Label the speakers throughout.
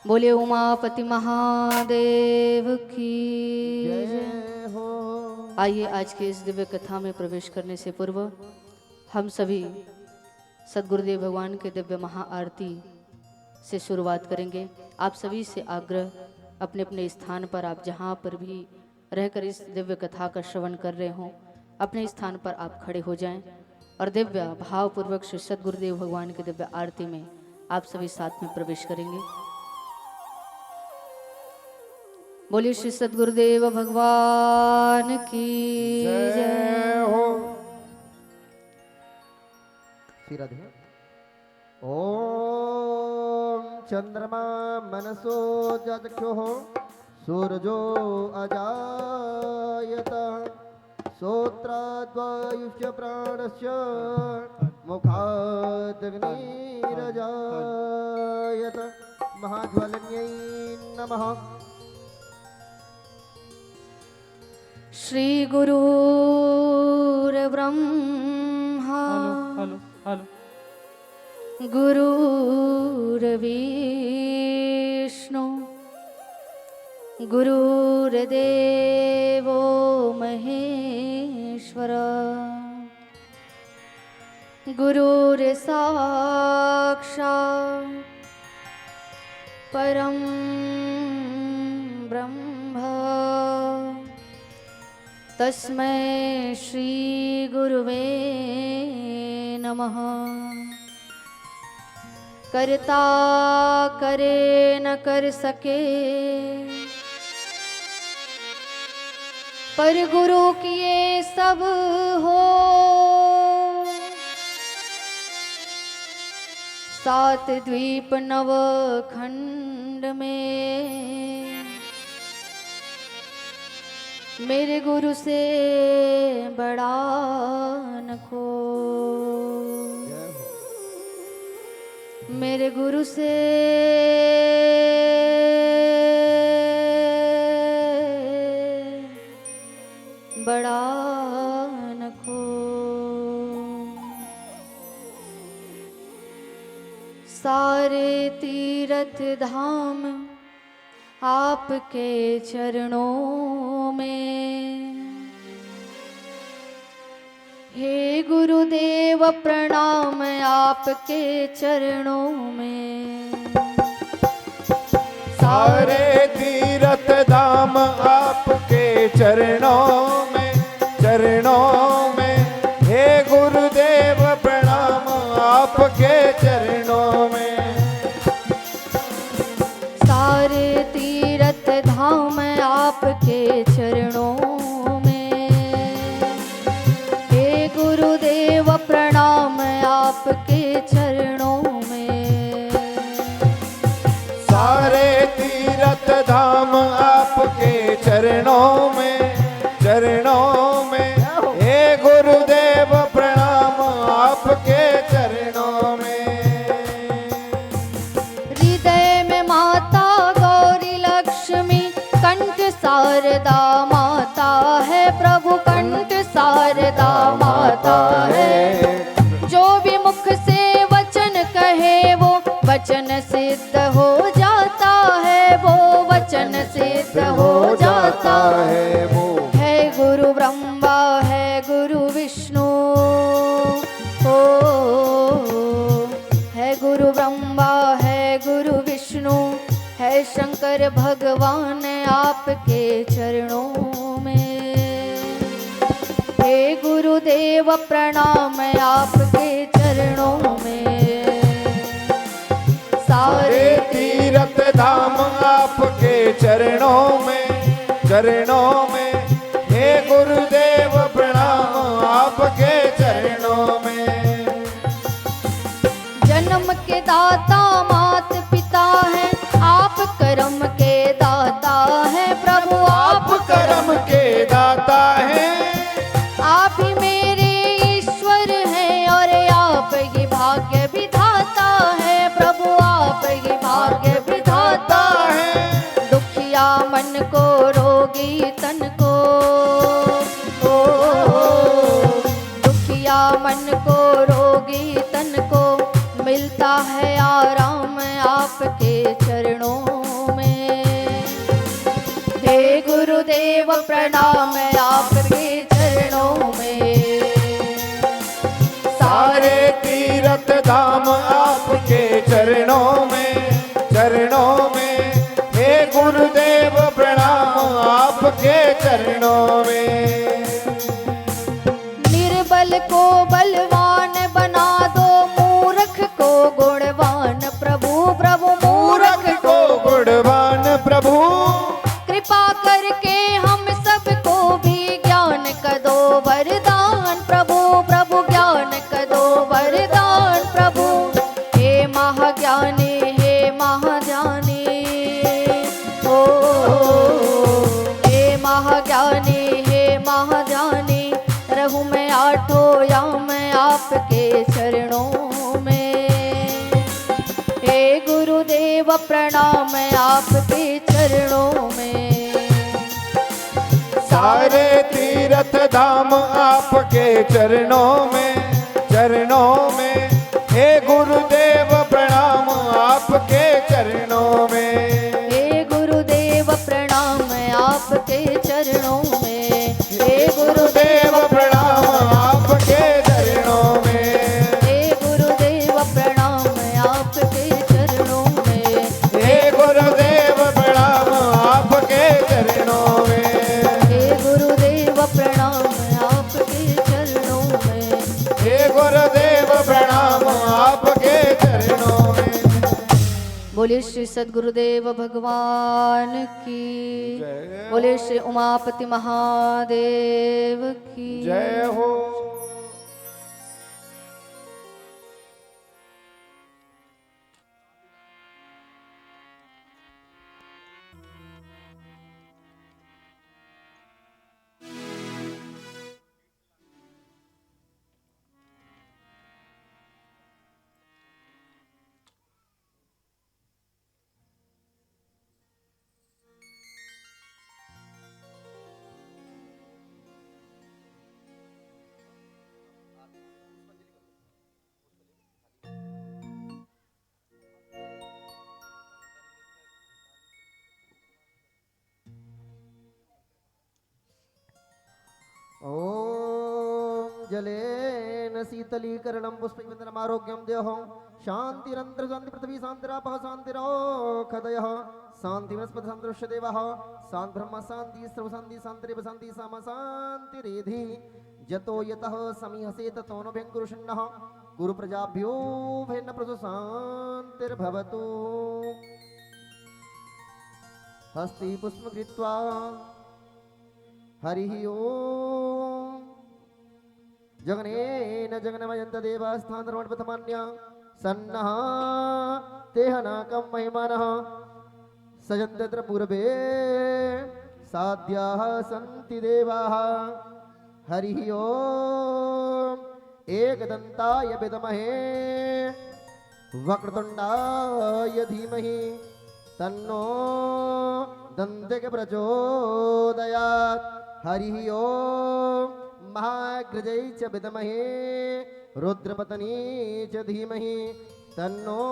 Speaker 1: बोले उमापति महादेव की
Speaker 2: जय हो।
Speaker 1: आइए आज के इस दिव्य कथा में प्रवेश करने से पूर्व हम सभी सद्गुरुदेव भगवान के दिव्य महाआरती से शुरुआत करेंगे। आप सभी से आग्रह, अपने अपने स्थान पर आप जहाँ पर भी रहकर इस दिव्य कथा का श्रवण कर रहे हों, अपने स्थान पर आप खड़े हो जाएं और दिव्य भावपूर्वक श्री सद्गुरुदेव भगवान की दिव्य आरती में आप सभी साथ में प्रवेश करेंगे। बोलिए श्री सद्गुरुदेव भगवान की जय
Speaker 2: हो। सिराधे। ओम चंद्रमा मनसो जक्षुः सूरजो अजायत श्रोत्राद्वायुष्य प्राणस्य मुखादग्निरजायत महाज्वलन्यै नमः।
Speaker 1: श्री गुरुर्ब्रह्मा गुरुर्विष्णु गुरुर्देवो महेश्वर गुरुर्साक्षात् परं ब्रह्म तस्मै श्री गुरुवे नमः। करता करे न कर सके पर गुरु किए सब हो। सात द्वीप नव खंड में मेरे गुरु से बड़ा न को। मेरे गुरु से बड़ा न को। सारे तीर्थ धाम आपके चरणों में। हे गुरुदेव प्रणाम आपके चरणों में।
Speaker 2: सारे तीर्थ धाम आपके चरणों में, चरणों में। हे गुरुदेव प्रणाम आपके चरणों में।
Speaker 1: सारे तीर्थ धाम आपके चरणों में। हे गुरुदेव प्रणाम आपके चरणों में।
Speaker 2: सारे तीर्थ धाम आपके चरणों में, चरणों में। हे गुरुदेव प्रणाम आपके चरणों में।
Speaker 1: हृदय में माता गौरी लक्ष्मी, कंठ शारदा माता है प्रभु, कंठ शारदा माता है। जो भी मुख से वचन कहे वो वचन सिद्ध हो जाता है, वो वचन सिद्ध हो जाता है।
Speaker 2: वो
Speaker 1: है गुरु ब्रह्मा है गुरु विष्णु, ओ है गुरु ब्रह्मा है गुरु विष्णु, है शंकर भगवान आपके चरणों में। हे गुरुदेव प्रणाम आपके चरणों में।
Speaker 2: सारे तीर्थ धाम आपके चरणों में, चरणों में। हे गुरुदेव प्रणाम आपके चरणों में।
Speaker 1: जन्म के दाता मात पिता है, आप कर्म के दाता है प्रभु,
Speaker 2: आप कर्म के दाता हैं।
Speaker 1: आप ही मेरे ईश्वर हैं और आप ही भाग्य विधाता है प्रभु, आप ही भाग्य विधाता है। दुखिया मन को रोगी तन को, ओ दुखिया मन को रोगी तन को मिलता है आराम आपके चरणों गुरुदेव प्रणाम आपके चरणों में।
Speaker 2: सारे तीर्थ धाम आपके चरणों में, चरणों में। हे गुरुदेव प्रणाम आपके चरणों में।
Speaker 1: निर्बल को बलवान बना दो, मूर्ख को गुणवान प्रभु। प्रभु
Speaker 2: मूर्ख को गुणवान प्रभु।
Speaker 1: कृपा करके हम सबको भी ज्ञान का दो वरदान प्रभु। प्रभु ज्ञान का दो वरदान प्रभु। हे महाज्ञानी हे महाज्ञानी, ओ हे महाज्ञानी हे महाज्ञानी, रहूं मैं आठों या मैं आपके चरणों में। हे गुरुदेव प्रणाम आपके चरणों में।
Speaker 2: सारे तीर्थ धाम आपके चरणों में, चरणों में। हे गुरुदेव प्रणाम आपके चरणों में।
Speaker 1: हे गुरुदेव प्रणाम आपके चरणों में। हे
Speaker 2: गुरुदेव प्रणाम आपके चरणों में।
Speaker 1: हे गुरुदेव प्रणाम आपके चरणों में।
Speaker 2: हे गुरुदेव प्रणाम आपके चरणों में।
Speaker 1: हे गुरुदेव प्रणाम आपके चरणों में।
Speaker 2: हे गुरुदेव प्रणाम आपके चरणों में।
Speaker 1: बोले श्री सद्गुरुदेव भगवान की
Speaker 2: जय।
Speaker 1: बोले श्री उमापति महादेव की
Speaker 2: जय हो।
Speaker 3: ओम जलेन शीतलीकरणं पुष्पविन्दनमारोग्यं देहो शान्तिरन्त्र शान्ति पृथ्वी शान्तिरापः शान्तिरोषधयः शान्ति वनस्पति शान्तिरुष्य देवः शान्ति ब्रह्म शान्ति सर्व शान्ति शान्तिरेव शान्ति साम शान्तिरेधि जतो यतः समीहसे ततो न व्यङ्कुरुषण्णः गुरु प्रजाभ्यो भिन्न प्रसु शान्तिर्भवतु। हस्ति पुष्प कृत्वा हरिः ओम जगनेन जगन्मयन्त देवास्थानधर्मपथमान्य सन्नः तेहनाकं महिमानः सजन्त्यत्र पूर्वे साध्याः सन्ति देवाः। हरिः ओम एकदन्ताय विद्महे वक्रतुण्डाय धीमहि तन्नो दन्तिः प्रचोदयात्। हरिः ओम महाग्रजै च विद्महे रुद्रपत्नी च धीमहि तन्नो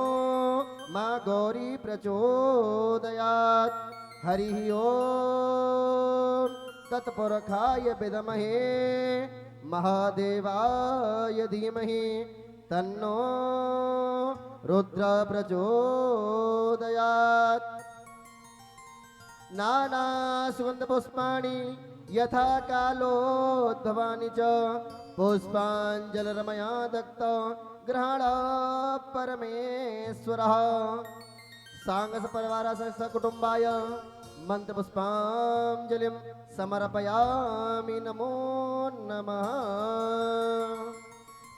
Speaker 3: मां गौरी प्रचोदयात्। हरिः ओम तत्पुरुषाय विद्महे महादेवाय धीमहि तन्नो रुद्र प्रचोदयात्। नाना सुगंध पुष्पाणि यथा कालोद्भवानि च पुष्पाञ्जलिर्मया दत्त ग्रहण परमेश्वरः। सांगस परिवार सकुटुम्बाय मंत्र पुष्पाञ्जलिं समर्पयामि। नमो नमः।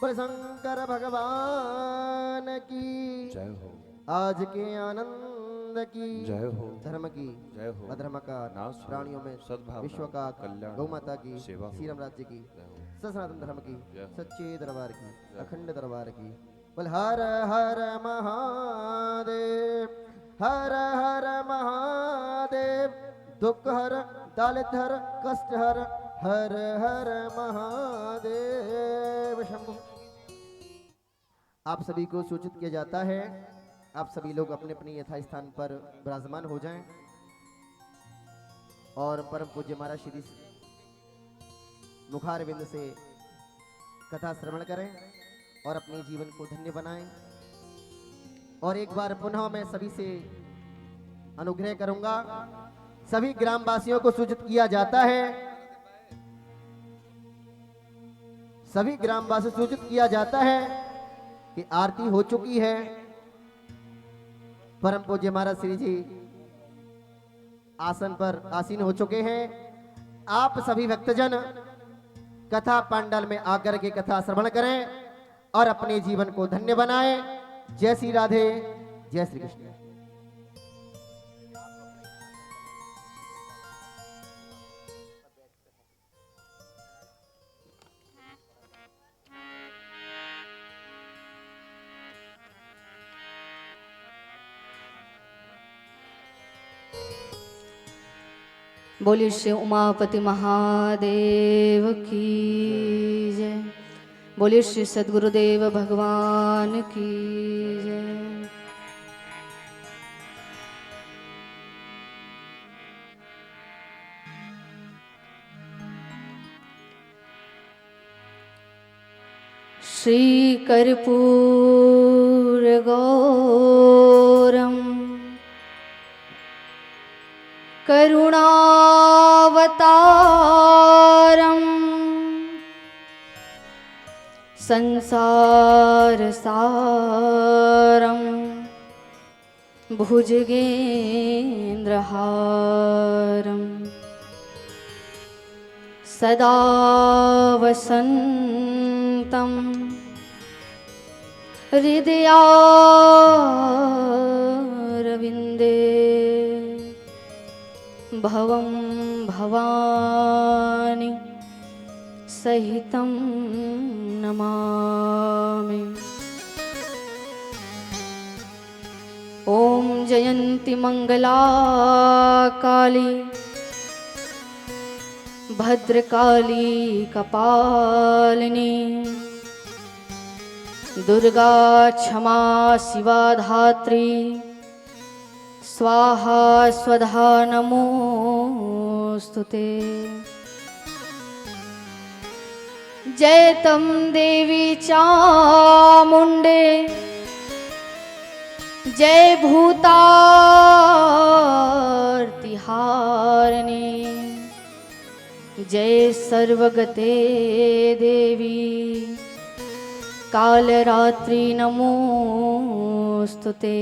Speaker 3: बोल शंकर भगवान की
Speaker 2: जय हो।
Speaker 3: आज के आनंद की
Speaker 2: जय हो।
Speaker 3: धर्म की
Speaker 2: जय हो।
Speaker 3: अधर्म का
Speaker 2: नाश हो।
Speaker 3: प्राणियों में
Speaker 2: सद्भावना,
Speaker 3: विश्व का
Speaker 2: कल्याण,
Speaker 3: गौ माता की
Speaker 2: सेवा हो।
Speaker 3: श्री राम राज्य की
Speaker 2: जय हो।
Speaker 3: सनातन धर्म की
Speaker 2: जय हो।
Speaker 3: सच्चे दरबार की
Speaker 2: जय हो।
Speaker 3: अखंड दरबार की। बोल हर हर महादेव हर हर महादेव। दुख हर दालित हर कष्ट हर हर हर महादेव शंभु। आप सभी को सूचित किया जाता है, आप सभी लोग अपने अपने यथा स्थान पर विराजमान हो जाएं और परम पूज्य महाराज श्री मुखारविंद से कथा श्रवण करें और अपने जीवन को धन्य बनाएं। और एक बार पुनः मैं सभी से अनुग्रह करूंगा, सभी ग्रामवासियों को सूचित किया जाता है, सभी ग्रामवासी सूचित किया जाता है कि आरती हो चुकी है। परम पूज्य महाराज श्री जी आसन पर आसीन हो चुके हैं। आप सभी भक्तजन कथा पंडाल में आकर के कथा श्रवण करें और अपने जीवन को धन्य बनाएं। जय श्री राधे, जय श्री कृष्ण।
Speaker 1: बोलिए श्री उमापति महादेव की जय। बोलिए श्री सद्गुरुदेव भगवान की जय। श्री कर्पूर गौरम करुणावतारम संसार सारम भुजगेन्द्रहारम सदा वसन्तं हृदयारविन्दे भवं भवानी सहितं नमामि। ॐ जयन्ति मंगला काली भद्रकाली कपालिनी दुर्गा क्षमा शिवा धात्री स्वाहा स्वधा नमोस्तुते। जय तं देवी चामुंडे जय भूतार्तिहारिणी जय सर्वगते देवी कालरात्रि नमोस्तुते।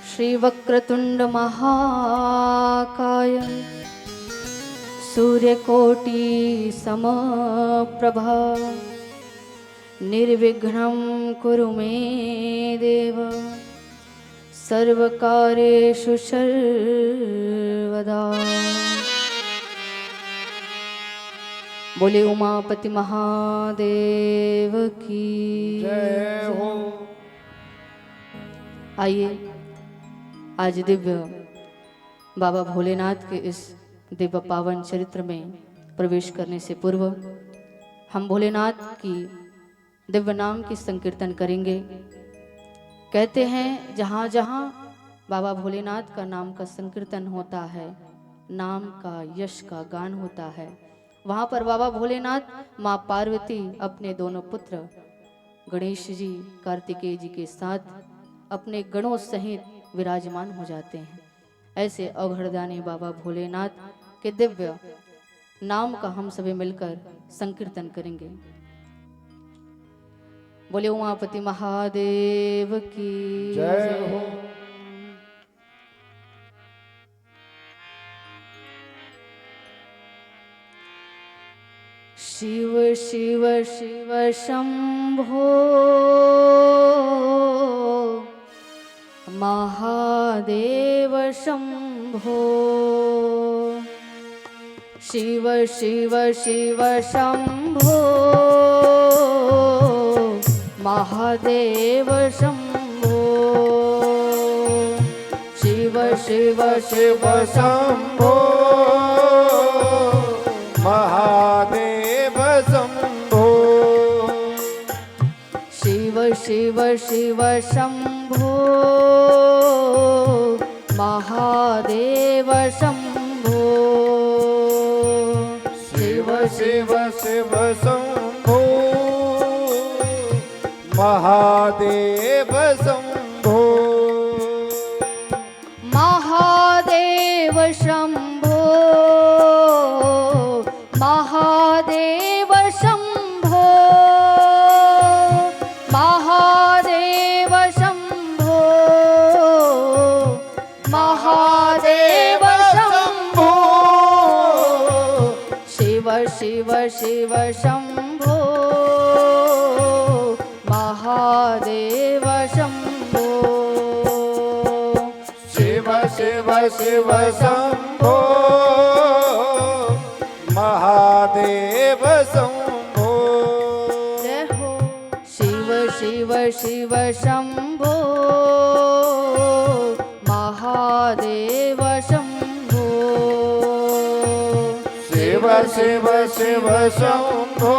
Speaker 1: श्री वक्रतुंड महाकाय सूर्यकोटि समप्रभा निर्विघ्नं कुरु मे देव सर्वकार्येषु सर्वदा। बोले उमापति महादेव की
Speaker 2: जय हो।
Speaker 1: आइए आज दिव्य बाबा भोलेनाथ के इस दिव्य पावन चरित्र में प्रवेश करने से पूर्व हम भोलेनाथ की दिव्य नाम की संकीर्तन करेंगे। कहते हैं जहाँ जहाँ बाबा भोलेनाथ का नाम का संकीर्तन होता है, नाम का यश का गान होता है, वहाँ पर बाबा भोलेनाथ माँ पार्वती अपने दोनों पुत्र गणेश जी कार्तिकेय जी के साथ अपने गणों सहित विराजमान हो जाते हैं। ऐसे अघड़दानी बाबा भोलेनाथ के दिव्य नाम का हम सभी मिलकर संकीर्तन करेंगे। बोले उमापति महादेव की
Speaker 2: जय हो।
Speaker 1: शिव शिव शिव शंभो महादेव शंभो शिव शिव शिव शंभो महादेव शंभो शिव शिव शिव
Speaker 2: शंभो महादेव शंभो
Speaker 1: शिव शिव शिव शंभो महादेव शंभो
Speaker 2: शिव शिव शिव शंभो महादेव शंभो
Speaker 1: महादेव शंभो महादेव शंभो महादेव शंभो महादेव शंभो शिव शिव शिव शंभो महादेव शंभो
Speaker 2: शिव शिव शिव शंभो महादेव शंभो
Speaker 1: जय हो शिव शिव शिव शंभो महादेव शंभो
Speaker 2: शिव शिव शिव शंभो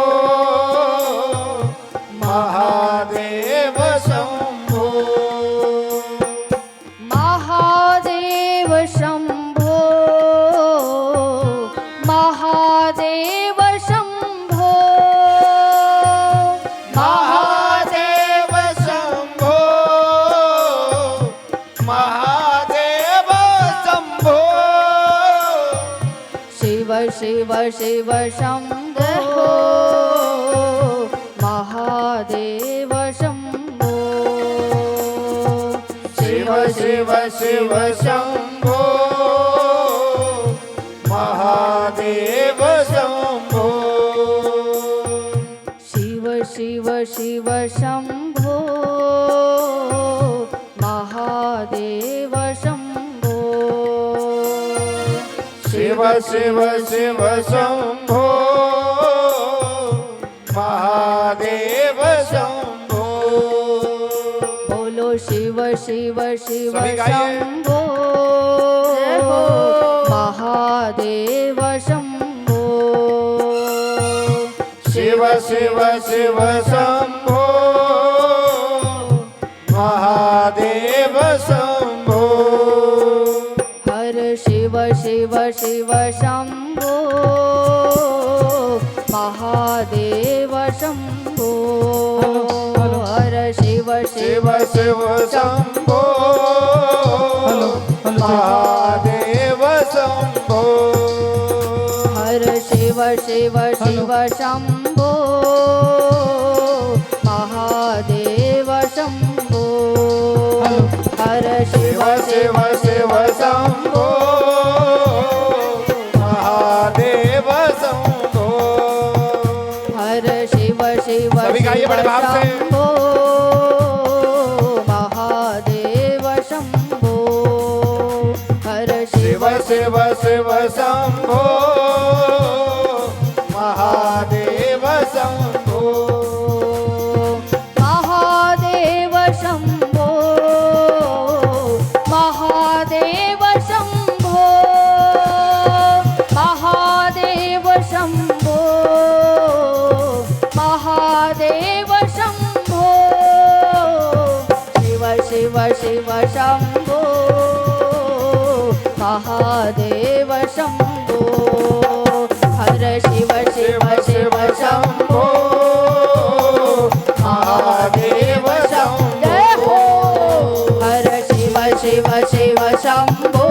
Speaker 2: महादेव शंभो
Speaker 1: महादेव शंभो महादेव शंभो
Speaker 2: महादेव शंभो महादेव शंभो
Speaker 1: शिव शिव शिव शंभो महादेव शंभो
Speaker 2: शिव शिव शिव शंभो महादेव शंभो
Speaker 1: शिव शिव शिव शंभो महादेव शंभो
Speaker 2: शिव शिव शिव शंभो महादेव शंभो
Speaker 1: बोलो शिव शिव शिव
Speaker 2: सभी गाइए।
Speaker 1: शंभो महादेव शंभो
Speaker 2: शिव शिव शिव शंभो महादेव शंभो
Speaker 1: हर शिव शिव शिव शंभो महादेव शंभो हर शिव शिव
Speaker 2: शिव शिव शंभो महादेव शंभो
Speaker 1: हर शिव शिव शिव शंभो महादेव शंभो हर शिव
Speaker 2: शिव शिव शिव शंभो महादेव शंभो
Speaker 1: हर शिव शिव
Speaker 2: सभी गाइए
Speaker 1: शिव
Speaker 2: बड़े भाव से।
Speaker 1: शंभो महादेव शंभो हर
Speaker 2: शिव शिव शिव शंभो महादेव शंभो
Speaker 1: महादेव शंभो महादेव शंभो महादेव शंभो महादेव शंभो शिव शिव शिव शंभो महादेव शंभो हर शिव शिव शिव शंभो
Speaker 2: महादेव शंभो
Speaker 1: जय हो हर शिव शिव शिव शंभो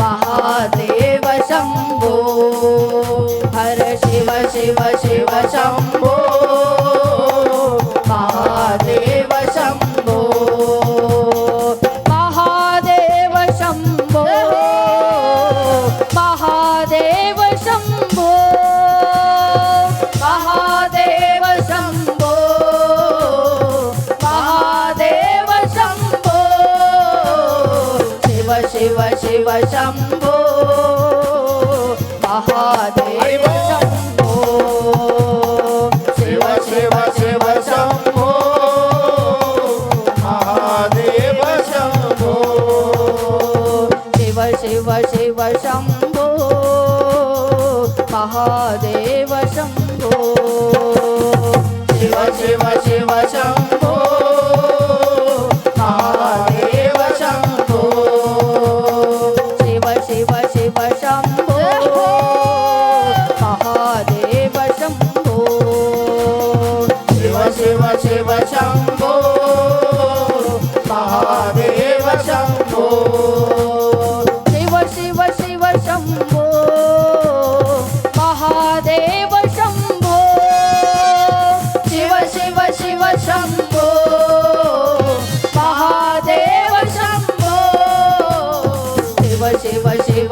Speaker 1: महादेव शंभो हर शिव शिव शिव शंभो महादेव शंभो महादेव शंभो महादेव शंभो महादेव शंभो महादेव शंभो शिव शिव शिव शंभो महादेव शंभो
Speaker 2: शिव शिव शिव शंभो महादेव शंभो
Speaker 1: शिव शिव शिव शंभो महादेव शंभो
Speaker 2: शिव शिव शिव शंभो महादेव शंभो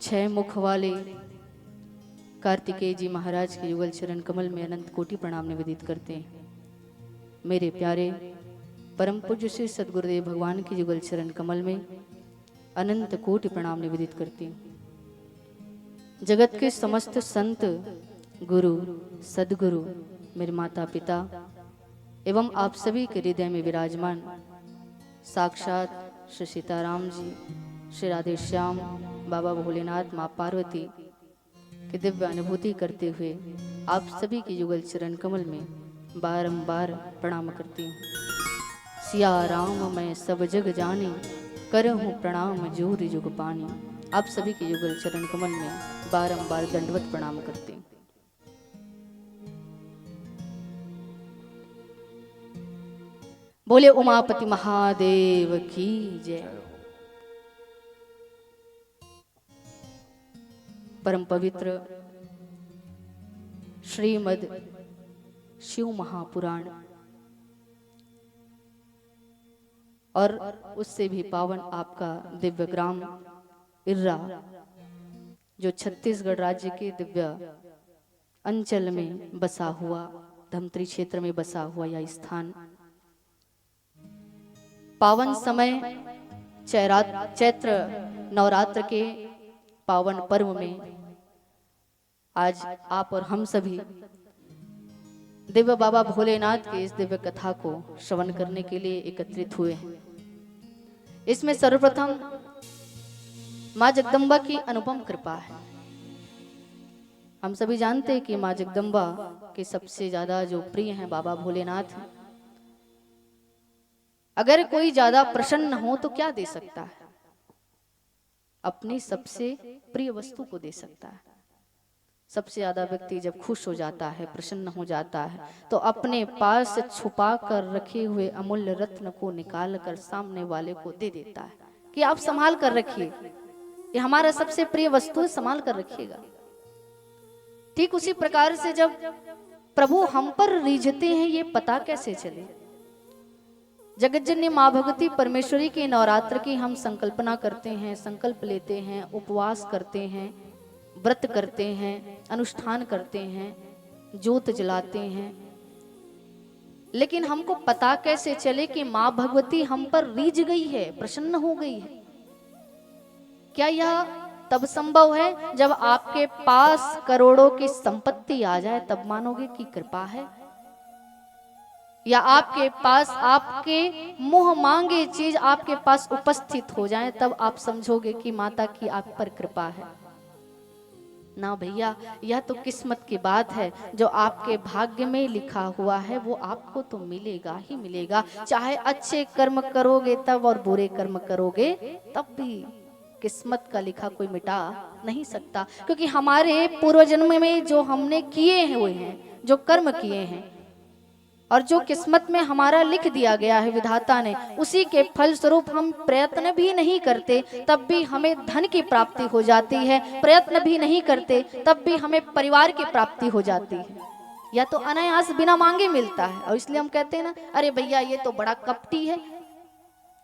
Speaker 1: छह मुख वाले कार्तिकेय जी महाराज के युगल चरण कमल में अनंत कोटि प्रणाम निवेदित करते हैं। मेरे प्यारे परम पूज्य श्री सदगुरुदेव भगवान के युगल चरण कमल में अनंत कोटि प्रणाम निवेदित करते हैं। जगत के समस्त संत, गुरु, सदगुरु, मेरे माता पिता एवं आप सभी के हृदय में विराजमान साक्षात श्री सीताराम जी, श्री राधे श्याम, बाबा भोलेनाथ, माँ पार्वती की दिव्य अनुभूति करते हुए आप सभी के युगल चरण कमल में बारंबार प्रणाम करती हूँ। सिया राम मैं सब जग जानी, करहूँ प्रणाम जोर जुग पानी। आप सभी के युगल चरण कमल में बारंबार दंडवत प्रणाम करती हूँ। बोले उमापति महादेव की जय। परम पवित्र श्रीमद् शिव महापुराण और उससे भी पावन आपका दिव्य ग्राम इर्रा, जो छत्तीसगढ़ राज्य के दिव्य अंचल में बसा हुआ, धमतरी क्षेत्र में बसा हुआ यह स्थान पावन समय चैत्र नवरात्र के पावन पर्व में आज आप और हम सभी दिव्य बाबा भोलेनाथ के इस दिव्य कथा को श्रवण करने के लिए एकत्रित हुए हैं। इसमें सर्वप्रथम माँ जगदम्बा की अनुपम कृपा है। हम सभी जानते हैं कि माँ जगदम्बा के सबसे ज्यादा जो प्रिय हैं बाबा भोलेनाथ हैं। अगर कोई ज्यादा प्रसन्न हो तो क्या दे सकता है? अपनी सबसे प्रिय वस्तु को दे सकता है। सबसे ज्यादा व्यक्ति जब खुश हो जाता है, प्रसन्न हो जाता है, तो अपने पास छुपा कर रखे हुए अमूल्य रत्न को निकाल कर सामने वाले को दे देता है कि आप संभाल कर रखिए, ये हमारा सबसे प्रिय वस्तु है, संभाल कर रखिएगा। ठीक उसी प्रकार से जब प्रभु हम पर रीझते हैं, ये पता कैसे चले? जगतजननी माँ भगवती परमेश्वरी के नवरात्र की हम संकल्पना करते हैं, संकल्प लेते हैं, उपवास करते हैं, व्रत करते हैं, अनुष्ठान करते हैं, ज्योत जलाते हैं, लेकिन हमको पता कैसे चले कि माँ भगवती हम पर रीझ गई है, प्रसन्न हो गई है? क्या यह तब संभव है जब आपके पास करोड़ों की संपत्ति आ जाए, तब मानोगे कि कृपा है? या आपके पास आपके मुंह मांगे चीज आपके पास उपस्थित हो जाए, तब आप समझोगे कि माता की आप पर कृपा है? ना भैया, यह तो किस्मत की बात है। जो आपके भाग्य में लिखा हुआ है वो आपको तो मिलेगा ही मिलेगा। चाहे अच्छे कर्म करोगे तब और बुरे कर्म करोगे तब भी किस्मत का लिखा कोई मिटा नहीं सकता, क्योंकि हमारे पूर्व जन्म में जो हमने किए हुए हैं, जो कर्म किए हैं और जो किस्मत में हमारा लिख दिया गया है विधाता ने, उसी के फल स्वरूप हम प्रयत्न भी नहीं करते तब भी हमें धन की प्राप्ति हो जाती है, प्रयत्न भी नहीं करते तब भी हमें परिवार की प्राप्ति हो जाती है, या तो अनायास बिना मांगे मिलता है। और इसलिए हम कहते हैं ना, अरे भैया ये तो बड़ा कपटी है,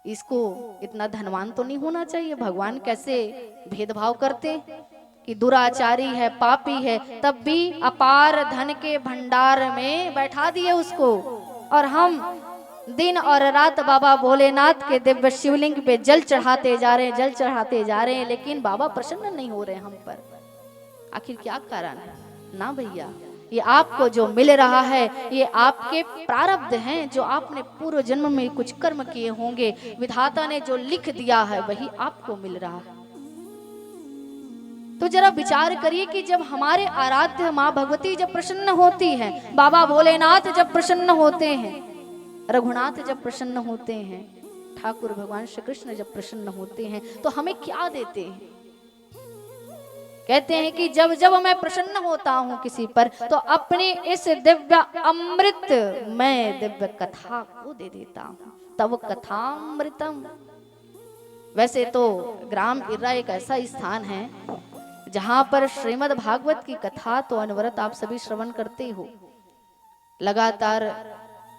Speaker 1: इसको इतना धनवान तो नहीं होना चाहिए। भगवान कैसे भेदभाव करते कि दुराचारी है, पापी है, तब भी अपार धन के भंडार में बैठा दिए उसको, और हम दिन और रात बाबा भोलेनाथ के दिव्य शिवलिंग पे जल चढ़ाते जा रहे हैं, जल चढ़ाते जा रहे हैं, लेकिन बाबा प्रसन्न नहीं हो रहे हम पर। आखिर क्या कारण है? ना भैया, ये आपको जो मिल रहा है ये आपके प्रारब्ध हैं, जो आपने पूर्व जन्म में कुछ कर्म किए होंगे, विधाता ने जो लिख दिया है वही आपको मिल रहा है। तो जरा विचार करिए कि जब हमारे आराध्य माँ भगवती जब प्रसन्न होती हैं, बाबा भोलेनाथ जब प्रसन्न होते हैं, रघुनाथ जब प्रसन्न होते हैं, ठाकुर भगवान श्री कृष्ण जब प्रसन्न होते हैं, तो हमें क्या देते हैं? कहते हैं कि जब जब मैं प्रसन्न होता हूं किसी पर, तो अपने इस दिव्य अमृत मैं दिव्य कथा को दे देता हूं, तब कथामृतम। वैसे तो ग्राम इर्रा एक ऐसा स्थान है जहां पर श्रीमद् भागवत की कथा तो अनवरत आप सभी श्रवण करते हो। लगातार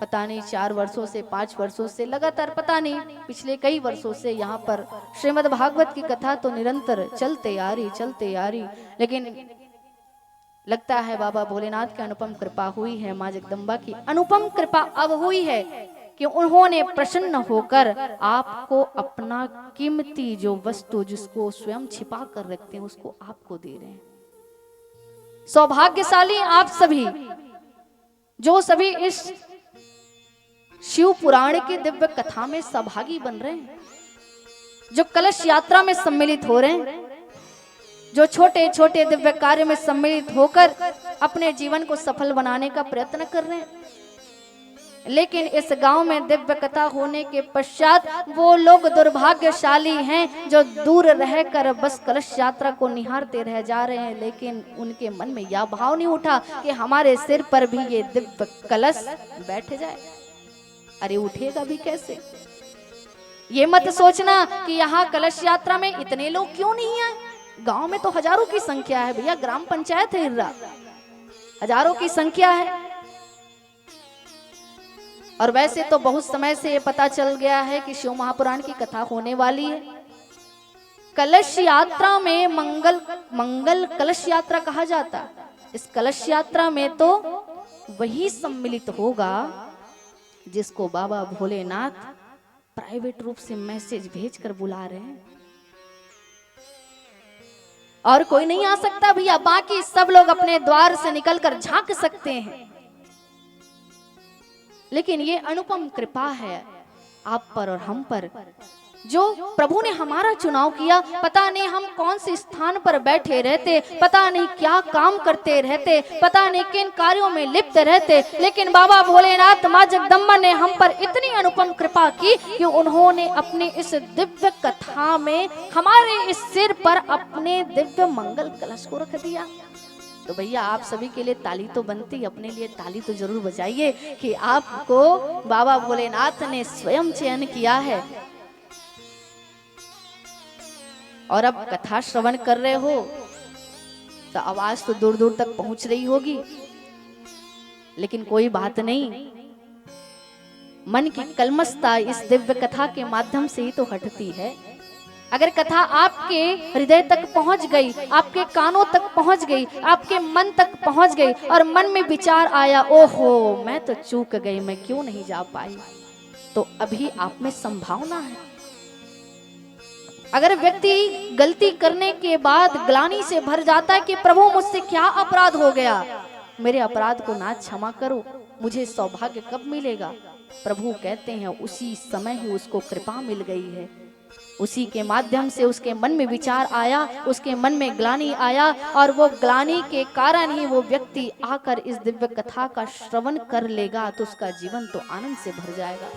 Speaker 1: पता नहीं 4 वर्षों से 5 वर्षों से लगातार, पता नहीं पिछले कई वर्षों से यहाँ पर श्रीमद् भागवत की कथा तो निरंतर चलते आ रही, लेकिन लगता है बाबा भोलेनाथ की अनुपम कृपा हुई है, माँ जगदम्बा की अनुपम कृपा अब हुई है कि उन्होंने प्रसन्न होकर आपको अपना कीमती जो वस्तु जिसको स्वयं छिपा कर रखते हैं उसको आपको दे रहे हैं। सौभाग्यशाली आप सभी जो सभी इस शिव पुराण की दिव्य कथा में सहभागी बन रहे हैं, जो कलश यात्रा में सम्मिलित हो रहे हैं, जो छोटे छोटे दिव्य कार्य में सम्मिलित होकर अपने जीवन को सफल बनाने का प्रयत्न कर रहे हैं। लेकिन इस गांव में दिव्य कथा होने के पश्चात वो लोग दुर्भाग्यशाली हैं जो दूर रहकर बस कलश यात्रा को निहारते रह जा रहे हैं, लेकिन उनके मन में यह भाव नहीं उठा कि हमारे सिर पर भी ये दिव्य कलश बैठ जाए। अरे उठेगा भी कैसे? ये मत सोचना कि यहाँ कलश यात्रा में इतने लोग क्यों नहीं आए। गांव में तो हजारों की संख्या है भैया, ग्राम पंचायत है हिर्रा, हजारों की संख्या है। और वैसे तो बहुत समय से ये पता चल गया है कि शिव महापुराण की कथा होने वाली है। कलश यात्रा में मंगल कलश यात्रा कहा जाता है। इस कलश यात्रा में तो वही सम्मिलित होगा जिसको बाबा भोलेनाथ प्राइवेट रूप से मैसेज भेजकर बुला रहे हैं, और कोई नहीं आ सकता भैया। बाकी सब लोग अपने द्वार से निकलकर झांक सकते हैं, लेकिन ये अनुपम कृपा है आप पर और हम पर, जो प्रभु ने हमारा चुनाव किया। पता नहीं हम कौन से स्थान पर बैठे रहते, पता नहीं क्या काम करते रहते, पता नहीं किन कार्यों में लिप्त रहते, लेकिन बाबा भोलेनाथ माँ जगदम्बा ने हम पर इतनी अनुपम कृपा की कि उन्होंने अपने इस दिव्य कथा में हमारे इस सिर पर अपने दिव्य मंगल कलश को रख दिया। तो भैया आप सभी के लिए ताली तो बनती, अपने लिए ताली तो जरूर बजाइए कि आपको बाबा भोलेनाथ ने स्वयं चयन किया है। और अब कथा श्रवण कर रहे हो तो आवाज तो दूर दूर तक पहुंच रही होगी, लेकिन कोई बात नहीं, मन की कलमस्ता इस दिव्य कथा के माध्यम से ही तो हटती है। अगर कथा आपके हृदय तक पहुंच गई, आपके कानों तक पहुंच गई, आपके मन तक पहुंच गई और मन में विचार आया, ओहो मैं तो चूक गई, मैं क्यों नहीं जा पाई, तो अभी आप में संभावना है। अगर व्यक्ति गलती करने के बाद ग्लानि से भर जाता है कि प्रभु मुझसे क्या अपराध हो गया, मेरे अपराध को ना क्षमा करो, मुझे सौभाग्य कब मिलेगा? प्रभु कहते हैं उसी समय ही उसको कृपा मिल गई है। उसी के माध्यम से उसके मन में विचार आया, उसके मन में ग्लानि आया, और वो ग्लानि के कारण ही वो व्यक्ति आकर इस दिव्य कथा का श्रवण कर लेगा तो उसका जीवन तो आनंद से भर जाएगा।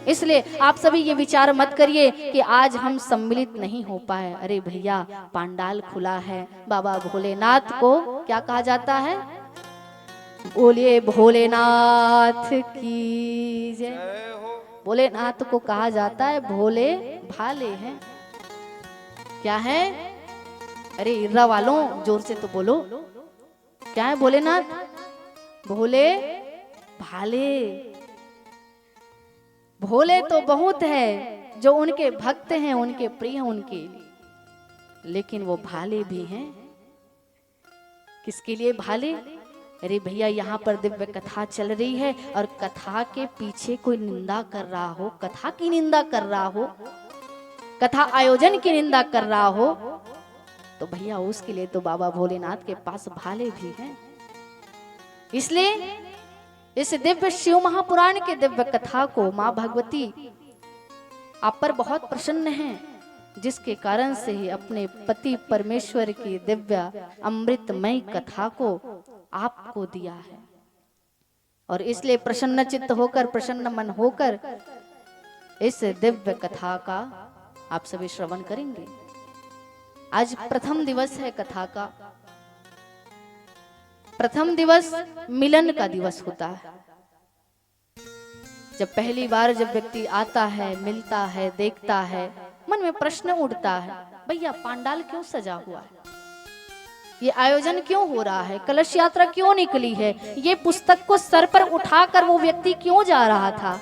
Speaker 1: इसलिए आप सभी ये विचार मत करिए कि आज हम सम्मिलित नहीं हो पाए। अरे भैया पांडाल खुला है, बाबा भोलेनाथ को क्या कहा जाता है? बोलिए भोलेनाथ की जय। भोलेनाथ को कहा जाता है भोले भाले हैं। क्या है? अरे इर्रा वालों जोर से तो बोलो, क्या है भोलेनाथ? भोले भाले। भोले तो बहुत है, जो उनके भक्त हैं, उनके प्रिय हैं उनके, लेकिन वो भाले भी हैं। किसके लिए भाले? अरे भैया यहाँ पर दिव्य कथा चल रही है और कथा के पीछे कोई निंदा कर रहा हो, कथा की निंदा कर रहा हो, कथा आयोजन की निंदा कर रहा हो, तो भैया उसके लिए तो बाबा भोलेनाथ के पास भाले भी हैं। इसलिए इस दिव्य शिव महापुराण के दिव्य कथा को माँ भगवती आप पर बहुत प्रसन्न हैं, जिसके कारण से ही अपने पति परमेश्वर की दिव्य अमृतमय कथा को आपको दिया है। और इसलिए प्रसन्न चित्त होकर, प्रसन्न मन होकर इस दिव्य कथा का आप सभी श्रवण करेंगे। आज प्रथम दिवस है कथा का। प्रथम दिवस मिलन का दिवस होता है। जब पहली बार जब व्यक्ति आता है, मिलता है, देखता है, मन में प्रश्न उठता है, भैया पांडाल क्यों सजा हुआ है? ये आयोजन क्यों हो रहा है, कलश यात्रा क्यों निकली है, ये पुस्तक को सर पर उठाकर वो व्यक्ति क्यों जा रहा था,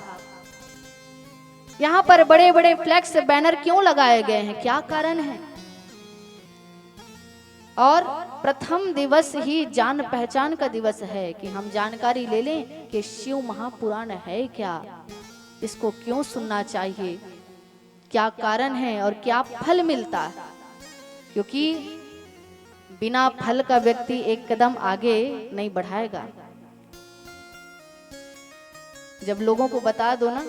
Speaker 1: यहाँ पर बड़े बड़े फ्लैक्स बैनर क्यों लगाए गए हैं, क्या कारण है। और प्रथम दिवस ही जान पहचान का दिवस है कि हम जानकारी ले लें कि शिव महापुराण है क्या, इसको क्यों सुनना चाहिए, क्या कारण है और क्या फल मिलता है। क्योंकि बिना फल का व्यक्ति एक कदम आगे नहीं बढ़ाएगा। जब लोगों को बता दो ना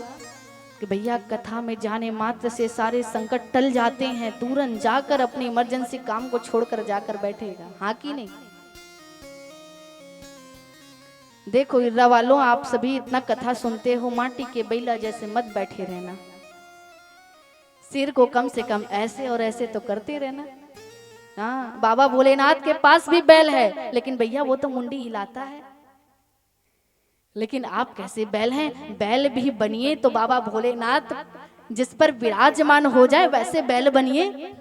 Speaker 1: कि भैया कथा में जाने मात्र से सारे संकट टल जाते हैं, तुरंत जाकर अपनी इमरजेंसी काम को छोड़कर जाकर बैठेगा, हाँ कि नहीं। देखो इर्रा वालों, आप सभी इतना कथा सुनते हो, माटी के बैला जैसे मत बैठे रहना, सिर को कम से कम ऐसे और ऐसे तो करते रहना। हाँ, बाबा भोलेनाथ के पास भी बैल है, लेकिन भैया वो तो मुंडी हिलाता है, लेकिन आप कैसे बैल हैं, बैल भी बनिए तो बाबा भोलेनाथ जिस पर विराजमान हो जाए वैसे बैल बनिए।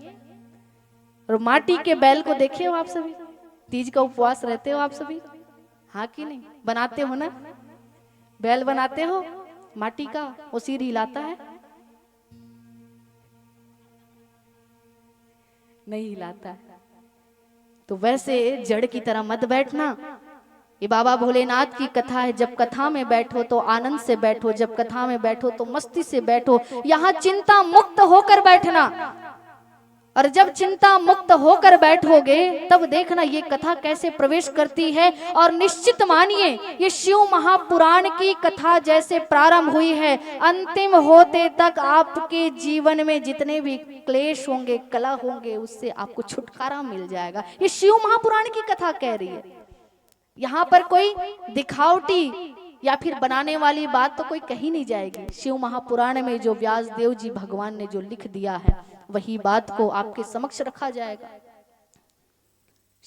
Speaker 1: और माटी के बैल को देखे हो आप सभी, तीज का उपवास रहते हो आप सभी, हाँ कि नहीं, बनाते हो ना, बैल बनाते हो माटी का, वो सिर हिलाता है, नहीं हिलाता है। तो वैसे जड़ की तरह मत बैठना। ये बाबा भोलेनाथ की कथा है, जब कथा में बैठो तो आनंद से बैठो, जब कथा में बैठो तो मस्ती से बैठो, यहाँ चिंता मुक्त होकर बैठना। और जब चिंता मुक्त होकर बैठोगे तब देखना ये कथा कैसे प्रवेश करती है। और निश्चित मानिए ये शिव महापुराण की कथा जैसे प्रारंभ हुई है, अंतिम होते तक आपके जीवन में जितने भी क्लेश होंगे, कला होंगे, उससे आपको छुटकारा मिल जाएगा। ये शिव महापुराण की कथा कह रही है, यहाँ पर कोई दिखावटी या फिर बनाने वाली बात तो कोई कही नहीं जाएगी। शिव महापुराण में जो व्यास देव जी भगवान ने जो लिख दिया है वही बात को आपके समक्ष रखा जाएगा।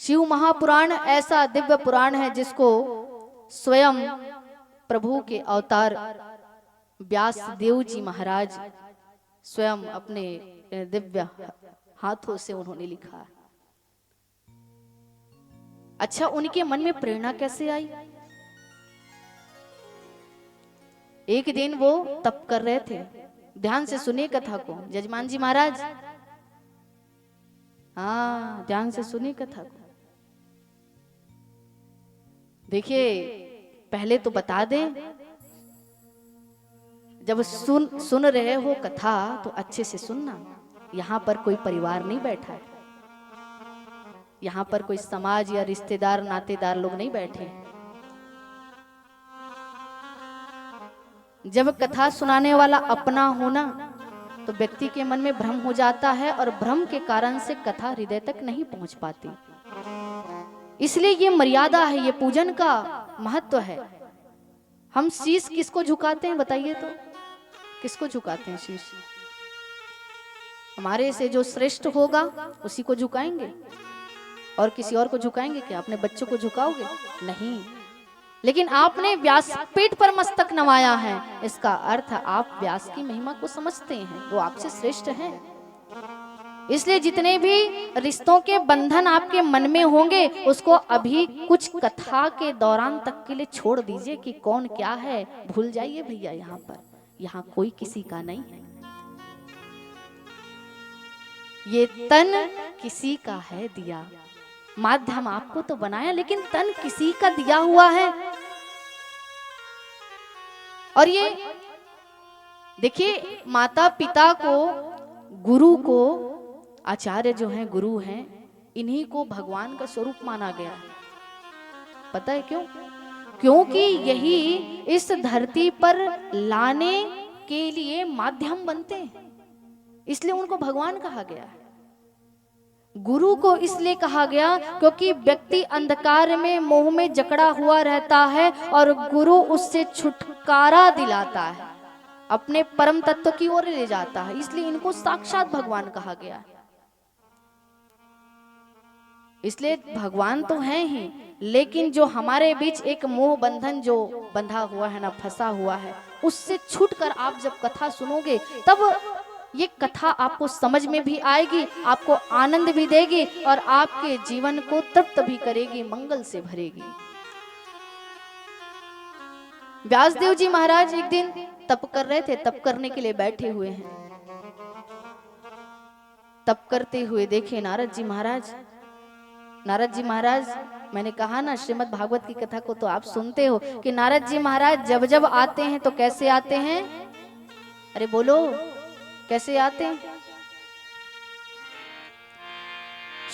Speaker 1: शिव महापुराण ऐसा दिव्य पुराण है जिसको स्वयं प्रभु के अवतार व्यास देव जी महाराज स्वयं अपने दिव्य हाथों से उन्होंने लिखा है। अच्छा, उनके मन में प्रेरणा कैसे आई? एक दिन वो तप कर रहे थे, ध्यान से सुनिए कथा को जजमान जी महाराज, हाँ ध्यान से सुनिए कथा को। देखिए पहले तो बता दें, जब सुन रहे हो कथा तो अच्छे से सुनना। यहाँ पर कोई परिवार नहीं बैठा है, यहाँ पर कोई समाज या रिश्तेदार नातेदार लोग नहीं बैठे। जब कथा सुनाने वाला अपना होना तो व्यक्ति के मन में भ्रम हो जाता है और भ्रम के कारण से कथा हृदय तक नहीं पहुंच पाती। इसलिए ये मर्यादा है, ये पूजन का महत्व है। हम शीश किसको झुकाते हैं बताइए तो, किसको झुकाते हैं शीश? हमारे से जो श्रेष्ठ होगा उसी को झुकाएंगे, और किसी और को झुकाएंगे क्या? अपने बच्चों को झुकाओगे? नहीं। लेकिन आपने व्यासपीठ पर मस्तक नवाया है, इसका अर्थ आप व्यास की महिमा को समझते हैं, वो आपसे श्रेष्ठ हैं। इसलिए जितने भी रिश्तों के बंधन आपके मन में होंगे उसको अभी कुछ कथा के दौरान तक के लिए छोड़ दीजिए कि कौन क्या है, भूल जाइए भैया। यहाँ पर यहाँ कोई किसी का नहीं है, ये तन किसी का है दिया। माध्यम आपको तो बनाया लेकिन तन किसी का दिया हुआ है। और ये देखिए, माता पिता को, गुरु को, आचार्य जो हैं, गुरु हैं, इन्हीं को भगवान का स्वरूप माना गया है। पता है क्यों? क्योंकि यही इस धरती पर लाने के लिए माध्यम बनते हैं, इसलिए उनको भगवान कहा गया है। गुरु को इसलिए कहा गया क्योंकि व्यक्ति अंधकार में, मोह में जकड़ा हुआ रहता है और गुरु उससे छुटकारा दिलाता है, अपने परम तत्व की ओर ले जाता है, इसलिए इनको साक्षात भगवान कहा गया है। इसलिए भगवान तो हैं ही, लेकिन जो हमारे बीच एक मोह बंधन जो बंधा हुआ है ना, फंसा हुआ है, उससे छूटकर आप जब कथा सुनोगे तब ये कथा आपको समझ में भी आएगी, आपको आनंद भी देगी और आपके जीवन को तृप्त भी करेगी, मंगल से भरेगी। व्यासदेव जी महाराज एक दिन तप कर रहे थे, तप करने के लिए बैठे हुए हैं। तप करते हुए देखे नारद जी महाराज। नारद जी महाराज, मैंने कहा ना श्रीमद् भागवत की कथा को तो आप सुनते हो कि नारद जी महाराज जब जब आते हैं तो कैसे आते हैं? अरे बोलो, कैसे आते हैं?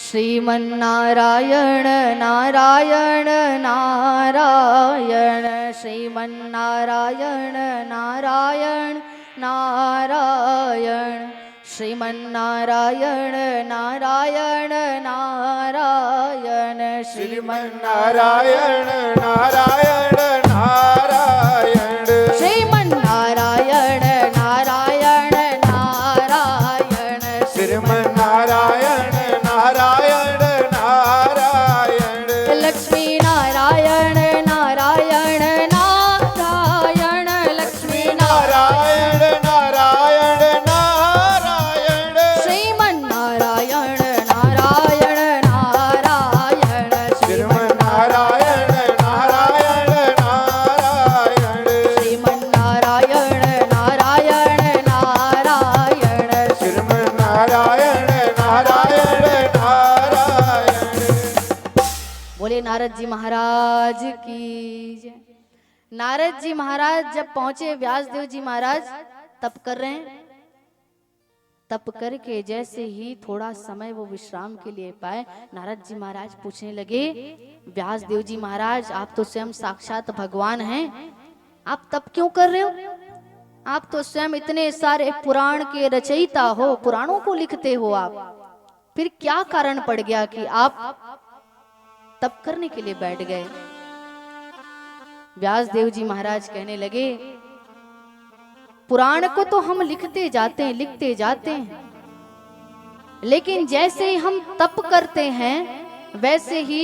Speaker 1: श्रीमन्नारायण नारायण नारायण, श्रीमन्नारायण नारायण नारायण, श्रीमन्नारायण नारायण नारायण,
Speaker 2: श्रीमन्नारायण नारायण नारायण,
Speaker 1: श्रीमन्नारायण नारायण नारायण,
Speaker 2: श्रीमन्नारायण नारायण नारायण,
Speaker 1: लक्ष्मी नारायण नारायण नारायण, लक्ष्मी
Speaker 2: नारायण नारायण नारायण,
Speaker 1: श्रीमन्नारायण नारायण नारायण,
Speaker 2: श्रीमन्नारायण नारायण नारायण,
Speaker 1: श्रीमन्नारायण नारायण नारायण,
Speaker 2: श्रीमन्नारायण नारायण नारायण।
Speaker 1: बोले नारद जी महाराज की जय। नारद जी महाराज जब पहुंचे, व्यासदेव जी महाराज तप कर रहे हैं। तप करके जैसे ही थोड़ा समय वो विश्राम के लिए पाए, नारद जी महाराज पूछने लगे, व्यासदेव जी महाराज आप तो स्वयं साक्षात भगवान हैं, आप तप क्यों कर रहे हो? आप तो स्वयं इतने सारे पुराण के रचयिता हो, पुराणों को लिखते हो आप, फिर क्या कारण पड़ गया कि आप तप करने के लिए बैठ गए? व्यासदेव जी महाराज कहने लगे, पुराण को तो हम लिखते जाते हैं, लिखते जाते हैं, लेकिन जैसे ही हम तप करते हैं वैसे ही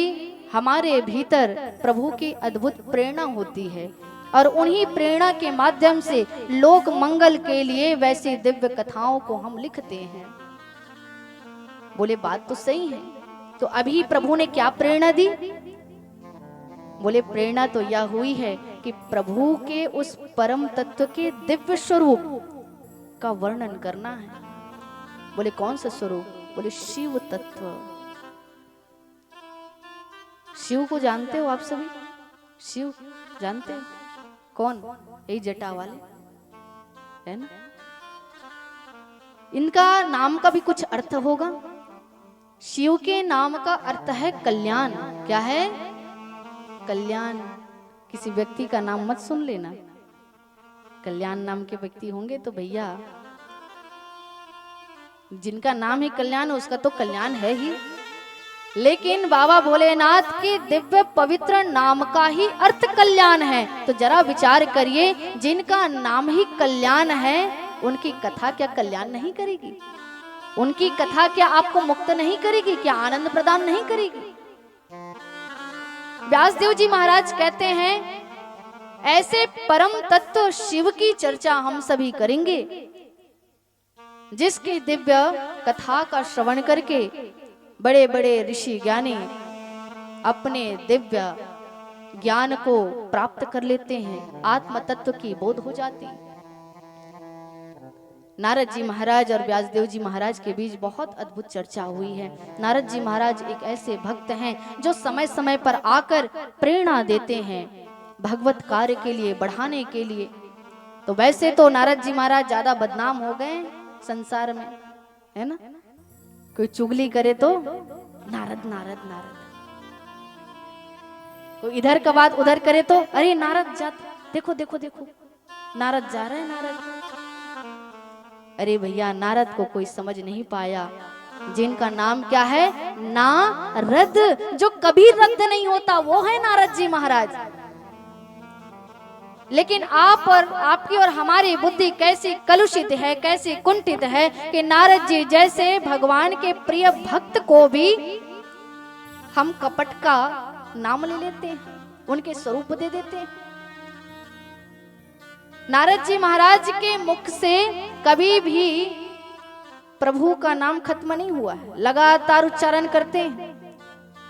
Speaker 1: हमारे भीतर प्रभु की अद्भुत प्रेरणा होती है और उन्हीं प्रेरणा के माध्यम से लोक मंगल के लिए वैसी दिव्य कथाओं को हम लिखते हैं। बोले बात तो सही है, तो अभी प्रभु ने क्या प्रेरणा दी? बोले प्रेरणा तो यह हुई है कि प्रभु के उस परम तत्व के दिव्य स्वरूप का वर्णन करना है। बोले कौन सा स्वरूप? बोले शिव तत्व। शिव को जानते हो आप सभी? शिव जानते हो कौन? यही जटा वाले है ना? इनका नाम का भी कुछ अर्थ होगा। शिव के नाम का अर्थ है कल्याण। क्या है? कल्याण। किसी व्यक्ति का नाम मत सुन लेना, कल्याण नाम के व्यक्ति होंगे तो भैया जिनका नाम ही कल्याण है उसका तो कल्याण है ही, लेकिन बाबा भोलेनाथ के दिव्य पवित्र नाम का ही अर्थ कल्याण है। तो जरा विचार करिए, जिनका नाम ही कल्याण है उनकी कथा क्या कल्याण नहीं करेगी? उनकी कथा क्या आपको मुक्त नहीं करेगी? क्या आनंद प्रदान नहीं करेगी? व्यासदेव जी महाराज कहते हैं, ऐसे परम तत्व शिव की चर्चा हम सभी करेंगे, जिसकी दिव्य कथा का श्रवण करके बड़े बड़े ऋषि ज्ञानी अपने दिव्य ज्ञान को प्राप्त कर लेते हैं, आत्म तत्व की बोध हो जाती। नारद जी महाराज और व्यासदेव जी महाराज के बीच बहुत अद्भुत चर्चा हुई है। नारद जी महाराज एक ऐसे भक्त हैं जो समय समय पर आकर प्रेरणा देते हैं भगवत कार्य के लिए, बढ़ाने के लिए। तो वैसे तो नारद जी महाराज ज्यादा बदनाम हो गए संसार में, है ना? कोई चुगली करे तो नारद नारद नारद, कोई इधर का बात उधर करे तो अरे नारद जाते, देखो देखो देखो नारद जा रहे हैं नारद। अरे भैया, नारद को कोई समझ नहीं पाया, जिनका नाम क्या है? नारद, जो कभी रद्द नहीं होता वो है नारद जी महाराज। लेकिन आप और आपकी और हमारी बुद्धि कैसी कलुषित है, कैसी कुंठित है कि नारद जी जैसे भगवान के प्रिय भक्त को भी हम कपट का नाम ले लेते हैं, उनके स्वरूप दे देते हैं। नारद जी महाराज के मुख से कभी भी प्रभु का नाम खत्म नहीं हुआ है, लगातार उच्चारण करते हैं।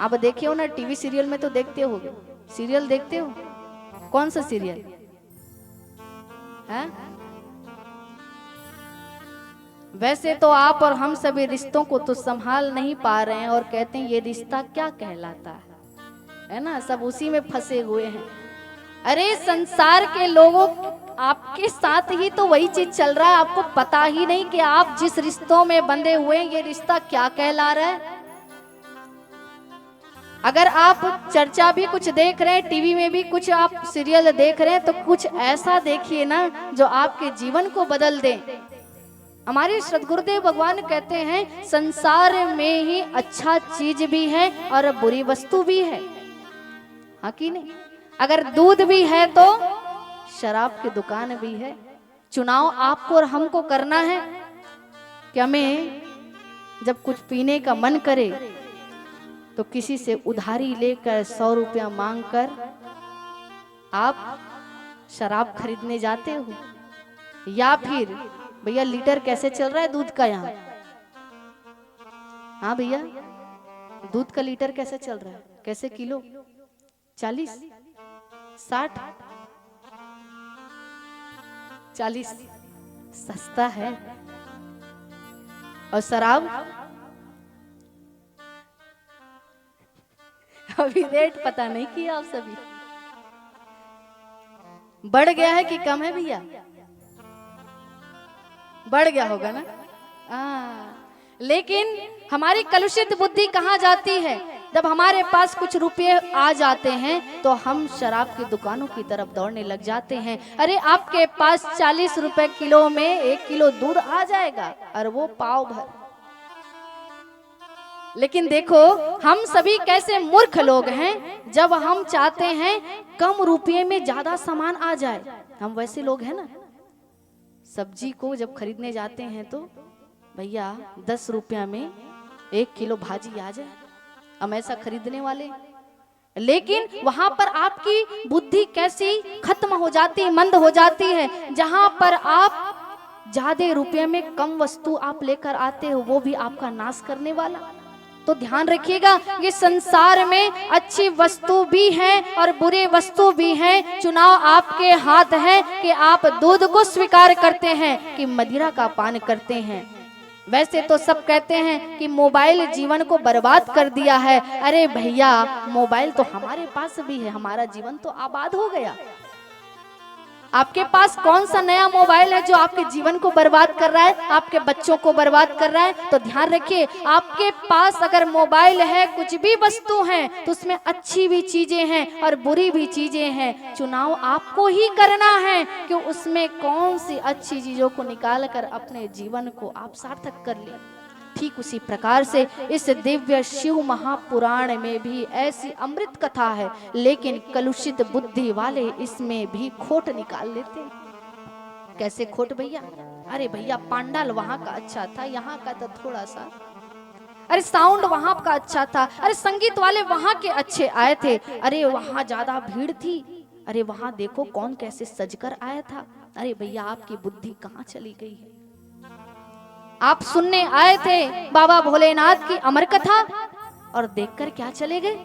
Speaker 1: आप देखे हो ना, टीवी सीरियल में तो देखते हो, सीरियल देखते हो, कौन सा सीरियल है? वैसे तो आप और हम सभी रिश्तों को तो संभाल नहीं पा रहे हैं और कहते हैं ये रिश्ता क्या कहलाता है ना, सब उसी में फंसे हुए हैं। अरे संसार के लोगों, आपके साथ ही तो वही चीज चल रहा है, आपको पता ही नहीं कि आप जिस रिश्तों में बंधे हुए हैं ये रिश्ता क्या कहला रहा है। अगर आप चर्चा भी कुछ देख रहे हैं, टीवी में भी कुछ आप सीरियल देख रहे हैं, तो कुछ ऐसा देखिए ना जो आपके जीवन को बदल दे। हमारे सदगुरुदेव भगवान कहते हैं संसार में ही अच्छा चीज भी है और बुरी वस्तु भी है, हाँ कि नहीं? अगर दूध भी है तो शराब की दुकान भी है। चुनाव आपको और हमको करना है कि हमें जब कुछ पीने का मन करे तो किसी से उधारी लेकर 100 रुपया मांग कर आप शराब खरीदने जाते हो, या फिर भैया लीटर कैसे चल रहा है दूध का यहाँ? हाँ भैया, दूध का लीटर कैसे चल रहा है, कैसे किलो? 40, 60, 40 सस्ता है। और शराब अभी रेट पता नहीं किया आप सभी, बढ़ गया है कि कम है भैया? बढ़ गया होगा ना। लेकिन हमारी कलुषित बुद्धि कहाँ जाती है? जब हमारे पास कुछ रुपए आ जाते हैं तो हम शराब की दुकानों की तरफ दौड़ने लग जाते हैं। अरे आपके पास 40 रुपए किलो में 1 किलो दूध आ जाएगा और वो पाव भर। लेकिन देखो हम सभी कैसे मूर्ख लोग हैं, जब हम चाहते हैं कम रुपये में ज्यादा सामान आ जाए। हम वैसे लोग हैं ना, सब्जी को जब खरीदने जाते हैं तो भैया 10 रुपया में 1 किलो भाजी आ जाए, हम ऐसा खरीदने वाले। लेकिन वहां पर आपकी बुद्धि कैसी खत्म हो जाती है, मंद हो जाती है। जहां पर आप ज्यादा रुपये में कम वस्तु आप लेकर आते हो, वो भी आपका नाश करने वाला। तो ध्यान रखिएगा, ये संसार में अच्छी वस्तु भी है और बुरी वस्तु भी है। चुनाव आपके हाथ है कि आप दूध को स्वीकार करते हैं कि मदिरा का पान करते हैं। वैसे तो सब कहते हैं कि मोबाइल जीवन को बर्बाद कर दिया है। अरे भैया, मोबाइल तो हमारे पास भी है, हमारा जीवन तो आबाद हो गया। आपके पास कौन सा नया मोबाइल है जो आपके जीवन को बर्बाद कर रहा है, आपके बच्चों को बर्बाद कर रहा है? तो ध्यान रखिए, आपके पास अगर मोबाइल है, कुछ भी वस्तु है, तो उसमें अच्छी भी चीजें हैं और बुरी भी चीजें हैं। चुनाव आपको ही करना है कि उसमें कौन सी अच्छी चीजों को निकाल कर अपने जीवन को आप सार्थक कर लें। ठीक उसी प्रकार से इस दिव्य शिव महापुराण में भी ऐसी अमृत कथा है, लेकिन कलुषित बुद्धि वाले इसमें भी खोट निकाल लेते हैं। कैसे खोट भैया? अरे भैया, पांडाल वहां का अच्छा था, यहाँ का तो थोड़ा सा। अरे साउंड वहां का अच्छा था, अरे संगीत वाले वहां के अच्छे आए थे, अरे वहां ज्यादा भीड़ थी, अरे वहां देखो कौन कैसे सजकर आया था। अरे भैया, आपकी बुद्धि कहाँ चली गई है? आप सुनने आए थे बाबा भोलेनाथ की अमर कथा और देखकर क्या चले गए?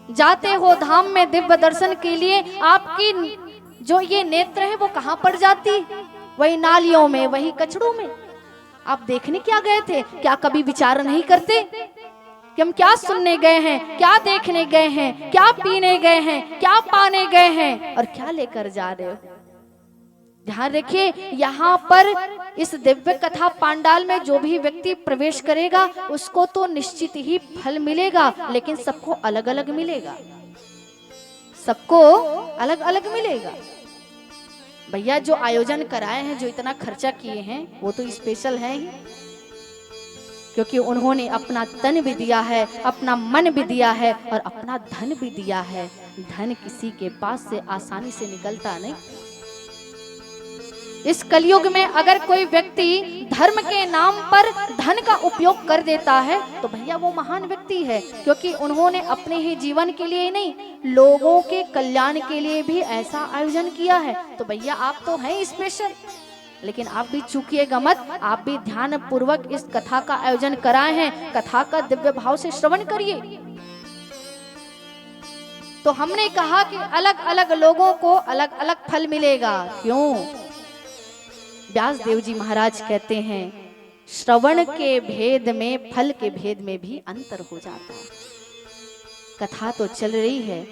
Speaker 1: जाते हो धाम में दिव्य दर्शन के लिए, आपकी जो ये नेत्र है वो कहाँ पड़ जाती? वही नालियों में, वही कचड़ों में। आप देखने क्या गए थे? क्या कभी विचार नहीं करते कि हम क्या सुनने गए हैं, क्या देखने गए हैं, क्या पीने गए हैं, क्या पाने गए हैं और क्या लेकर जा रहे हो? ध्यान रखिए, यहाँ पर इस दिव्य कथा पांडाल में जो भी व्यक्ति प्रवेश करेगा उसको तो निश्चित ही फल मिलेगा, लेकिन सबको अलग अलग मिलेगा, सबको अलग अलग मिलेगा। भैया, जो आयोजन कराए हैं, जो इतना खर्चा किए हैं, वो तो स्पेशल है ही, क्योंकि उन्होंने अपना तन भी दिया है, अपना मन भी दिया है और अपना धन भी दिया है। धन किसी के पास से आसानी से निकलता नहीं। इस कलयुग में अगर कोई व्यक्ति धर्म के नाम पर धन का उपयोग कर देता है तो भैया वो महान व्यक्ति है, क्योंकि उन्होंने अपने ही जीवन के लिए नहीं, लोगों के कल्याण के लिए भी ऐसा आयोजन किया है। तो भैया आप तो हैं स्पेशल, लेकिन आप भी चूकिएगा मत, आप भी ध्यान पूर्वक इस कथा का आयोजन कराए हैं, कथा का दिव्य भाव से श्रवण करिए। तो हमने कहा कि अलग अलग लोगों को अलग अलग फल मिलेगा। क्यों? व्यास देव जी महाराज कहते हैं श्रवण के भेद में फल के भेद में भी अंतर हो जाता है। कथा तो चल रही है,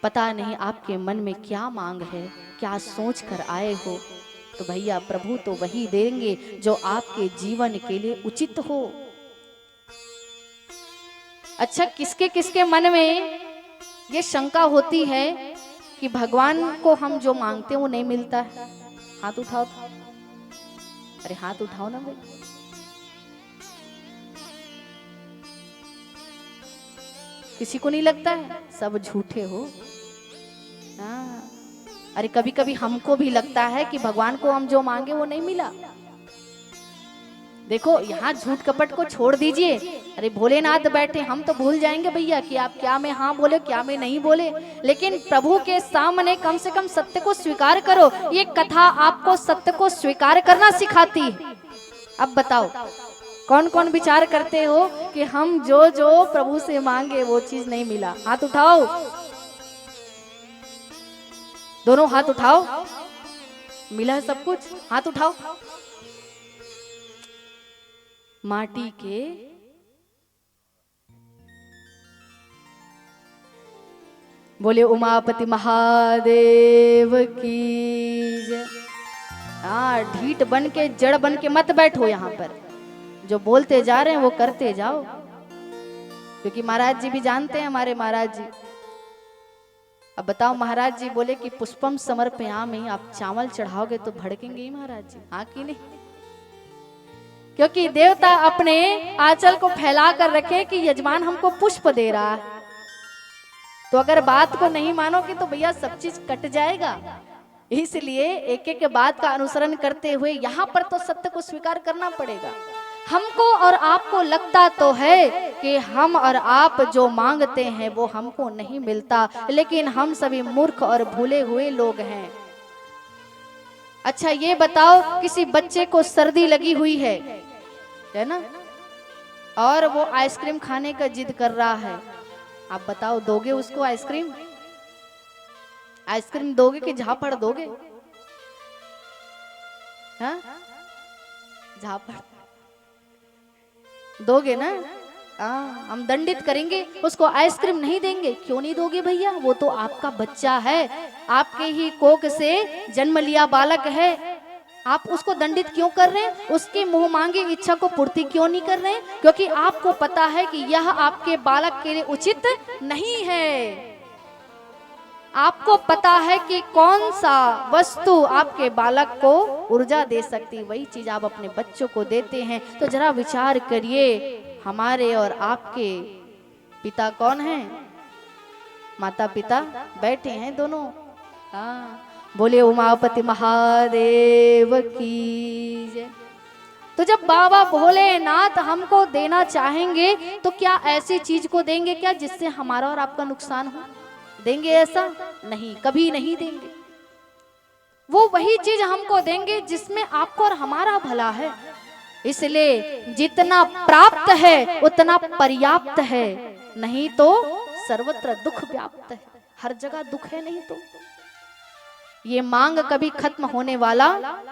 Speaker 1: पता नहीं आपके मन में क्या मांग है, क्या सोच कर आए हो, तो भैया प्रभु तो वही देंगे जो आपके जीवन के लिए उचित हो। अच्छा, किसके किसके मन में ये शंका होती है कि भगवान को हम जो मांगते हैं वो नहीं मिलता है? हाथ उठाओ तो। अरे हाथ उठाओ ना भाई। किसी को नहीं लगता है? सब झूठे हो। हाँ, अरे कभी कभी हमको भी लगता है कि भगवान को हम जो मांगे वो नहीं मिला। देखो यहाँ झूठ कपट को छोड़ दीजिए। अरे भोलेनाथ बैठे, हम तो भूल जाएंगे भैया कि आप क्या में हाँ बोले क्या में नहीं बोले, लेकिन प्रभु के सामने कम से कम सत्य को स्वीकार करो। ये कथा आपको सत्य को स्वीकार करना सिखाती है। अब बताओ कौन कौन विचार करते हो कि हम जो जो प्रभु से मांगे वो चीज नहीं मिला? हाथ उठाओ, दोनों हाथ उठाओ। मिला है सब कुछ? हाथ उठाओ। माटी के बोले उमापति महादेव की जय। हाँ, ढीठ बन के जड़ बन के मत बैठो यहाँ पर। जो बोलते जा रहे हैं वो करते जाओ, क्योंकि महाराज जी भी जानते हैं हमारे महाराज जी। अब बताओ, महाराज जी बोले कि पुष्पम समर्पयामि, आप चावल चढ़ाओगे तो भड़केंगे ही महाराज जी, हाँ कि नहीं? क्योंकि देवता अपने आंचल को फैला कर रखे कि यजमान हमको पुष्प दे रहा है। तो अगर बात को नहीं मानोगे तो भैया सब चीज कट जाएगा। इसलिए एक एक बात का अनुसरण करते हुए यहाँ पर तो सत्य को स्वीकार करना पड़ेगा। हमको और आपको लगता तो है कि हम और आप जो मांगते हैं वो हमको नहीं मिलता, लेकिन हम सभी मूर्ख और भूले हुए लोग हैं। अच्छा ये बताओ, किसी बच्चे को सर्दी लगी हुई है ना, और वो आइसक्रीम खाने का जिद कर रहा है, आप बताओ दोगे उसको आइसक्रीम? आइसक्रीम दोगे कि झापड़ दोगे? हाँ, झापड़ दोगे ना? हम दंडित करेंगे, उसको आइसक्रीम नहीं देंगे। क्यों नहीं दोगे भैया? वो तो आपका बच्चा है, आपके ही कोख से जन्म लिया बालक है। आप उसको दंडित क्यों कर रहे हैं? उसकी मुंह मांगी इच्छा को पूर्ति क्यों नहीं कर रहे हैं? क्योंकि आपको पता है कि यह आपके बालक के लिए उचित नहीं है। आपको पता है कि कौन सा वस्तु आपके बालक को ऊर्जा दे सकती, वही चीज आप अपने बच्चों को देते हैं। तो जरा विचार करिए, हमारे और आपके पिता कौन हैं? माता पिता बैठे हैं दोनों। हाँ, बोले उमापति महादेव की जय। तो जब बाबा भोलेनाथ हमको देना चाहेंगे तो क्या ऐसी चीज को देंगे क्या जिससे हमारा और आपका नुकसान हो? देंगे ऐसा? नहीं, कभी नहीं देंगे। वो वही चीज हमको देंगे जिसमें आपको और हमारा भला है। इसलिए जितना प्राप्त है उतना पर्याप्त है, नहीं तो सर्वत्र दुख व्याप्त है। हर जगह दुख है, नहीं तो ये मांग कभी खत्म होने वाला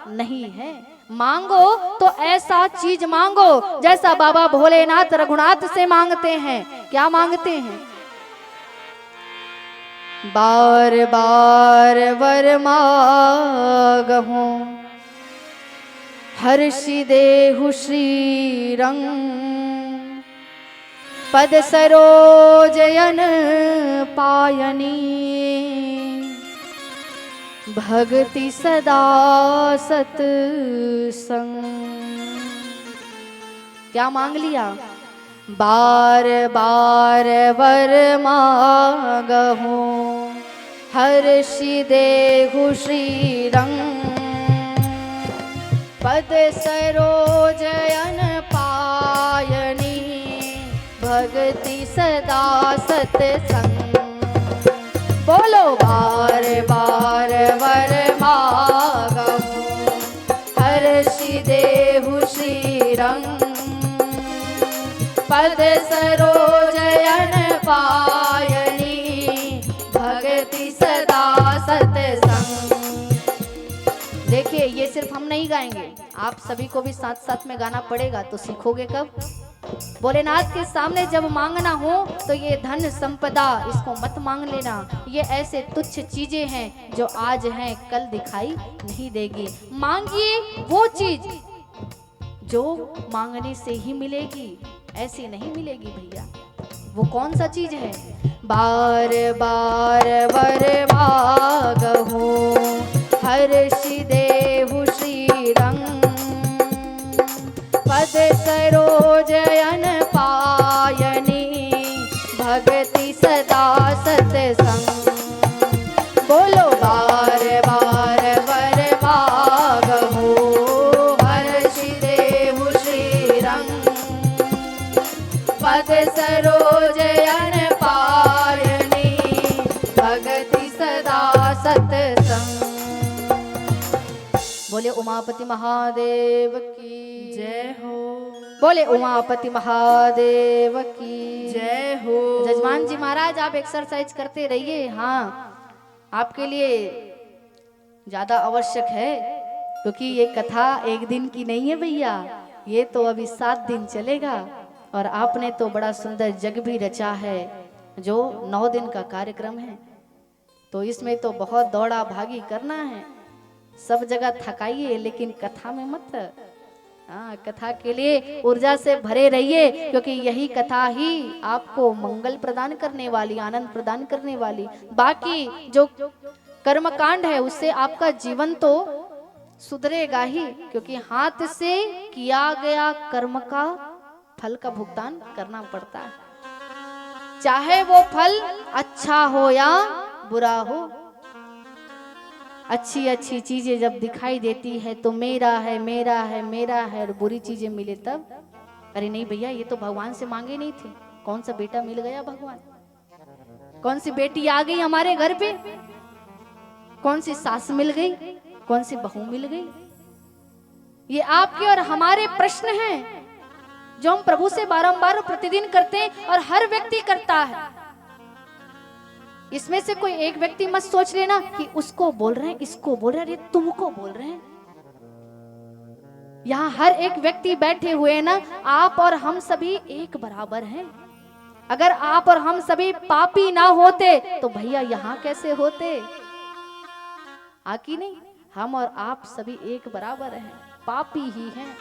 Speaker 1: नहीं है। मांगो तो ऐसा चीज मांगो जैसा बाबा भोलेनाथ रघुनाथ से मांगते हैं। क्या मांगते हैं? बार बार वर मांगहु हर्षि देहु श्री रंग, पद सरोजयन पायनी, भक्ति सदा सत संग। क्या मांग लिया? बार बार वर मांगहु हर्षि देहु श्री रंग, पद सरोजयन पायनी, भक्ति सदा सत्संग। बोलो बार बार वर मांगहु हर्षि देहु श्रीरंग पद सरोजयन पायनी भगति सदा सतसंग। देखिए ये सिर्फ हम नहीं गाएंगे, आप सभी को भी साथ साथ में गाना पड़ेगा। तो सीखोगे कब? भोलेनाथ के सामने जब मांगना हो तो ये धन संपदा इसको मत मांग लेना। ये ऐसे तुच्छ चीजें हैं जो आज हैं कल दिखाई नहीं देगी। मांगिए वो चीज जो मांगने से ही मिलेगी, ऐसी नहीं मिलेगी भैया। वो कौन सा चीज है? बार बार वर मांगहु हर्षि देहु श्रीरंग पद सरोजयन पायनी भगति सदा सतसंग। बोलो बार बार वर मांगहु हर्षि देहु श्रीरंग पद सरोजयन पायनी भगति सदा सतसंग। बोले उमापति महादेव की जय हो। बोले उमापति महादेव की जय हो। जजमान जी महाराज आप एक्सरसाइज करते रहिए। हाँ आपके लिए ज्यादा आवश्यक है, क्योंकि ये कथा एक दिन की नहीं है भैया, ये तो अभी 7 दिन चलेगा। और आपने तो बड़ा सुंदर जग भी रचा है जो 9 दिन का कार्यक्रम है। तो इसमें तो बहुत दौड़ा भागी करना है, सब जगह थकाइए लेकिन कथा में मत। हाँ कथा के लिए ऊर्जा से भरे रहिए, क्योंकि यही कथा ही आपको मंगल प्रदान करने वाली, आनंद प्रदान करने वाली। बाकी जो कर्मकांड है उससे आपका जीवन तो सुधरेगा ही, क्योंकि हाथ से किया गया कर्म का फल का भुगतान करना पड़ता है, चाहे वो फल अच्छा हो या बुरा हो। अच्छी अच्छी चीजें जब दिखाई देती है तो मेरा है मेरा है मेरा है, और बुरी चीजें मिले तब अरे नहीं भैया ये तो भगवान से मांगे नहीं थे, कौन सा बेटा मिल गया भगवान, कौन सी बेटी आ गई हमारे घर पे, कौन सी सास मिल गई, कौन सी बहू मिल गई। ये आपके और हमारे प्रश्न हैं जो हम प्रभु से बारंबार प्रतिदिन करते हैं और हर व्यक्ति करता है। इसमें से कोई एक व्यक्ति मत सोच लेना कि उसको बोल रहे हैं, इसको बोल रहे हैं, अरे तुमको बोल रहे हैं। यहाँ हर एक व्यक्ति बैठे हुए हैं ना, आप और हम सभी एक बराबर हैं। अगर आप और हम सभी पापी ना होते तो भैया यहाँ कैसे होते? आकी नहीं, हम और आप सभी एक बराबर हैं, पापी ही हैं।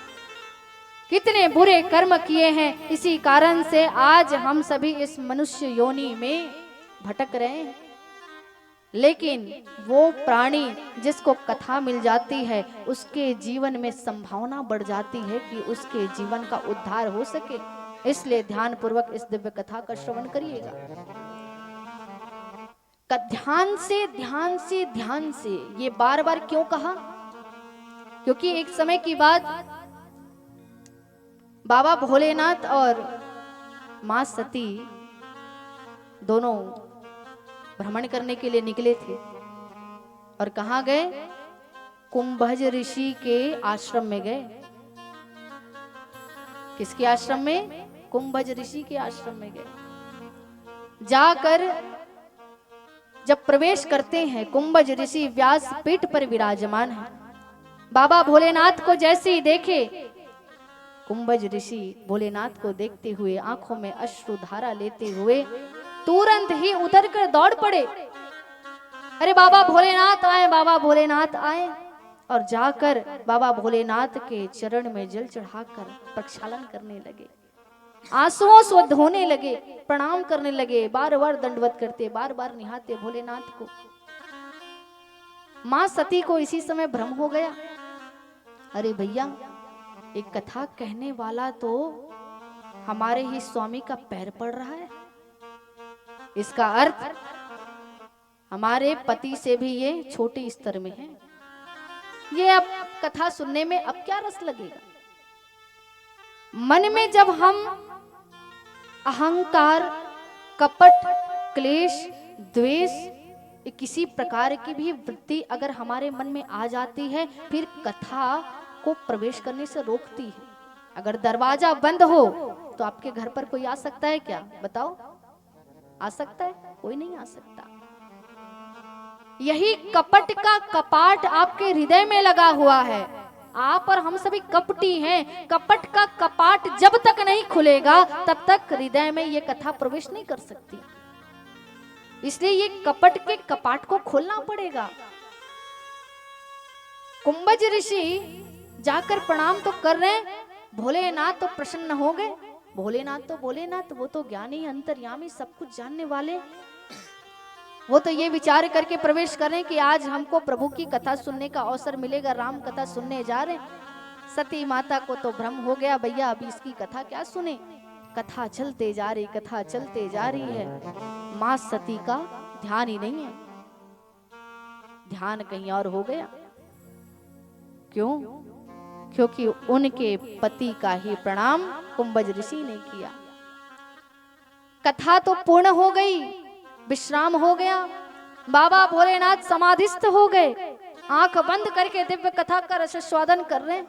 Speaker 1: कितने बुरे कर्म किए हैं, इसी कारण से आज हम सभी इस मनुष्य योनि में भटक रहे हैं। लेकिन वो प्राणी जिसको कथा मिल जाती है उसके जीवन में संभावना बढ़ जाती है कि उसके जीवन का उद्धार हो सके। इसलिए ध्यान पूर्वक इस दिव्य कथा का श्रवण करिएगा। ध्यान से ध्यान से ध्यान से, ये बार बार क्यों कहा? क्योंकि एक समय की बात बाबा भोलेनाथ और मां सती दोनों भ्रमण करने के लिए निकले थे। और कहाँ गए? कुंभज ऋषि के आश्रम में गए। किसके आश्रम में? कुंभज ऋषि के आश्रम में गए। जाकर जब प्रवेश करते हैं, कुंभज ऋषि व्यास पीठ पर विराजमान है। बाबा भोलेनाथ को जैसे ही देखे, कुंभज ऋषि भोलेनाथ को देखते हुए आंखों में अश्रुधारा लेते हुए तुरंत ही उतर कर दौड़ पड़े। अरे बाबा भोलेनाथ आए, बाबा भोलेनाथ आए। और जाकर बाबा भोलेनाथ के चरण में जल चढ़ाकर प्रक्षालन करने लगे, आंसुओं से धोने लगे, प्रणाम करने लगे, बार बार दंडवत करते, बार बार निहाते भोलेनाथ को। मां सती को इसी समय भ्रम हो गया, अरे भैया एक कथा कहने वाला तो हमारे ही स्वामी का पैर पड़ रहा है। इसका अर्थ हमारे पति से भी ये छोटे स्तर में है। ये अब कथा सुनने में अब क्या रस लगेगा? मन में जब हम अहंकार, कपट, क्लेश, द्वेष, किसी प्रकार की भी वृत्ति अगर हमारे मन में आ जाती है, फिर कथा को प्रवेश करने से रोकती है। अगर दरवाजा बंद हो तो आपके घर पर कोई आ सकता है क्या? बताओ, आ सकता है? कोई नहीं आ सकता। यही कपट का कपाट आपके हृदय में लगा हुआ है। आप और हम सभी कपटी हैं। कपट का कपाट जब तक नहीं खुलेगा तब तक हृदय में ये कथा प्रवेश नहीं कर सकती। इसलिए ये कपट के कपाट को खोलना पड़ेगा। कुंभज ऋषि जाकर प्रणाम तो कर रहे हैं, भोलेनाथ तो प्रसन्न हो गए। भोलेनाथ वो तो ज्ञानी अंतर्यामी सब कुछ जानने वाले, वो तो ये विचार करके प्रवेश करें कि आज हमको प्रभु की कथा सुनने का अवसर मिलेगा, राम कथा सुनने जा रहे हैं। सती माता को तो भ्रम हो गया, भैया अभी इसकी कथा क्या सुने। कथा चलते जा रही है। मां सती का ध्यान ही नहीं है, ध्यान कहीं और हो गया। क्यों? क्योंकि उनके पति का ही प्रणाम कुंभज ऋषि ने किया। कथा तो पूर्ण हो गई, विश्राम हो गया, बाबा भोलेनाथ समाधिस्थ हो गए, आंख बंद करके दिव्य कथा का रसास्वादन कर रहे हैं।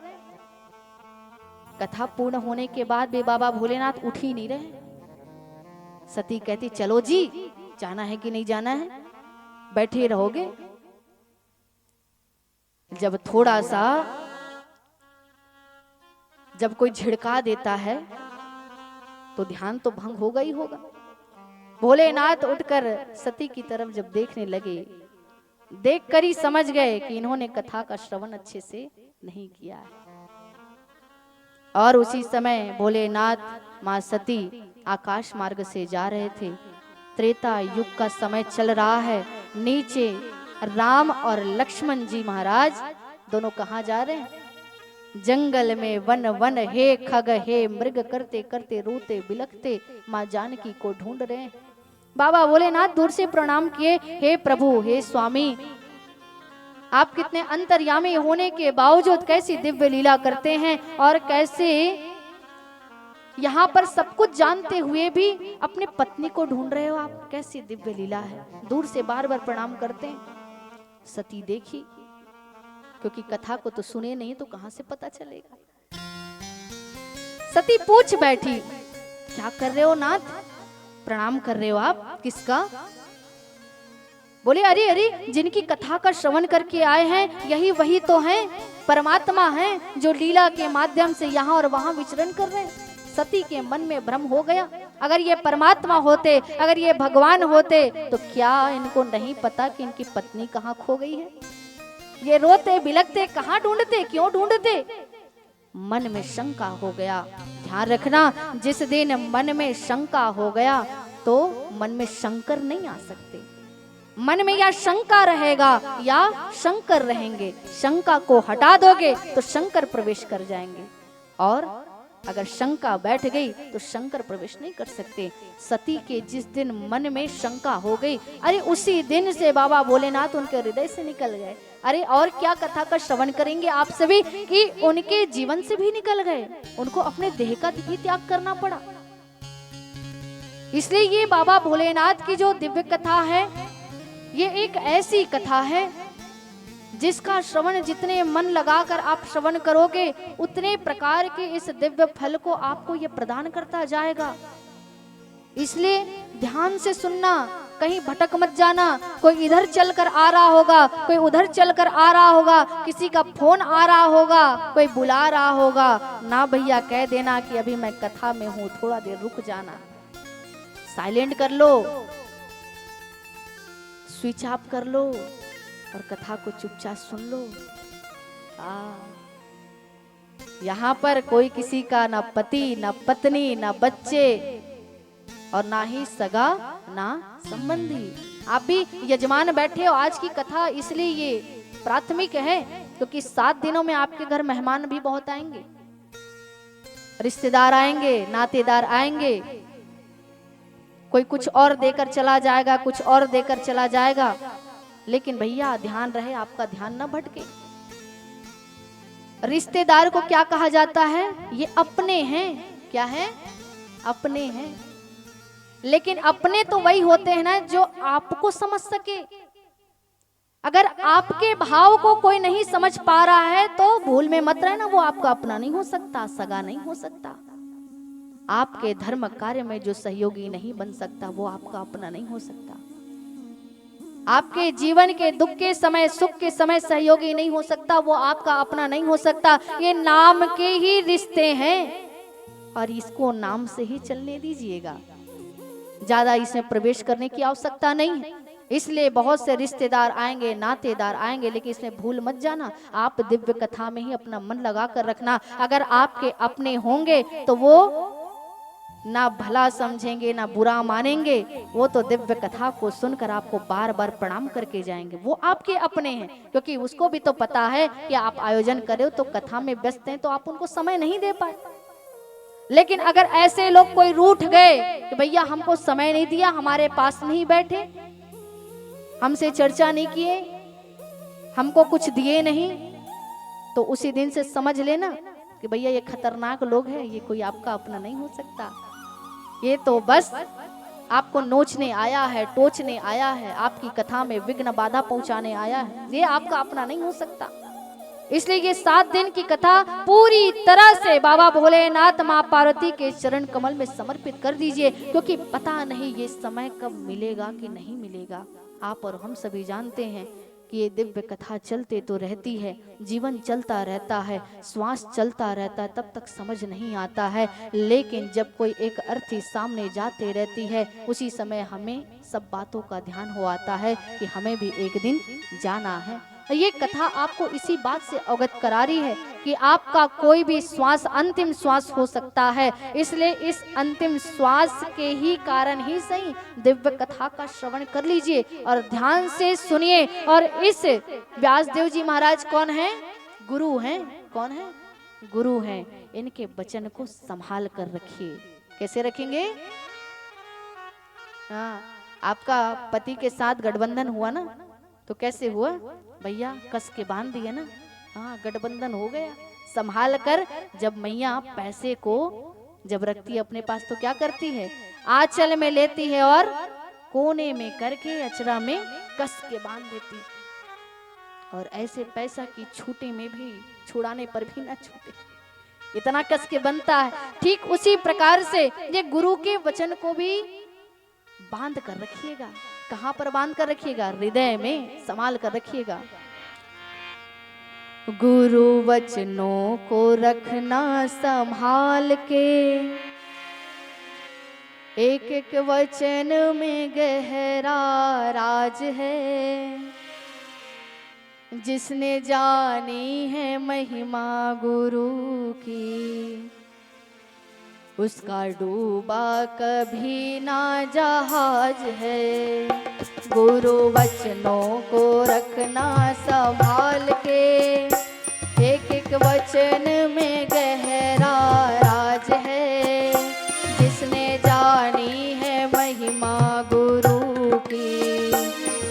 Speaker 1: कथा पूर्ण होने के बाद भी बाबा भोलेनाथ उठ ही नहीं रहे। सती कहती चलो जी, जाना है कि नहीं जाना है, बैठे रहोगे। जब थोड़ा सा जब कोई झिड़का देता है तो ध्यान तो भंग होगा ही होगा। भोलेनाथ उठकर सती की तरफ जब देखने लगे, देखकर ही समझ गए कि इन्होंने कथा का श्रवण अच्छे से नहीं किया है। और उसी समय भोलेनाथ मां सती आकाश मार्ग से जा रहे थे। त्रेता युग का समय चल रहा है। नीचे राम और लक्ष्मण जी महाराज दोनों कहाँ जा रहे हैं? जंगल में वन वन हे खग हे मृग करते करते रोते बिलखते मां जानकी को ढूंढ रहे हैं। बाबा भोलेनाथ दूर से प्रणाम किए, हे प्रभु, हे स्वामी, आप कितने अंतर्यामी होने के बावजूद कैसी दिव्य लीला करते हैं और कैसे यहाँ पर सब कुछ जानते हुए भी अपने पत्नी को ढूंढ रहे हो आप, कैसी दिव्य लीला है। दूर से बार बार प्रणाम करते हैं। सती देखी, क्योंकि कथा को तो सुने नहीं तो कहां से पता चलेगा। सती पूछ बैठी, क्या कर रहे हो नाथ? प्रणाम कर रहे हो आप? किसका? बोले अरे अरे, जिनकी कथा का श्रवण करके आए हैं यही वही तो हैं, परमात्मा हैं जो लीला के माध्यम से यहाँ और वहां विचरण कर रहे हैं। सती के मन में भ्रम हो गया, अगर ये परमात्मा होते, अगर ये भगवान होते तो क्या इनको नहीं पता कि इनकी पत्नी कहाँ खो गई है? ये रोते बिलखते कहाँ ढूंढते, क्यों ढूंढते? मन में शंका हो गया। ध्यान रखना, जिस दिन मन में शंका हो गया तो मन में शंकर नहीं आ सकते। मन में या शंका रहेगा या शंकर रहेंगे। शंका को हटा दोगे तो शंकर प्रवेश कर जाएंगे, और अगर शंका बैठ गई तो शंकर प्रवेश नहीं कर सकते। सती के जिस दिन मन में शंका हो गई, अरे उसी दिन से बाबा भोलेनाथ उनके हृदय से निकल गए। अरे और क्या कथा का श्रवण करेंगे आप सभी कि उनके जीवन से भी निकल गए, उनको अपने देह का भी त्याग करना पड़ा। इसलिए ये बाबा भोलेनाथ की जो दिव्य कथा है, ये एक ऐसी कथा है जिसका श्रवण जितने मन लगाकर आप श्रवण करोगे उतने प्रकार के इस दिव्य फल को आपको ये प्रदान करता जाएगा। इसलिए ध्यान से सुनना, कहीं भटक मत जाना। कोई इधर चलकर आ रहा होगा, कोई उधर चलकर आ रहा होगा, किसी का फोन आ रहा होगा, कोई बुला रहा होगा, ना भैया कह देना कि अभी मैं कथा में हूँ, थोड़ा देर रुक जाना। साइलेंट कर लो, स्विच ऑफ कर लो और कथा को चुपचाप सुन लो। यहाँ पर कोई किसी का ना पति, ना पत्नी, ना बच्चे और ना ही सगा, ना संबंधी। आप भी यजमान बैठे हो। आज की कथा इसलिए ये प्राथमिक है क्योंकि 7 दिनों में आपके घर मेहमान भी बहुत आएंगे, रिश्तेदार आएंगे, नातेदार आएंगे। कोई कुछ और देकर चला जाएगा, कुछ और देकर चला जाएगा, लेकिन भैया ध्यान रहे, आपका ध्यान न भटके। रिश्तेदार को क्या कहा जाता है? ये अपने हैं। क्या है? अपने हैं। लेकिन अपने तो वही होते हैं ना जो आपको समझ सके। अगर आपके भाव को कोई नहीं समझ पा रहा है तो भूल में मत रहना, वो आपका अपना नहीं हो सकता, सगा नहीं हो सकता। आपके धर्म कार्य में जो सहयोगी नहीं बन सकता वो आपका अपना नहीं हो सकता। आपके जीवन के दुख के समय, सुख के समय सहयोगी नहीं हो सकता, वो आपका अपना नहीं हो सकता। ये नाम के ही रिश्ते हैं और इसको नाम से ही चलने दीजिएगा, ज्यादा इसमें प्रवेश करने की आवश्यकता नहीं है। इसलिए बहुत से रिश्तेदार आएंगे, नातेदार आएंगे, लेकिन इसमें भूल मत जाना, आप दिव्य कथा में ही अपना मन लगा कर रखना। अगर आपके अपने होंगे तो वो ना भला समझेंगे ना बुरा मानेंगे, वो तो दिव्य कथा को सुनकर आपको बार बार प्रणाम करके जाएंगे। वो आपके अपने हैं, क्योंकि उसको भी तो पता है कि आप आयोजन करे तो कथा में व्यस्त हैं, तो आप उनको समय नहीं दे पाए। लेकिन अगर ऐसे लोग कोई रूठ गए कि भैया हमको समय नहीं दिया, हमारे पास नहीं बैठे, हमसे चर्चा नहीं किए, हमको कुछ दिए नहीं, तो उसी दिन से समझ लेना कि भैया ये खतरनाक लोग हैं, ये कोई आपका अपना नहीं हो सकता। ये तो बस आपको नोचने आया है, टोचने आया है, आपकी कथा में विघ्न बाधा पहुंचाने आया है, ये आपका अपना नहीं हो सकता। इसलिए ये 7 दिन की कथा पूरी तरह से बाबा भोलेनाथ माँ पार्वती के चरण कमल में समर्पित कर दीजिए, क्योंकि पता नहीं ये समय कब मिलेगा कि नहीं मिलेगा। आप और हम सभी जानते हैं कि ये दिव्य कथा चलते तो रहती है, जीवन चलता रहता है, श्वास चलता रहता है, तब तक समझ नहीं आता है। लेकिन जब कोई एक अर्थी सामने जाते रहती है, उसी समय हमें सब बातों का ध्यान हो आता है कि हमें भी एक दिन जाना है। ये कथा आपको इसी बात से अवगत करा रही है कि आपका कोई भी श्वास अंतिम श्वास हो सकता है। इसलिए इस अंतिम श्वास के ही कारण ही सही दिव्य कथा का श्रवण कर लीजिए और ध्यान से सुनिए। और इस व्यासदेव जी महाराज कौन है? गुरु हैं। कौन है? गुरु हैं। इनके वचन को संभाल कर रखिए। कैसे रखेंगे? हाँ, आपका पति के साथ गठबंधन हुआ ना, तो कैसे हुआ भैया? कस के बांध दिए ना, हाँ गठबंधन हो गया। संभाल कर, जब मैया पैसे को जब रखती है अपने पास तो क्या करती है? आंचल में लेती है और कोने में करके अचरा में कस के बांध देती है। और ऐसे पैसा की छूटे में भी, छुड़ाने पर भी ना छूटे, इतना कस के बनता है। ठीक उसी प्रकार से ये गुरु के वचन को भी बांध कर रखिएगा। कहां पर बांध कर रखिएगा? हृदय में संभाल कर रखिएगा। गुरु वचनों को रखना संभाल के, एक एक वचन में गहरा राज है। जिसने जानी है महिमा गुरु की, उसका डूबा कभी ना जहाज है। गुरु वचनों को रखना संभाल के, एक एक वचन में गहरा राज है। जिसने जानी है महिमा गुरु की,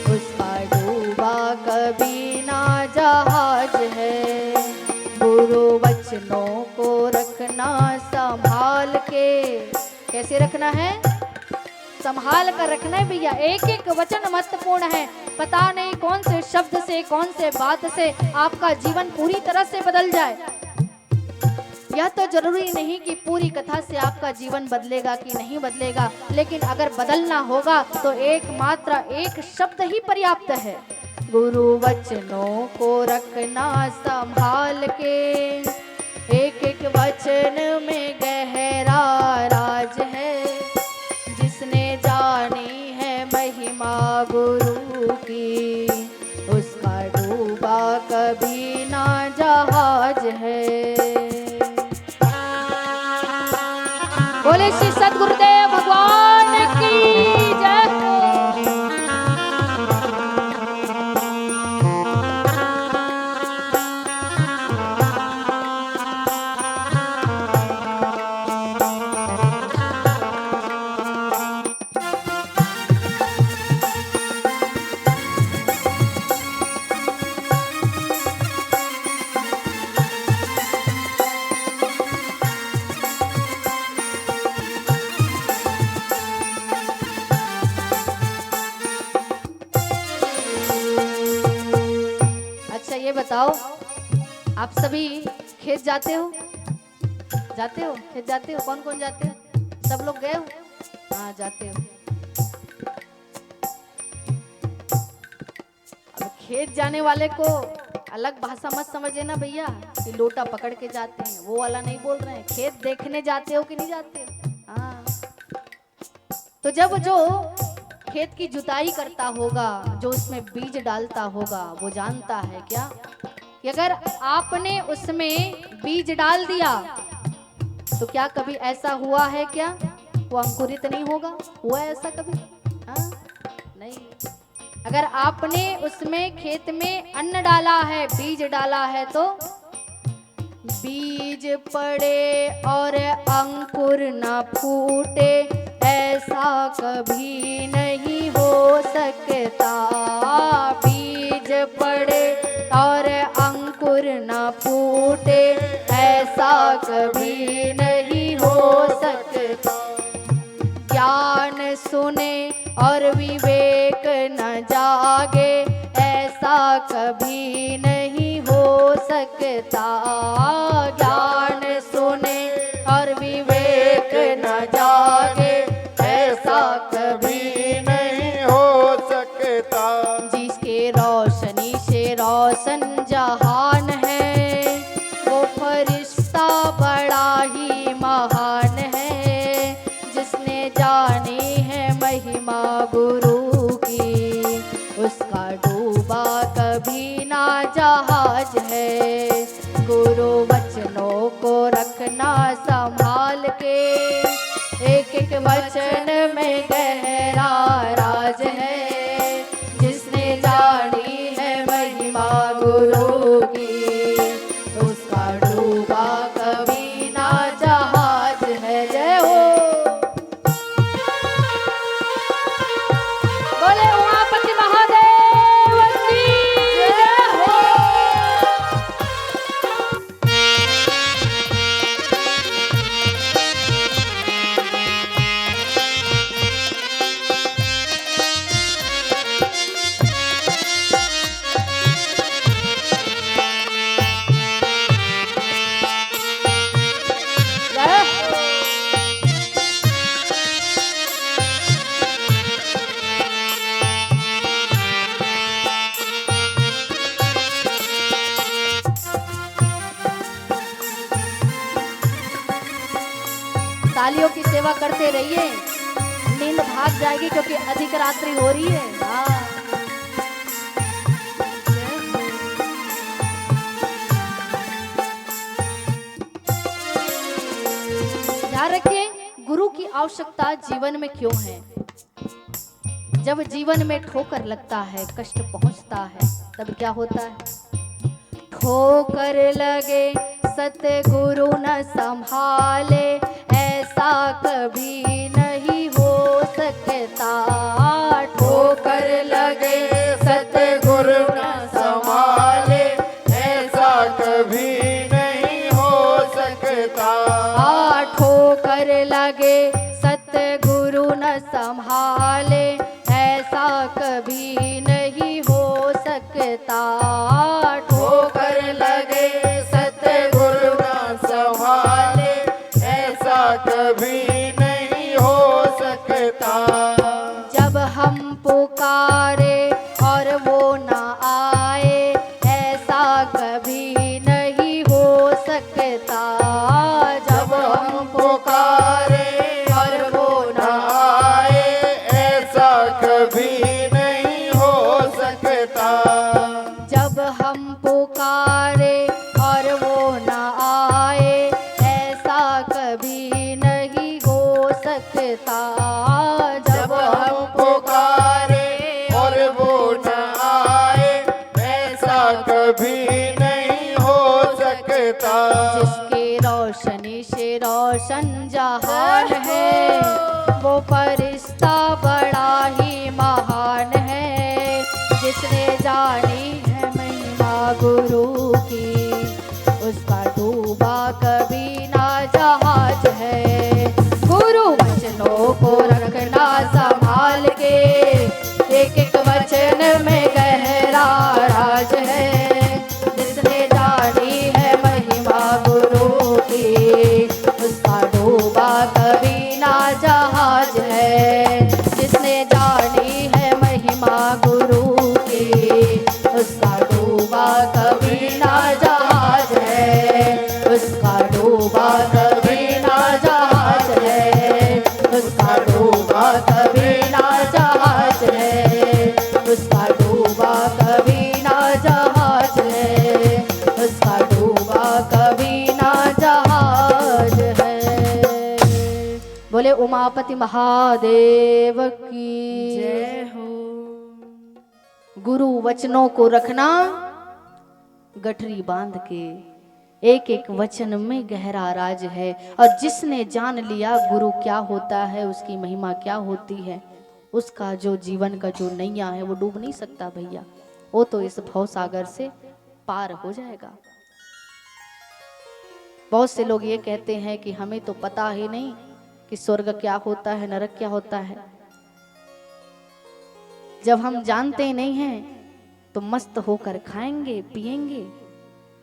Speaker 1: उसका डूबा कभी ना जहाज है। गुरु वचनों को रखना संभाल के। कैसे रखना है? संभाल कर रखना है भैया। एक एक वचन महत्वपूर्ण है। पता नहीं कौन से शब्द से, कौन से बात से आपका जीवन पूरी तरह से बदल जाए। यह तो जरूरी नहीं कि पूरी कथा से आपका जीवन बदलेगा कि नहीं बदलेगा, लेकिन अगर बदलना होगा तो एकमात्र एक शब्द ही पर्याप्त है। गुरु वचनों को रखना संभाल के, एक एक वचन में गहरा राज है। जिसने जानी है महिमा गुरु की, उसका डूबा कभी ना जहाज है। बोले श्री सद्गुरुदेव भगवान की जय हो। बताओ, आप सभी खेत जाते हो? जाते हो? खेत जाते हो? कौन कौन जाते हो? सब लोग गए हो? हाँ जाते हो। अब खेत जाने वाले को अलग भाषा मत समझ लेना भैया कि लोटा पकड़ के जाते हैं, वो वाला नहीं बोल रहे हैं। खेत देखने जाते हो कि नहीं जाते हो? हाँ। तो जब जो खेत की जुताई करता होगा, जो उसमें बीज डालता होगा, वो जानता है क्या कि अगर आपने उसमें बीज डाल दिया तो क्या कभी ऐसा हुआ है क्या वो अंकुरित नहीं होगा? हुआ है ऐसा कभी? हाँ नहीं। अगर आपने उसमें खेत में अन्न डाला है, बीज डाला है, तो बीज पड़े और अंकुर न फूटे ऐसा कभी नहीं हो सकता। बीज पड़े और अंकुर न फूटे ऐसा कभी नहीं हो सकता। ज्ञान सुने और विवेक न जागे ऐसा कभी नहीं हो सकता। ज्ञान सुने और विवेक न जागे ऐसा कभी
Speaker 2: नहीं हो सकता।
Speaker 1: जिसके रोशनी से रोशन जहान है वो फरिश्ता बड़ा ही महान है। जिसने जानी है महिमा गुरु की उसका डूबा कभी ना जहाज है। गुरु वचनों को रखना संभाल के, एक एक वचन में गहरा राज है। जिसने जानी है महिमा गुरु की उसका डूबा कभी ना जहाज है। जय हो बोले उमापति महादेव की जय हो। तालियों की सेवा करते रहिए, नींद भाग जाएगी क्योंकि अधिक रात्रि हो रही है। हाँ। ध्यान रखिए, गुरु की आवश्यकता जीवन में क्यों है। जब जीवन में ठोकर लगता है, कष्ट पहुंचता है, तब क्या होता है? ठोकर लगे सतगुरु न संभाले ऐसा कभी नहीं हो सकता। ठोकर लगे सतगुरु न संभाले
Speaker 2: ऐसा कभी नहीं हो सकता।
Speaker 1: ठोकर लगे सतगुरु न संभाले ऐसा कभी नहीं हो सकता।
Speaker 2: ठोकर लगे सतगुरु न संभाले ऐसा कभी नहीं हो सकता।
Speaker 1: जब हम पुकारे और वो न आए ऐसा कभी नहीं हो सकता। जब हम
Speaker 2: पुकारे
Speaker 1: और वो न
Speaker 2: आए ऐसा कभी नहीं हो सकता।
Speaker 1: जब हम पुकारे और वो न आए ऐसा कभी नहीं हो सकता।
Speaker 2: जब हम पुकारे और वो न आए ऐसा कभी नहीं हो सकता।
Speaker 1: जिसके रोशनी से रोशन जहान है वो फरिश्ता बड़ा ही महान है। जिसने जानी है महिमा गुरु की उसका डूबा कभी ना जहाज है। गुरु वचनों को रखना संभाल के, एक एक वचन में गहरा राज है। कभी ना जहाज है, उसका डूबा कभी ना जहाज है, उसका डूबा कभी ना जहाज है, उसका डूबा कभी ना जहाज है। बोले उमापति महादेव की
Speaker 2: जय हो।
Speaker 1: गुरु वचनों को रखना गठरी बांध के, एक एक वचन में गहरा राज है। और जिसने जान लिया गुरु क्या होता है, उसकी महिमा क्या होती है, उसका जो जीवन का जो नैया है वो डूब नहीं सकता भैया, वो तो इस भव सागर से पार हो जाएगा। बहुत से लोग ये कहते हैं कि हमें तो पता ही नहीं कि स्वर्ग क्या होता है, नरक क्या होता है। जब हम जानते नहीं हैं तो मस्त होकर खाएंगे पिएंगे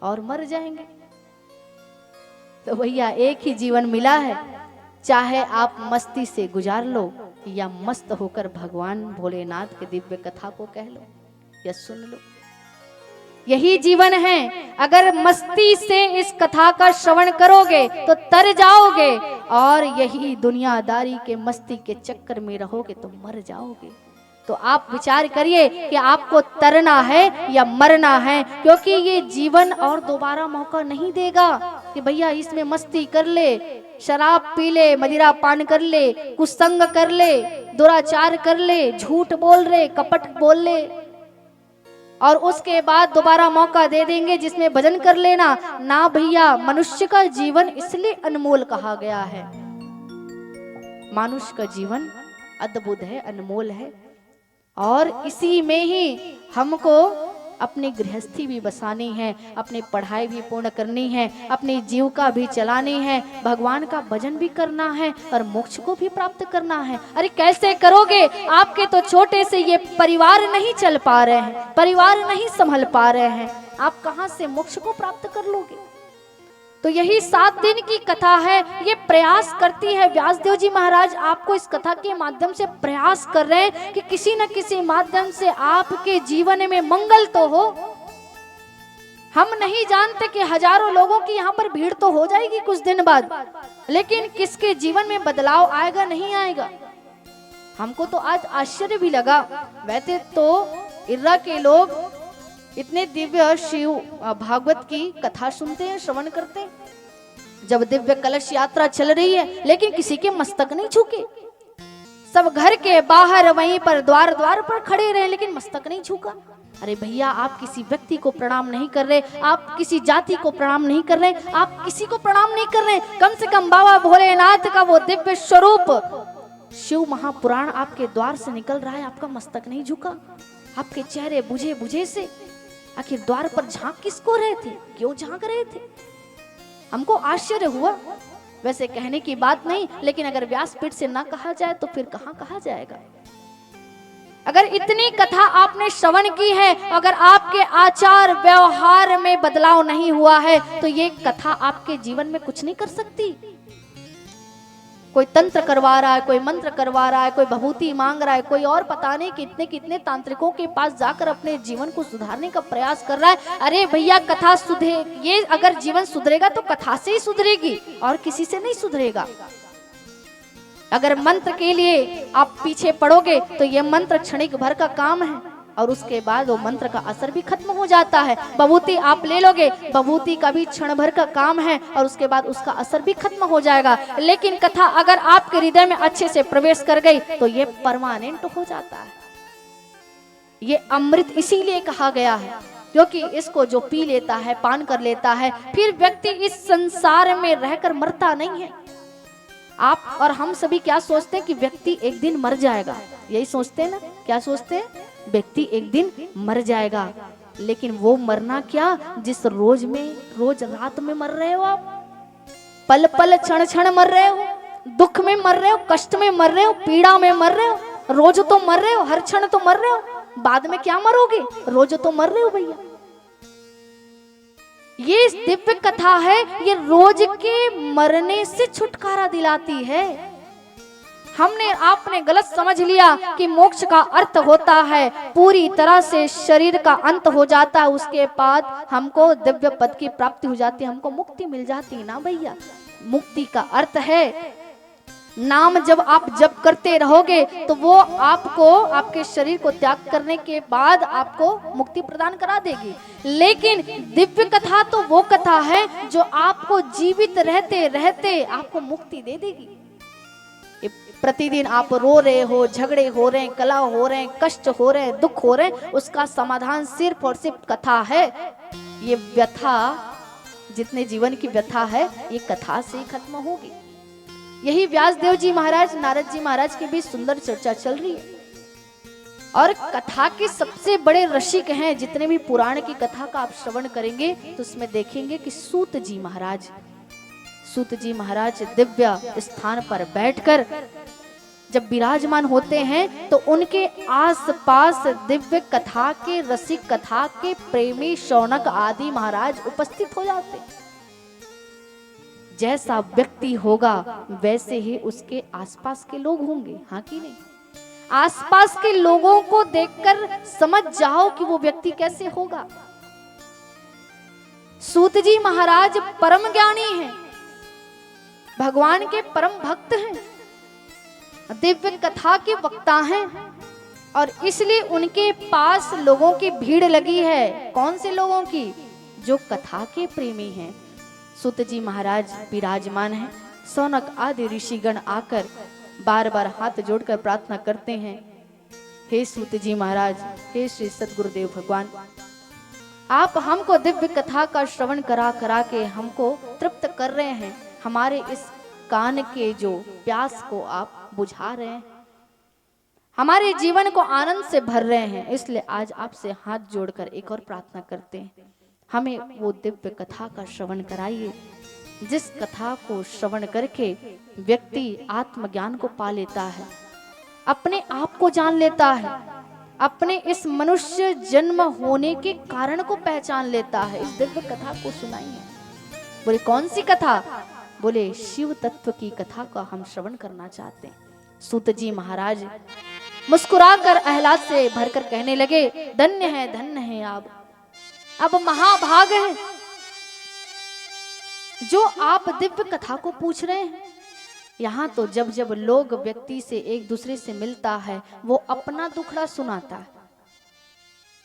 Speaker 1: और मर जाएंगे। तो भैया एक ही जीवन मिला है, चाहे आप मस्ती से गुजार लो या मस्त होकर भगवान भोलेनाथ के दिव्य कथा को कह लो या सुन लो। यही जीवन है। अगर मस्ती से इस कथा का श्रवण करोगे तो तर जाओगे, और यही दुनियादारी के मस्ती के चक्कर में रहोगे तो मर जाओगे। तो आप विचार करिए कि आपको तरना है या मरना है, क्योंकि ये जीवन और दोबारा मौका नहीं देगा कि भैया इसमें मस्ती कर ले, शराब पी ले, मदिरा पान कर ले, कुसंग कर ले, दुराचार कर ले, झूठ बोल ले, कपट बोल ले, और उसके बाद दोबारा मौका दे देंगे जिसमें भजन कर लेना। ना भैया, मनुष्य का जीवन इसलिए अनमोल कहा गया है। मनुष्य का जीवन अद्भुत है, अनमोल है, और इसी में ही हमको अपनी गृहस्थी भी बसानी है, अपनी पढ़ाई भी पूर्ण करनी है, अपनी जीविका भी चलानी है, भगवान का भजन भी करना है और मोक्ष को भी प्राप्त करना है। अरे कैसे करोगे? आपके तो छोटे से ये परिवार नहीं चल पा रहे हैं, परिवार नहीं संभल पा रहे हैं, आप कहां से मोक्ष को प्राप्त कर लोगे? तो यही 7 दिन की कथा है, ये प्रयास करती है। व्यासदेव जी महाराज आपको इस कथा के माध्यम से प्रयास कर रहे हैं कि किसी न किसी माध्यम से आपके जीवन में मंगल तो हो। हम नहीं जानते कि हजारों लोगों की यहाँ पर भीड़ तो हो जाएगी कुछ दिन बाद, लेकिन किसके जीवन में बदलाव आएगा नहीं आएगा। हमको तो आज आश्चर्य भी लगा। वैसे तो इर्रा के लोग इतने दिव्य शिव भागवत की कथा सुनते हैं, श्रवण करते हैं। जब दिव्य कलश यात्रा चल रही है, लेकिन किसी के मस्तक नहीं झुके। सब घर के बाहर वहीं पर द्वार द्वार पर खड़े रहे, लेकिन मस्तक नहीं झुका। अरे भैया, आप किसी व्यक्ति को प्रणाम नहीं कर रहे, आप किसी जाति को प्रणाम नहीं कर रहे, आप किसी को प्रणाम नहीं कर रहे, कम से कम बाबा भोलेनाथ का वो दिव्य स्वरूप शिव महापुराण आपके द्वार से निकल रहा है, आपका मस्तक नहीं झुका। आपके चेहरे बुझे बुझे से, आखिर द्वार पर झांक किसको रहे थे, क्यों झांक रहे थे? हमको आश्चर्य हुआ। वैसे कहने की बात नहीं, लेकिन अगर व्यासपीठ से ना कहा जाए तो फिर कहाँ कहा जाएगा? अगर इतनी कथा आपने श्रवण की है, अगर आपके आचार व्यवहार में बदलाव नहीं हुआ है, तो ये कथा आपके जीवन में कुछ नहीं कर सकती। कोई तंत्र करवा रहा है, कोई मंत्र करवा रहा है, कोई भभूति मांग रहा है, कोई और पता नहीं कितने कितने तांत्रिकों के पास जाकर अपने जीवन को सुधारने का प्रयास कर रहा है। अरे भैया, कथा ये अगर जीवन सुधरेगा तो कथा से ही सुधरेगी और किसी से नहीं सुधरेगा। अगर मंत्र के लिए आप पीछे पड़ोगे तो ये मंत्र क्षणिक भर का काम है और उसके बाद वो मंत्र का असर भी खत्म हो जाता है। भभूति आप ले लोगे, भभूति का भी क्षण भर का काम है और उसके बाद उसका असर भी खत्म हो जाएगा। लेकिन कथा अगर आपके हृदय में अच्छे से प्रवेश कर गई तो ये परमानेंट हो जाता है। ये अमृत इसीलिए कहा गया है क्योंकि इसको जो पी लेता है, पान कर लेता है, फिर व्यक्ति इस संसार में रहकर मरता नहीं है। आप और हम सभी क्या सोचते हैं कि व्यक्ति एक दिन मर जाएगा, यही सोचते हैं ना? क्या सोचते हैं? व्यक्ति एक दिन मर जाएगा, लेकिन वो मरना क्या जिस रोज रात में मर रहे हो आप, पल पल क्षण क्षण मर रहे हो, दुख में मर रहे हो, कष्ट में मर रहे हो, पीड़ा में मर रहे हो, रोज तो मर रहे हो, हर क्षण तो मर रहे हो, बाद में क्या मरोगे? रोज तो मर रहे हो भैया। ये दिव्य कथा है, ये रोज के मरने से छुटकारा दिलाती है। आपने गलत समझ लिया कि मोक्ष का अर्थ होता है पूरी तरह से शरीर का अंत हो जाता है, उसके बाद हमको दिव्य पद की प्राप्ति हो जाती है, हमको मुक्ति मिल जाती है। ना भैया, मुक्ति का अर्थ है। नाम जब आप जप करते रहोगे तो वो आपको आपके शरीर को त्याग करने के बाद आपको मुक्ति प्रदान करा देगी। लेकिन दिव्य कथा तो वो कथा है जो आपको जीवित रहते रहते आपको मुक्ति दे देगी। प्रतिदिन आप रो रहे हो, झगड़े हो रहे हैं, कलह हो रहे हैं, कष्ट हो रहे हैं, दुख हो रहे हैं, उसका समाधान सिर्फ और सिर्फ कथा है। ये व्यथा, जितने जीवन की व्यथा है, ये कथा से ही खत्म होगी। यही व्यासदेव जी महाराज, नारद जी महाराज के बीच सुंदर चर्चा चल रही है। और कथा के सबसे बड़े रसिक हैं। जितने भी पुराण की कथा का आप श्रवण करेंगे तो उसमें देखेंगे कि सूत जी महाराज दिव्य स्थान पर बैठकर जब विराजमान होते हैं तो उनके आसपास दिव्य कथा के रसिक, कथा के प्रेमी, शौनक आदि महाराज उपस्थित हो जाते। जैसा व्यक्ति होगा वैसे ही उसके आसपास के लोग होंगे, हाँ कि नहीं? आसपास के लोगों को देखकर समझ जाओ कि वो व्यक्ति कैसे होगा। सूत जी महाराज परम ज्ञानी हैं, भगवान के परम भक्त हैं, दिव्य कथा के वक्ता हैं, और इसलिए उनके पास लोगों की भीड़ लगी है। कौन से लोगों की? जो कथा के प्रेमी हैं। सूत जी महाराज विराजमान हैं। शौनक आदि ऋषिगण आकर बार बार हाथ जोड़कर प्रार्थना करते हैं, हे सूत जी महाराज, हे श्री सद्गुरुदेव भगवान, आप हमको दिव्य कथा का श्रवण करा करा के हमको तृप्त कर रहे हैं। हमारे इस कान के जो प्यास को आप बुझा रहे हैं, हमारे जीवन को आनंद से भर रहे हैं। इसलिए आज आपसे हाथ जोड़कर एक और प्रार्थना करते हैं, हमें वो दिव्य कथा का श्रवण कराइए जिस कथा को श्रवण करके व्यक्ति आत्मज्ञान को पा लेता है, अपने आप को जान लेता है, अपने इस मनुष्य जन्म होने के कारण को पहचान लेता है। इस दिव्य कथा को सुनाइए। बोले कौन सी कथा? बोले शिव तत्व की कथा का हम श्रवण करना चाहते हैं। सूत जी महाराज मुस्कुराकर आह्लाद से भरकर कहने लगे, धन्य है आप, अब महाभाग है जो आप दिव्य कथा को पूछ रहे हैं। यहाँ तो जब जब लोग व्यक्ति से एक दूसरे से मिलता है वो अपना दुखड़ा सुनाता है,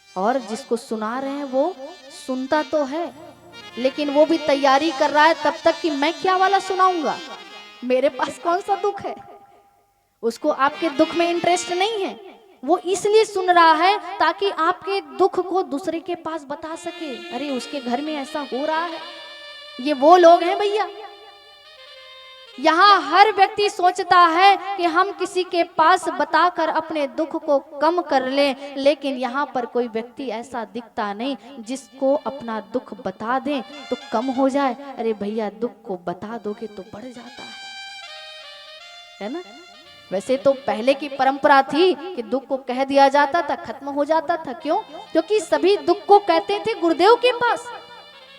Speaker 1: और जिसको सुना रहे हैं वो सुनता तो है, लेकिन वो भी तैयारी कर रहा है तब तक कि मैं क्या वाला सुनाऊंगा, मेरे पास कौन सा दुख है। उसको आपके दुख में इंटरेस्ट नहीं है, वो इसलिए सुन रहा है ताकि आपके दुख को दूसरे के पास बता सके। अरे उसके घर में ऐसा हो रहा है। ये वो लोग हैं भैया। यहाँ हर व्यक्ति सोचता है कि हम किसी के पास बताकर अपने दुख को कम कर लें, लेकिन यहाँ पर कोई व्यक्ति ऐसा दिखता नहीं जिसको अपना दुख बता दें तो कम हो जाए। अरे भैया दुख को बता दोगे तो बढ़ जाता है ना। वैसे तो पहले की परंपरा थी कि दुख को कह दिया जाता था, खत्म हो जाता था। क्यों? क्योंकि सभी दुख को कहते थे गुरुदेव के पास।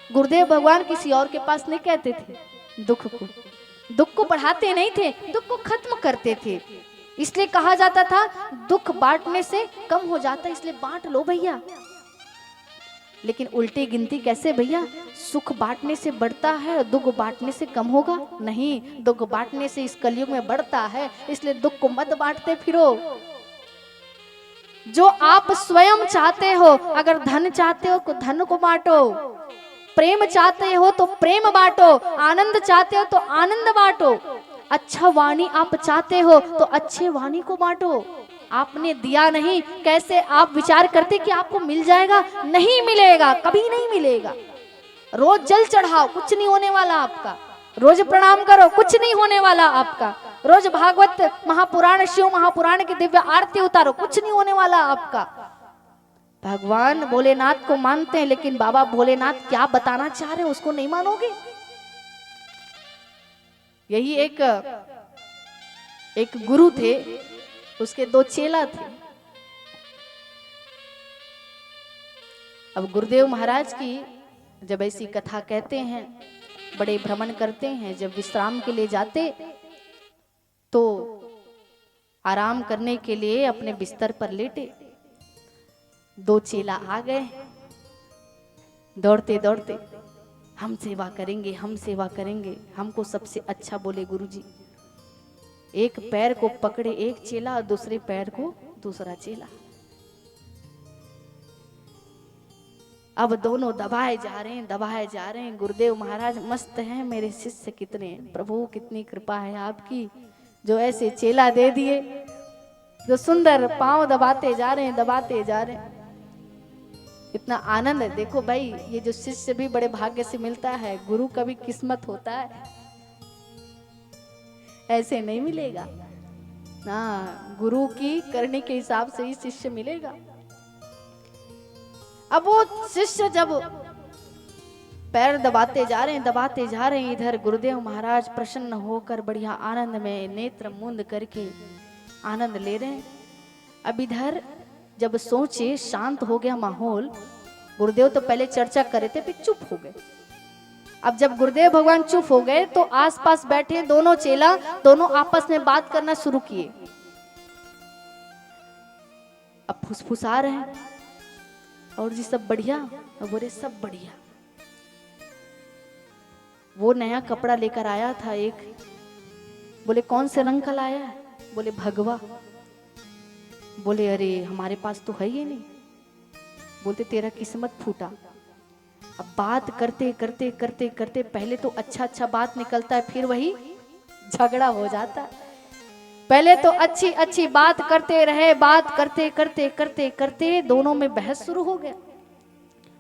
Speaker 1: गुरुदेव भगवान किसी और के पास नहीं कहते थे दुख को बढ़ाते नहीं थे, दुख को खत्म करते थे। इसलिए कहा जाता था दुख बांटने से कम हो जाता है, इसलिए बांट लो भैया। लेकिन उल्टी गिनती कैसे भैया? सुख बांटने से बढ़ता है, दुख बांटने से कम होगा? नहीं, दुख बांटने से इस कलयुग में बढ़ता है, इसलिए दुख को मत बांटते फिरो। जो आप स्वयं चाहते हो, अगर धन चाहते हो तो धन को बांटो, प्रेम चाहते हो तो प्रेम बांटो, आनंद चाहते हो तो आनंद बांटो, अच्छा वाणी आप चाहते हो तो अच्छे वाणी को बांटो। आपने दिया नहीं, कैसे आप विचार करते कि आपको मिल जाएगा? नहीं मिलेगा, कभी नहीं मिलेगा। रोज जल चढ़ाओ, कुछ नहीं होने वाला आपका। रोज प्रणाम करो, कुछ नहीं होने वाला आपका। रोज भागवत महापुराण, शिव महापुराण की दिव्य आरती उतारो, कुछ नहीं होने वाला आपका। भगवान भोलेनाथ को मानते हैं, लेकिन बाबा भोलेनाथ क्या बताना चाह रहे हैं उसको नहीं मानोगे। यही एक गुरु थे, उसके 2 चेला थे। अब गुरुदेव महाराज की जब ऐसी कथा कहते हैं, बड़े भ्रमण करते हैं, जब विश्राम के लिए जाते तो आराम करने के लिए अपने बिस्तर पर लेटे। 2 चेला आ गए दौड़ते दौड़ते, हम सेवा करेंगे, हम सेवा करेंगे। हमको सबसे अच्छा बोले गुरुजी। एक पैर को पकड़े एक चेला और दूसरे पैर को दूसरा चेला। अब दोनों दबाए जा रहे हैं, दबाए जा रहे हैं। गुरुदेव महाराज मस्त हैं, मेरे शिष्य कितने हैं। प्रभु कितनी कृपा है आपकी, जो ऐसे चेला दे दिए, जो सुंदर पांव दबाते जा रहे हैं, दबाते जा रहे हैं। इतना आनंद है। देखो भाई, ये जो शिष्य भी बड़े भाग्य से मिलता है, गुरु का भी किस्मत होता है, ऐसे नहीं मिलेगा ना। गुरु की करने के हिसाब से ही शिष्य मिलेगा। अब वो शिष्य जब पैर दबाते जा रहे हैं, दबाते जा रहे हैं, इधर गुरुदेव महाराज प्रसन्न होकर बढ़िया आनंद में नेत्र मूंद करके आनंद ले रहे हैं। अब इधर जब सोचे, शांत हो गया माहौल। गुरुदेव तो पहले चर्चा कर रहे थे, फिर चुप हो गए। अब जब गुरुदेव भगवान चुप हो गए तो आसपास बैठे दोनों चेला, दोनों आपस में बात करना शुरू किए। अब फुसफुसा रहे हैं, और जी सब बढ़िया? और बोले सब बढ़िया। वो नया कपड़ा लेकर आया था एक। बोले कौन से रंग का लाया है? बोले भगवा। बोले अरे हमारे पास तो है ही नहीं। बोलते तेरा किस्मत फूटा। अब बात करते करते करते करते पहले तो अच्छा अच्छा बात निकलता है, फिर वही झगड़ा हो जाता है। पहले तो अच्छी अच्छी बात करते रहे, बात करते करते करते करते दोनों में बहस शुरू हो गया।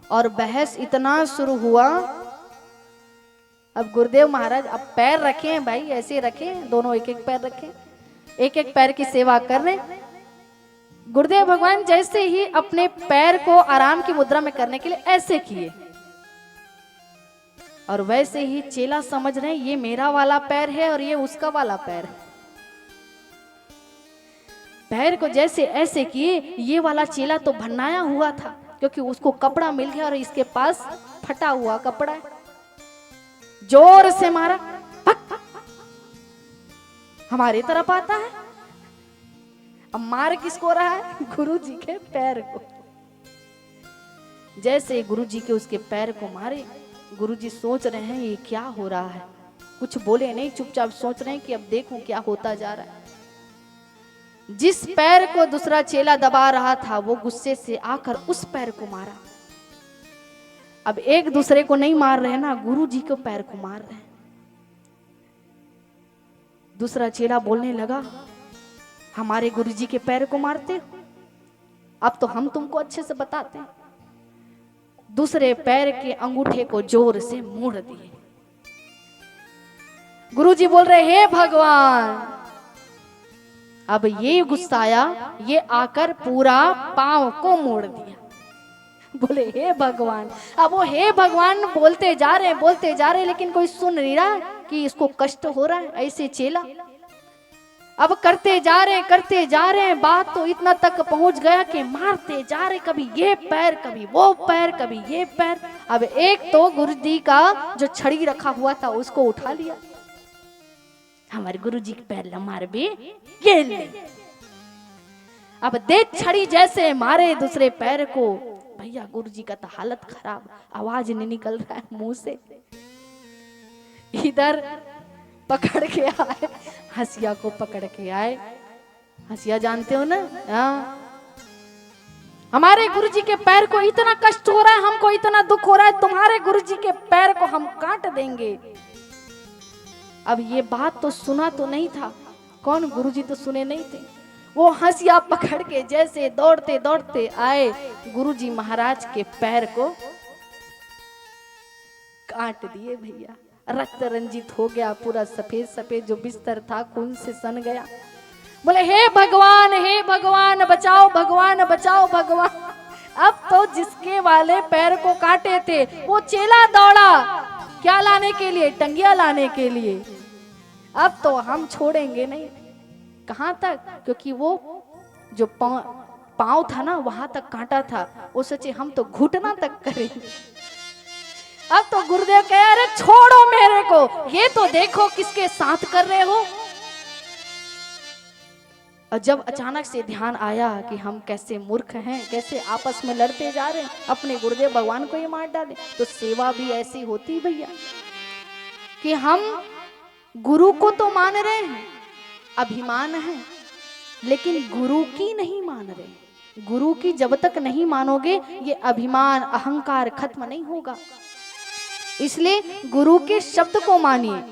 Speaker 1: और बहस इतना शुरू हुआ, अब गुरुदेव महाराज अब पैर रखे हैं भाई, ऐसे रखे हैं, दोनों एक एक पैर रखे, एक एक पैर की सेवा कर रहे हैं। गुरुदेव भगवान जैसे ही अपने पैर को आराम की मुद्रा में करने के लिए ऐसे किए, और वैसे ही चेला समझ रहे हैं ये मेरा वाला पैर है और ये उसका वाला पैर है। पैर को जैसे ऐसे किए, ये वाला चेला तो भन्नाया हुआ था क्योंकि उसको कपड़ा मिल गया और इसके पास फटा हुआ कपड़ा है। जोर से मारा, हमारी तरफ आता है। अब मार किसको रहा है? गुरु जी के पैर को। जैसे गुरु जी के उसके पैर को मारे, गुरु जी सोच रहे हैं ये क्या हो रहा है। कुछ बोले नहीं, चुपचाप सोच रहे हैं कि अब देखूं क्या होता जा रहा है। जिस पैर को दूसरा चेला दबा रहा था, वो गुस्से से आकर उस पैर को मारा। अब एक दूसरे को नहीं मार रहे ना, गुरु जी को पैर को मार रहे हैं। दूसरा चेला बोलने लगा, हमारे गुरु जी के पैर को मारते हो, अब तो हम तुमको अच्छे से बताते हैं। दूसरे पैर के अंगूठे को जोर से मोड़ दिए। गुरु जी बोल रहे, हे भगवान। अब ये गुस्साया, ये आकर पूरा पांव को मोड़ दिया। बोले हे भगवान। अब वो हे भगवान बोलते जा रहे, बोलते जा रहे, लेकिन कोई सुन नहीं रहा कि इसको कष्ट हो रहा है। ऐसे चेला अब करते जा रहे, करते जा रहे। बात तो इतना तक पहुंच गया कि मारते जा रहे, कभी ये पैर, कभी वो पैर, कभी ये पैर। अब एक तो गुरु जी का जो छड़ी रखा हुआ था उसको उठा लिया। हमारे गुरु जी के पैर मार भी ये ले। अब देख छड़ी जैसे मारे दूसरे पैर को, भैया गुरु जी का तो हालत खराब, आवाज नहीं निकल रहा है मुंह से। इधर पकड़ के आए, हसिया को पकड़ के आए। हसिया जानते हो ना? हाँ, हमारे गुरु जी के पैर को इतना कष्ट हो रहा है, हमको इतना दुख हो रहा है, तुम्हारे गुरु जी के पैर को हम काट देंगे। अब ये बात तो सुना तो नहीं था, कौन गुरु जी तो सुने नहीं थे। वो हसिया पकड़ के जैसे दौड़ते दौड़ते आए, गुरु जी महाराज के पैर को काट दिए। भैया रक्त रंजित हो गया, पूरा सफेद सफेद जो बिस्तर था खून से सन गया। बोले हे भगवान बचाओ, भगवान बचाओ, भगवान। अब तो जिसके वाले पैर को काटे थे वो चेला दौड़ा, क्या लाने के लिए? टंगिया लाने के लिए। अब तो हम छोड़ेंगे नहीं। कहां तक? क्योंकि वो जो पांव था ना, वहां तक कांटा था। वो सोचे हम तो घुटना तक करेंगे। अब तो गुरुदेव कह अरे छोड़ो मेरे को, ये तो देखो किसके साथ कर रहे हो। और जब अचानक से ध्यान आया कि हम कैसे मूर्ख हैं, कैसे आपस में लड़ते जा रहे हैं, अपने गुरुदेव भगवान को ये मार डाले। तो सेवा भी ऐसी होती भैया कि हम गुरु को तो मान रहे हैं, अभिमान है, लेकिन गुरु की नहीं मान रहे। गुरु की जब तक नहीं मानोगे ये अभिमान अहंकार खत्म नहीं होगा। इसलिए गुरु के शब्द को मानिए।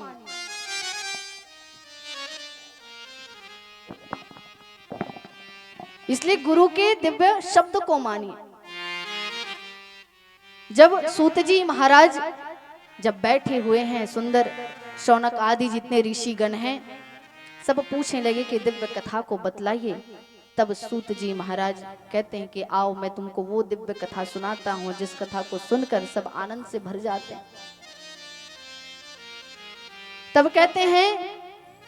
Speaker 1: इसलिए गुरु के दिव्य शब्द को मानिए। जब सूत जी महाराज जब बैठे हुए हैं, सुंदर शौनक आदि जितने ऋषिगण हैं सब पूछने लगे कि दिव्य कथा को बतलाइए। तब सूत जी महाराज कहते हैं कि आओ मैं तुमको वो दिव्य कथा सुनाता हूँ जिस कथा को सुनकर सब आनंद से भर जाते हैं। तब कहते हैं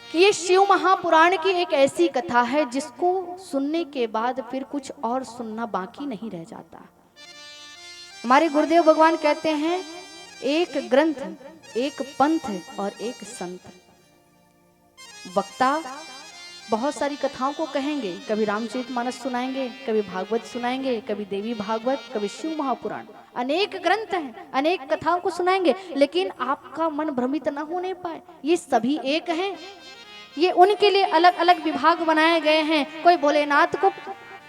Speaker 1: कि ये शिव महापुराण की एक ऐसी कथा है जिसको सुनने के बाद फिर कुछ और सुनना बाकी नहीं रह जाता। हमारे गुरुदेव भगवान कहते हैं एक ग्रंथ, एक पंथ और एक संत। वक्ता बहुत सारी कथाओं को कहेंगे, कभी रामचरितमानस सुनाएंगे, कभी भागवत सुनाएंगे, कभी देवी भागवत, कभी शिव महापुराण, अनेक ग्रंथ हैं, अनेक कथाओं को सुनाएंगे, लेकिन आपका मन भ्रमित न होने पाए। ये सभी एक हैं। ये उनके लिए अलग अलग विभाग बनाए गए हैं। कोई भोलेनाथ को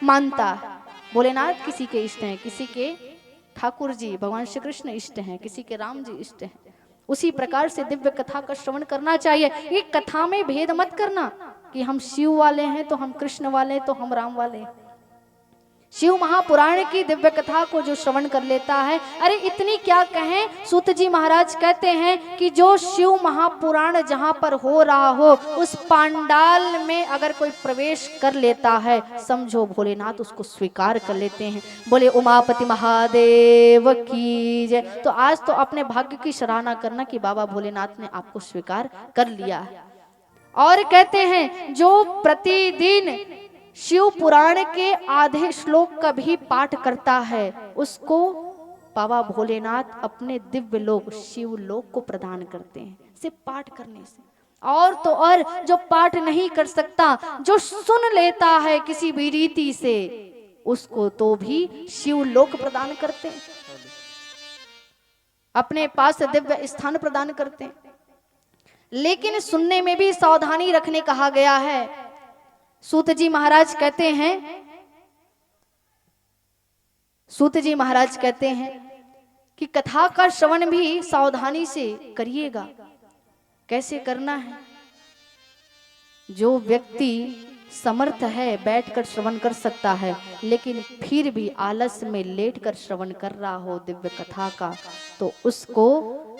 Speaker 1: मानता है, भोलेनाथ किसी के इष्ट हैं, किसी के ठाकुर जी भगवान श्री कृष्ण इष्ट हैं, किसी के राम जी इष्ट हैं। उसी प्रकार से दिव्य कथा का श्रवण करना चाहिए। ये कथा में भेद मत करना कि हम शिव वाले हैं तो हम कृष्ण वाले तो हम राम वाले हैं। शिव महापुराण की दिव्य कथा को जो श्रवण कर लेता है, अरे इतनी क्या कहें, सूत जी महाराज कहते हैं कि जो शिव महापुराण जहां पर हो रहा हो उस पांडाल में अगर कोई प्रवेश कर लेता है, समझो भोलेनाथ उसको स्वीकार कर लेते हैं। बोले उमापति महादेव की जय। तो आज तो अपने भाग्य की सराहना करना कि बाबा भोलेनाथ ने आपको स्वीकार कर लिया है। और कहते हैं जो प्रतिदिन शिव पुराण के आधे श्लोक का भी पाठ करता है उसको बाबा भोलेनाथ अपने दिव्य लोक शिव लोक को प्रदान करते हैं, सिर्फ पाठ करने से। और तो और जो पाठ नहीं कर सकता, जो सुन लेता है किसी भी रीति से, उसको तो भी शिव लोक प्रदान करते हैं, अपने पास दिव्य स्थान प्रदान करते हैं। लेकिन सुनने में भी सावधानी रखने कहा गया है। सूत जी महाराज कहते हैं, सूत जी महाराज कहते हैं कि कथा का श्रवण भी सावधानी से करिएगा। कैसे करना है? जो व्यक्ति समर्थ है बैठकर श्रवण कर सकता है, लेकिन फिर भी आलस में लेटकर श्रवण कर रहा हो दिव्य कथा का, तो उसको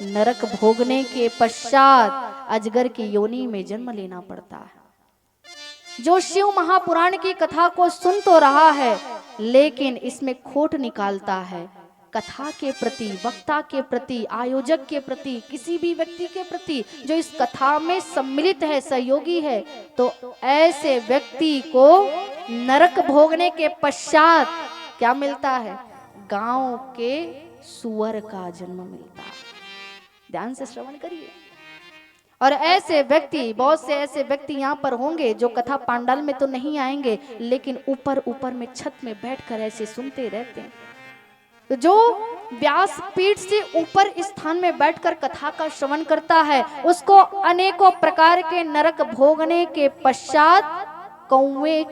Speaker 1: नरक भोगने के पश्चात अजगर की योनि में जन्म लेना पड़ता है। जो शिव महापुराण की कथा को सुन तो रहा है लेकिन इसमें खोट निकालता है, कथा के प्रति, वक्ता के प्रति, आयोजक के प्रति, किसी भी व्यक्ति के प्रति जो इस कथा में सम्मिलित है, सहयोगी है, तो ऐसे व्यक्ति को नरक भोगने के पश्चात क्या मिलता है? गांव के सुअर का जन्म मिलता है। ध्यान से श्रवण करिए। और ऐसे व्यक्ति, बहुत से ऐसे व्यक्ति यहाँ पर होंगे जो कथा पांडाल में तो नहीं आएंगे, लेकिन ऊपर ऊपर में छत में बैठकर ऐसे सुनते रहते हैं। तो जो व्यास पीठ से ऊपर स्थान में बैठकर कथा का श्रवण करता है उसको अनेकों प्रकार के नरक भोगने के पश्चात कौवे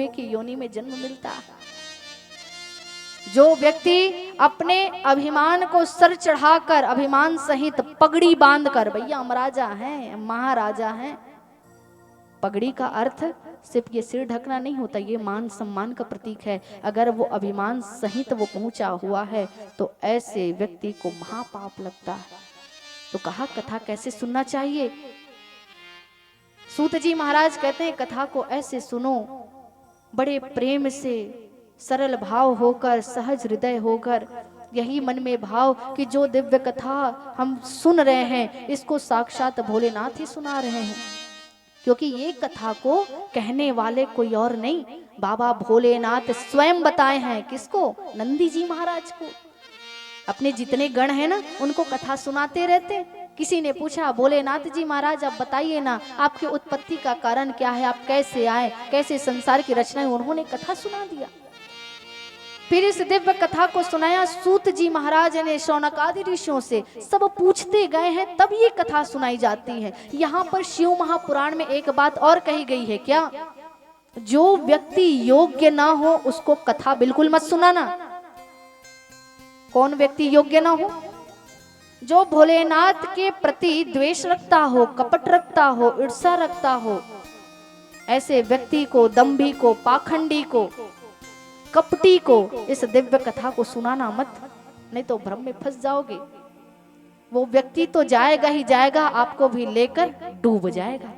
Speaker 1: की योनि में जन्म मिलता है। जो व्यक्ति अपने अभिमान को सर चढ़ाकर, अभिमान सहित पगड़ी बांधकर, भैया हम राजा हैं, महाराजा हैं, पगड़ी का अर्थ सिर्फ ये सिर ढकना नहीं होता, ये मान सम्मान का प्रतीक है। अगर वो अभिमान सहित वो पहुंचा हुआ है तो ऐसे व्यक्ति को महापाप लगता है। तो कहा कथा कैसे सुनना चाहिए? सूत जी महाराज कहते हैं कथा को ऐसे सुनो, बड़े प्रेम से, सरल भाव होकर, सहज हृदय होकर, यही मन में भाव कि जो दिव्य कथा हम सुन रहे हैं इसको साक्षात भोलेनाथ ही सुना रहे हैं। क्योंकि ये कथा को कहने वाले कोई और नहीं, बाबा भोलेनाथ स्वयं बताए हैं। किसको? नंदी जी महाराज को। अपने जितने गण हैं ना उनको कथा सुनाते रहते किसी ने पूछा, भोलेनाथ जी महाराज आप बताइए ना, आपके उत्पत्ति का कारण क्या है, आप कैसे आए, कैसे संसार की रचना है। उन्होंने कथा सुना दिया। फिर इस दिव्य कथा को सुनाया सूत जी महाराज ने शौनक आदि ऋषियों से, सब पूछते गए हैं तब ये कथा सुनाई जाती है। यहाँ पर शिव महापुराण में एक बात और कही गई है, क्या? जो व्यक्ति योग्य ना हो उसको कथा बिल्कुल मत सुनाना। कौन व्यक्ति योग्य ना हो? जो भोलेनाथ के प्रति द्वेष रखता हो, कपट रखता हो, ईर्ष्या रखता हो, ऐसे व्यक्ति को, दंभी को, पाखंडी को, कपटी को इस दिव्य कथा को सुनाना मत, नहीं तो भ्रम में फंस जाओगे। वो व्यक्ति तो जाएगा ही जाएगा, आपको भी लेकर डूब जाएगा।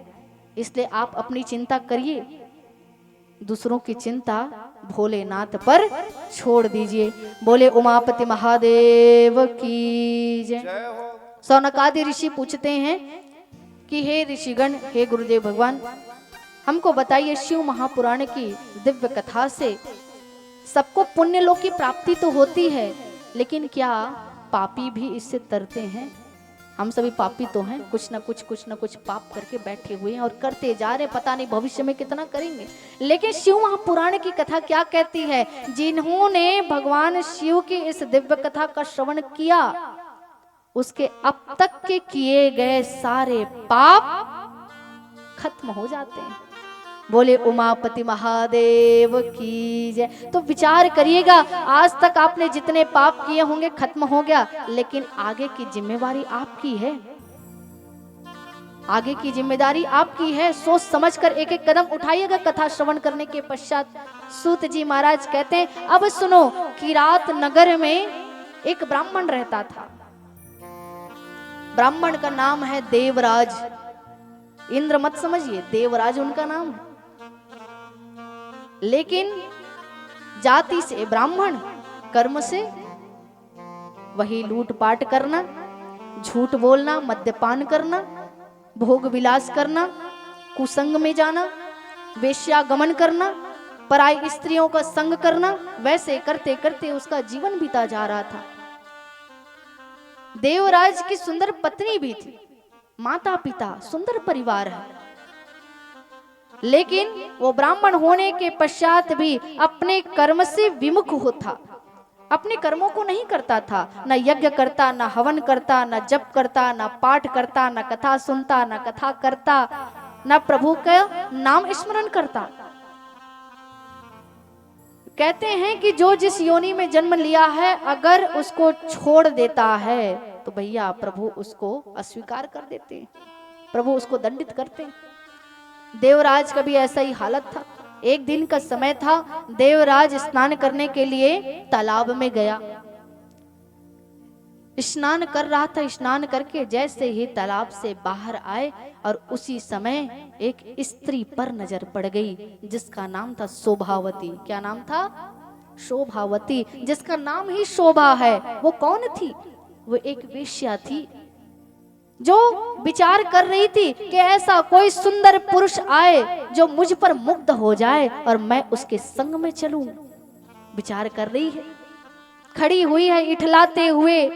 Speaker 1: इसलिए आप अपनी चिंता करिए, दूसरों की चिंता भोलेनाथ पर छोड़ दीजिए। बोले उमापति महादेव की जय। शौनक आदि ऋषि पूछते हैं कि हे ऋषिगण, हे गुरुदेव भगवान, हमको बताइए शिव महापुराण की दिव्य कथा से सबको पुण्य लोक की प्राप्ति तो होती है, लेकिन क्या पापी भी इससे तरते हैं? हम सभी पापी तो हैं, कुछ ना कुछ पाप करके बैठे हुए हैं और करते जा रहे, पता नहीं भविष्य में कितना करेंगे। लेकिन शिव महापुराण की कथा क्या कहती है? जिन्होंने भगवान शिव की इस दिव्य कथा का श्रवण किया, उसके अब तक के किए गए सारे पाप खत्म हो जाते हैं। बोले उमापति महादेव की जय। तो विचार करिएगा, आज तक आपने जितने पाप किए होंगे खत्म हो गया, लेकिन आगे की जिम्मेवारी आपकी है। आगे की जिम्मेदारी आपकी है। सोच समझकर एक एक कदम उठाइएगा। कथा श्रवण करने के पश्चात सूत जी महाराज कहते हैं, अब सुनो, किरात नगर में एक ब्राह्मण रहता था। ब्राह्मण का नाम है देवराज। इंद्र मत समझिए, देवराज उनका नाम है। लेकिन जाति से ब्राह्मण, कर्म से वही लूटपाट करना, झूठ बोलना, मद्यपान करना, भोग विलास करना, कुसंग में जाना, वेश्यागमन करना, पराई स्त्रियों का संग करना, वैसे करते करते उसका जीवन बीता जा रहा था। देवराज की सुंदर पत्नी भी थी, माता पिता, सुंदर परिवार है, लेकिन वो ब्राह्मण होने के पश्चात भी अपने कर्म से विमुख होता, अपने कर्मों को नहीं करता था। न यज्ञ करता, न हवन करता, न जप करता, न पाठ करता, न कथा सुनता, न कथा करता, न प्रभु का नाम स्मरण करता। कहते हैं कि जो जिस योनि में जन्म लिया है, अगर उसको छोड़ देता है तो भैया प्रभु उसको अस्वीकार कर देते हैं, प्रभु उसको दंडित करते हैं। देवराज का भी ऐसा ही हालत था। एक दिन का समय था, देवराज स्नान करने के लिए तालाब में गया। स्नान कर रहा था। स्नान करके जैसे ही तालाब से बाहर आए और उसी समय एक स्त्री पर नजर पड़ गई, जिसका नाम था शोभावती। क्या नाम था? शोभावती, जिसका नाम ही शोभा है। वो कौन थी? वो एक वेश्या थी, जो विचार कर रही थी कि ऐसा कोई सुंदर पुरुष आए जो मुझ पर मुग्ध हो जाए और मैं उसके संग में चलूं। विचार कर रही है, खड़ी हुई है इठलाते हुए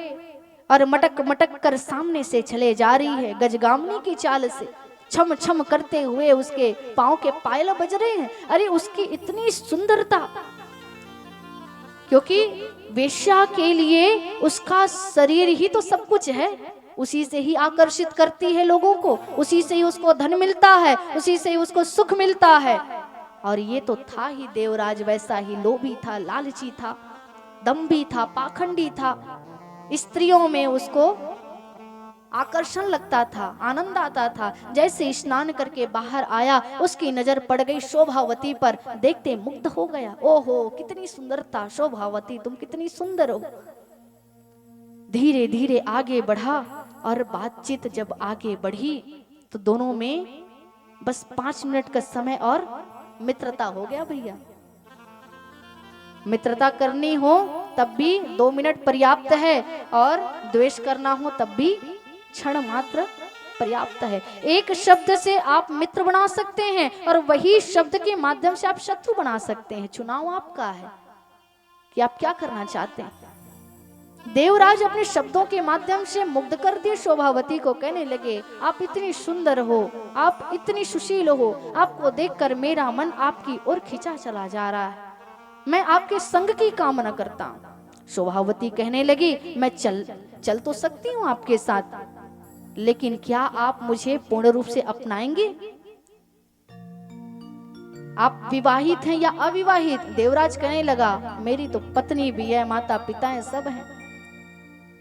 Speaker 1: और मटक मटक कर सामने से चले जा रही है। गजगामनी की चाल से छम छम करते हुए उसके पांव के पायल बज रहे हैं। अरे उसकी इतनी सुंदरता, क्योंकि वेश्या के लिए उसका शरीर ही तो सब कुछ है, उसी से ही आकर्षित करती है लोगों को, उसी से ही उसको धन मिलता है, उसी से ही उसको सुख मिलता है। और ये तो था ही देवराज वैसा ही लोभी था, लालची था, दंभी था, पाखंडी था। स्त्रियों में उसको आकर्षण लगता था, आनंद आता था। जैसे स्नान करके बाहर आया, उसकी नजर पड़ गई शोभावती पर, देखते मुग्ध हो गया। ओहो कितनी सुंदरता, शोभावती तुम कितनी सुंदर हो। धीरे धीरे आगे बढ़ा और बातचीत जब आगे बढ़ी तो दोनों में बस 5 मिनट का समय और मित्रता हो गया। भैया मित्रता करनी हो तब भी 2 मिनट पर्याप्त है, और द्वेष करना हो तब भी क्षण मात्र पर्याप्त है। एक शब्द से आप मित्र बना सकते हैं और वही शब्द के माध्यम से आप शत्रु बना सकते हैं। चुनाव आपका है कि आप क्या करना चाहते हैं। देवराज अपने शब्दों के माध्यम से मुग्ध कर दिए शोभावती को। कहने लगे, आप इतनी सुंदर हो, आप इतनी सुशील हो, आपको देखकर मेरा मन आपकी ओर खिंचा चला जा रहा है, मैं आपके संग की कामना करता हूं। शोभावती कहने लगी, मैं चल तो सकती हूँ आपके साथ, लेकिन क्या आप मुझे पूर्ण रूप से अपनाएंगे? आप विवाहित हैं या अविवाहित? देवराज कहने लगा, मेरी तो पत्नी भी है, माता पिता है, सब हैं,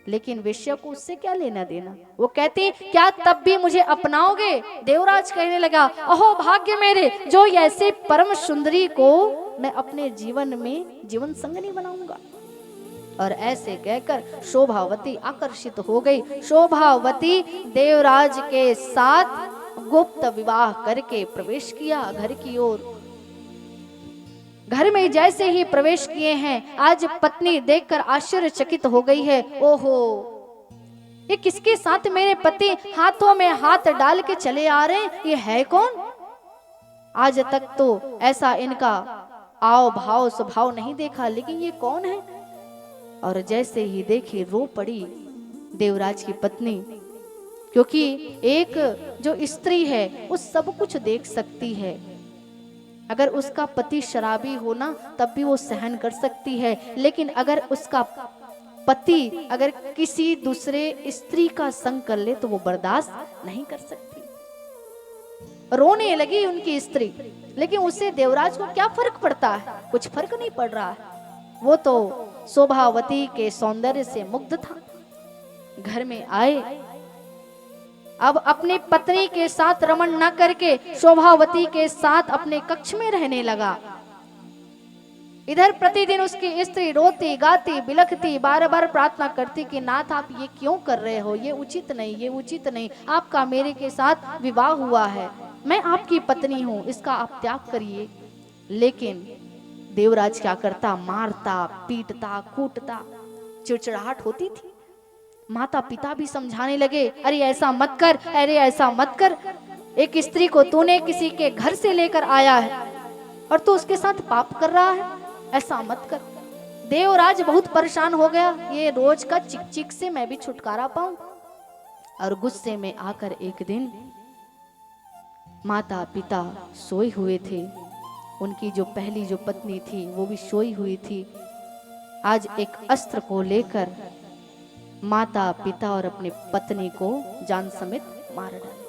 Speaker 1: लेकिन वेश्या को उससे क्या लेना देना। वो कहती, क्या तब भी मुझे अपनाओगे? देवराज कहने लगा, अहो भाग्य मेरे, जो ऐसे परम सुंदरी को मैं अपने जीवन में जीवन संगनी बनाऊंगा। और ऐसे कहकर शोभावती आकर्षित हो गई। शोभावती देवराज के साथ गुप्त विवाह करके प्रवेश किया घर की ओर। घर में जैसे ही प्रवेश किए हैं, आज पत्नी देखकर आश्चर्यचकित हो गई है। ओहो, ये किसके साथ मेरे पति हाथों में हाथ डाल के चले आ रहे हैं? ये है कौन? आज तक तो ऐसा इनका आव भाव स्वभाव नहीं देखा, लेकिन ये कौन है? और जैसे ही देखी रो पड़ी देवराज की पत्नी, क्योंकि एक जो स्त्री है वो सब कुछ देख सकती है। अगर उसका पति शराबी हो ना, तब भी वो सहन कर सकती है, लेकिन अगर उसका पति अगर किसी दूसरे स्त्री का संग कर ले तो वो बर्दाश्त नहीं कर सकती। रोने लगी उनकी स्त्री, लेकिन उससे देवराज को क्या फर्क पड़ता है? कुछ फर्क नहीं पड़ रहा है। वो तो शोभावती के सौंदर्य से मुग्ध था। घर में आए, अब अपनी पत्नी के साथ रमण न करके शोभावती के साथ अपने कक्ष में रहने लगा। इधर प्रतिदिन उसकी स्त्री रोती गाती बिलखती बार बार प्रार्थना करती कि नाथ आप ये क्यों कर रहे हो, ये उचित नहीं, ये उचित नहीं, आपका मेरे के साथ विवाह हुआ है, मैं आपकी पत्नी हूँ, इसका आप त्याग करिए। लेकिन देवराज क्या करता? मारता पीटता कूटता, चिड़चिड़ाहट होती थी। माता पिता भी समझाने लगे, अरे ऐसा मत कर, अरे ऐसा मत कर, एक स्त्री को तूने किसी के घर से लेकर आया है और तू उसके साथ पाप कर रहा है, ऐसा मत कर। देवराज बहुत परेशान हो गया, ये रोज का चिक चिक से मैं भी छुटकारा पाऊं। और गुस्से में आकर एक दिन माता पिता सोए हुए थे, उनकी जो पहली जो पत्नी थी वो भी सोई हुई थी। आज एक अस्त्र को लेकर माता पिता और अपनी पत्नी को जान समेत मार डाले।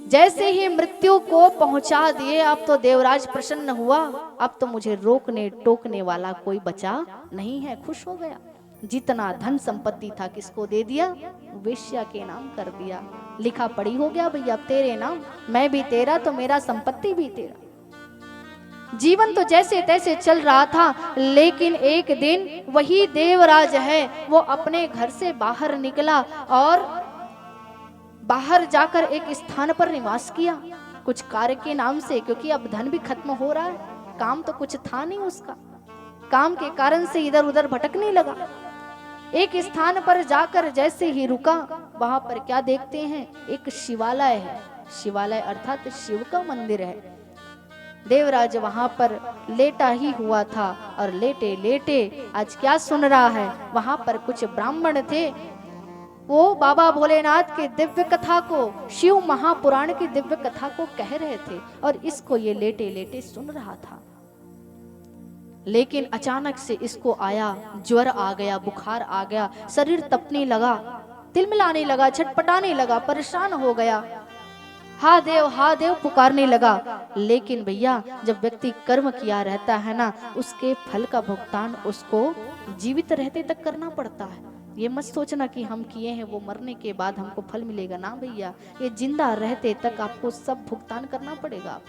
Speaker 1: जैसे ही मृत्यु को पहुंचा दिए, अब तो देवराज प्रसन्न हुआ, अब तो मुझे रोकने टोकने वाला कोई बचा नहीं है। खुश हो गया। जितना धन संपत्ति था किसको दे दिया? वेश्या के नाम कर दिया। लिखा पड़ी हो गया, भैया अब तेरे नाम, मैं भी तेरा तो मेरा संपत्ति भी तेरा। जीवन तो जैसे तैसे चल रहा था, लेकिन एक दिन वही देवराज है वो अपने घर से बाहर निकला और बाहर जाकर एक स्थान पर निवास किया कुछ कार्य के नाम से, क्योंकि अब धन भी खत्म हो रहा है, काम तो कुछ था नहीं उसका, काम के कारण से इधर उधर भटकने लगा। एक स्थान पर जाकर जैसे ही रुका, वहां पर क्या देखते हैं? एक शिवालय है। शिवालय अर्थात शिव का मंदिर है। देवराज वहां पर लेटा ही हुआ था और लेटे लेटे आज क्या सुन रहा है? वहां पर कुछ ब्राह्मण थे, वो बाबा भोलेनाथ की दिव्य कथा को, शिव महापुराण की दिव्य कथा को कह रहे थे और इसको ये लेटे लेटे सुन रहा था। लेकिन अचानक से इसको आया, ज्वर आ गया, बुखार आ गया, शरीर तपने लगा, तिलमिलाने लगा, छटपटाने लगा, परेशान हो गया, हा देव पुकारने लगा। लेकिन भैया जब व्यक्ति कर्म किया रहता है ना, उसके फल का भुगतान उसको जीवित रहते तक करना पड़ता है। ये मत सोचना कि हम किए हैं वो मरने के बाद हमको फल मिलेगा, ना भैया, ये जिंदा रहते तक आपको सब भुगतान करना पड़ेगा।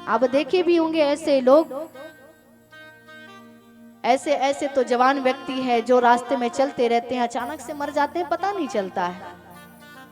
Speaker 1: आप देखे भी होंगे ऐसे लोग, ऐसे तो जवान व्यक्ति है जो रास्ते में चलते रहते हैं, अचानक से मर जाते हैं, पता नहीं चलता है।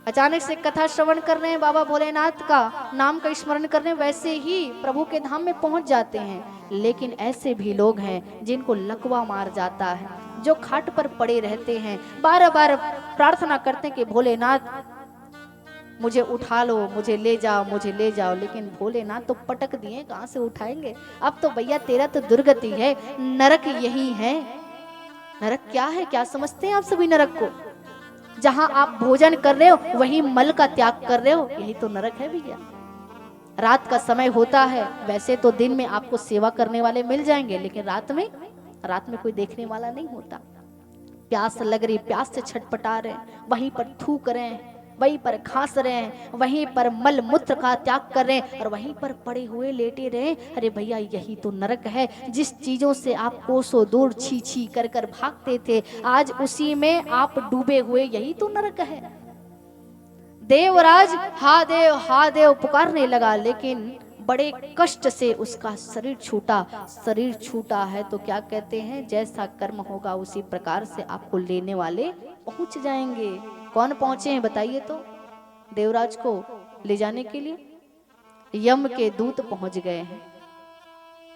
Speaker 1: अचानक से कथा श्रवण कर रहे हैं, बाबा भोलेनाथ का नाम का स्मरण कर रहे हैं, वैसे ही प्रभु के धाम में पहुंच जाते हैं। लेकिन ऐसे भी लोग हैं जिनको लकवा मार जाता है, जो खाट पर पड़े रहते हैं, बार बार प्रार्थना करते हैं कि भोलेनाथ मुझे उठा लो, मुझे ले जाओ, मुझे ले जाओ। लेकिन भोलेनाथ तो पटक दिए, कहाँ से उठाएंगे। अब तो भैया तेरा तो दुर्गति है, नरक यही है। नरक क्या है, क्या समझते हैं आप सभी नरक को? जहां आप भोजन कर रहे हो वहीं मल का त्याग कर रहे हो, यही तो नरक है भैया। रात का समय होता है, वैसे तो दिन में आपको सेवा करने वाले मिल जाएंगे, लेकिन रात में कोई देखने वाला नहीं होता। प्यास लग रही, प्यास से छटपटा रहे हैं, वहीं पर थूक रहे हैं, वहीं पर खांस रहे हैं, वहीं पर मल मूत्र का त्याग कर रहे हैं और वहीं पर पड़े हुए लेटे रहे। अरे भैया यही तो नरक है। जिस चीजों से आप कोसों दूर छी छी कर कर भागते थे, आज उसी में आप डूबे हुए, यही तो नरक है। देवराज हा देव पुकारने लगा, लेकिन बड़े कष्ट से उसका शरीर छूटा। शरीर छूटा है तो क्या कहते हैं, जैसा कर्म होगा उसी प्रकार से आपको लेने वाले पहुंच जाएंगे। कौन पहुंचे हैं बताइए तो? देवराज को ले जाने के लिए यम के दूत पहुंच गए हैं।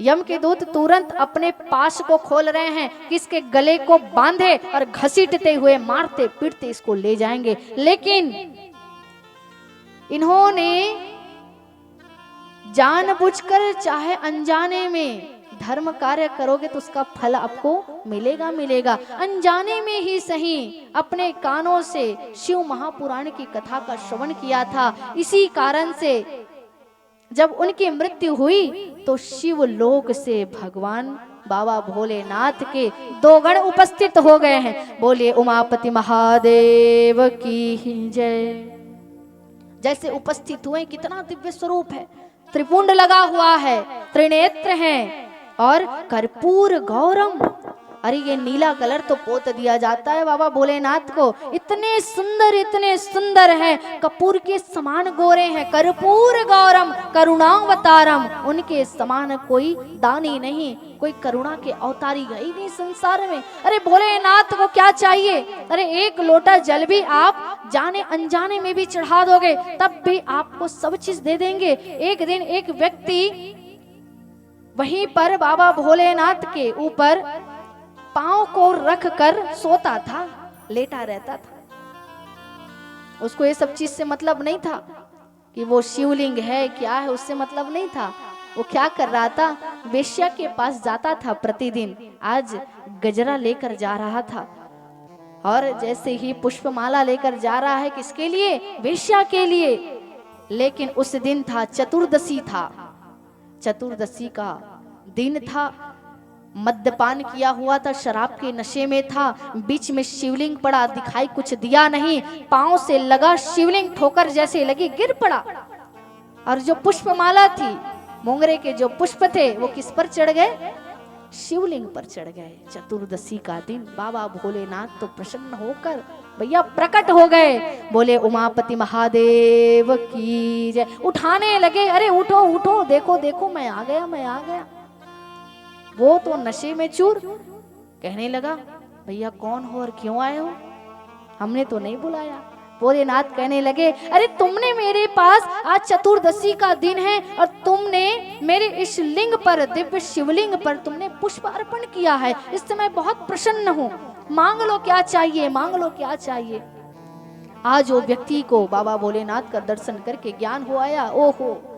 Speaker 1: यम के दूत तुरंत अपने पाश को खोल रहे हैं, किसके गले को बांधे और घसीटते हुए मारते पीटते इसको ले जाएंगे। लेकिन इन्होंने जानबूझकर चाहे अनजाने में धर्म कार्य करोगे तो उसका फल आपको मिलेगा। अनजाने में ही सही अपने कानों से शिव महापुराण की कथा का श्रवण किया था। इसी कारण से जब उनकी मृत्यु हुई तो शिव लोक से भगवान बाबा भोलेनाथ के 2 गण उपस्थित हो गए हैं। बोलिए उमापति महादेव की जय। जैसे उपस्थित हुए, कितना दिव्य स्वरूप है। त्रिपुंड लगा हुआ है, त्रिनेत्र हैं और कर्पूर गौरम। अरे ये नीला कलर तो पोत दिया जाता है बाबा भोलेनाथ को। इतने सुंदर हैं, कपूर के समान गोरे हैं। कर्पूर गौरम करुणावतारम, उनके समान कोई दानी नहीं, कोई करुणा के अवतारी है ही नहीं संसार में। अरे भोलेनाथ को क्या चाहिए? अरे 1 लोटा जल भी आप जाने अनजाने में भी चढ़ा दोगे तब भी आपको सब चीज दे देंगे। एक दिन एक व्यक्ति वहीं पर बाबा भोलेनाथ के ऊपर पांव को रख कर सोता था, लेटा रहता था। उसको ये सब चीज से मतलब नहीं था कि वो शिवलिंग है क्या है, उससे मतलब नहीं था। वो क्या कर रहा था, वेश्या के पास जाता था प्रतिदिन। आज गजरा लेकर जा रहा था और जैसे ही पुष्पमाला लेकर जा रहा है, किसके लिए? वेश्या के लिए। लेकिन उस दिन था चतुर्दशी था, चतुर्दशी का दिन था। मद्यपान किया हुआ था, शराब के नशे में था। बीच में शिवलिंग पड़ा, दिखाई कुछ दिया नहीं। पांव से लगा शिवलिंग, ठोकर जैसे लगी, गिर पड़ा। और जो पुष्पमाला थी, मोंगरे के जो पुष्प थे, वो किस पर चढ़ गए? शिवलिंग पर चढ़ गए। चतुर्दशी का दिन बाबा भोलेनाथ तो प्रसन्न होकर भैया प्रकट हो गए। बोले उमापति महादेव की जय। उठाने लगे, अरे उठो उठो, देखो देखो मैं आ गया। वो तो नशे में चूर, कहने लगा भैया कौन हो और क्यों आए हो? हमने तो नहीं बुलाया। भोलेनाथ कहने लगे, अरे तुमने मेरे पास, आज चतुर्दशी का दिन है और तुमने मेरे इस लिंग पर, दिव्य शिवलिंग पर तुमने पुष्प अर्पण किया है, इससे मैं बहुत प्रसन्न हूँ। मांग लो क्या चाहिए, मांग लो क्या चाहिए। आज वो व्यक्ति को बाबा भोलेनाथ का दर्शन करके ज्ञान हो आया, ओहो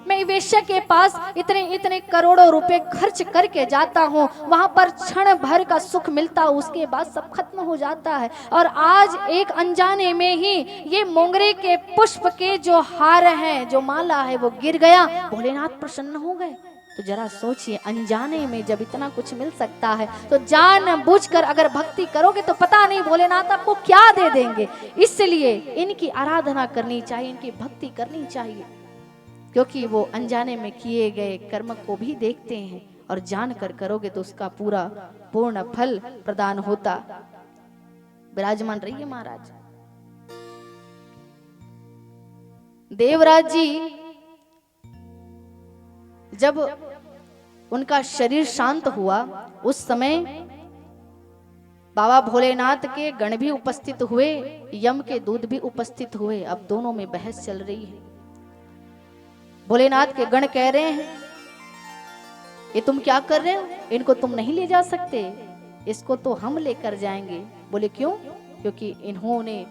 Speaker 1: मैं वेश्या के पास इतने करोड़ों रुपए खर्च करके जाता हूँ, वहां पर क्षण भर का सुख मिलता, उसके बाद सब खत्म हो जाता है। और आज एक अनजाने में ही ये मोंगरे के पुष्प के जो हार हैं, जो माला है, वो गिर गया। भोलेनाथ प्रसन्न हो गए। तो जरा सोचिए, अनजाने में जब इतना कुछ मिल सकता है तो जानबूझकर अगर भक्ति करोगे तो पता नहीं भोलेनाथ आपको क्या दे देंगे। इसलिए इनकी आराधना करनी चाहिए, इनकी भक्ति करनी चाहिए, क्योंकि वो अनजाने में किए गए कर्म को भी देखते हैं और जानकर करोगे तो उसका पूर्ण फल प्रदान होता। विराजमान रहिए महाराज। देवराज जी जब उनका शरीर शांत हुआ, उस समय बाबा भोलेनाथ के गण भी उपस्थित हुए, यम के दूत भी उपस्थित हुए। अब दोनों में बहस चल रही है। भोलेनाथ के गण कह रहे हैं, ये तुम क्या कर रहे हो? इनको तुम नहीं ले जा सकते, इसको तो हम लेकर जाएंगे। बोले क्यों? क्योंकि इन्होंने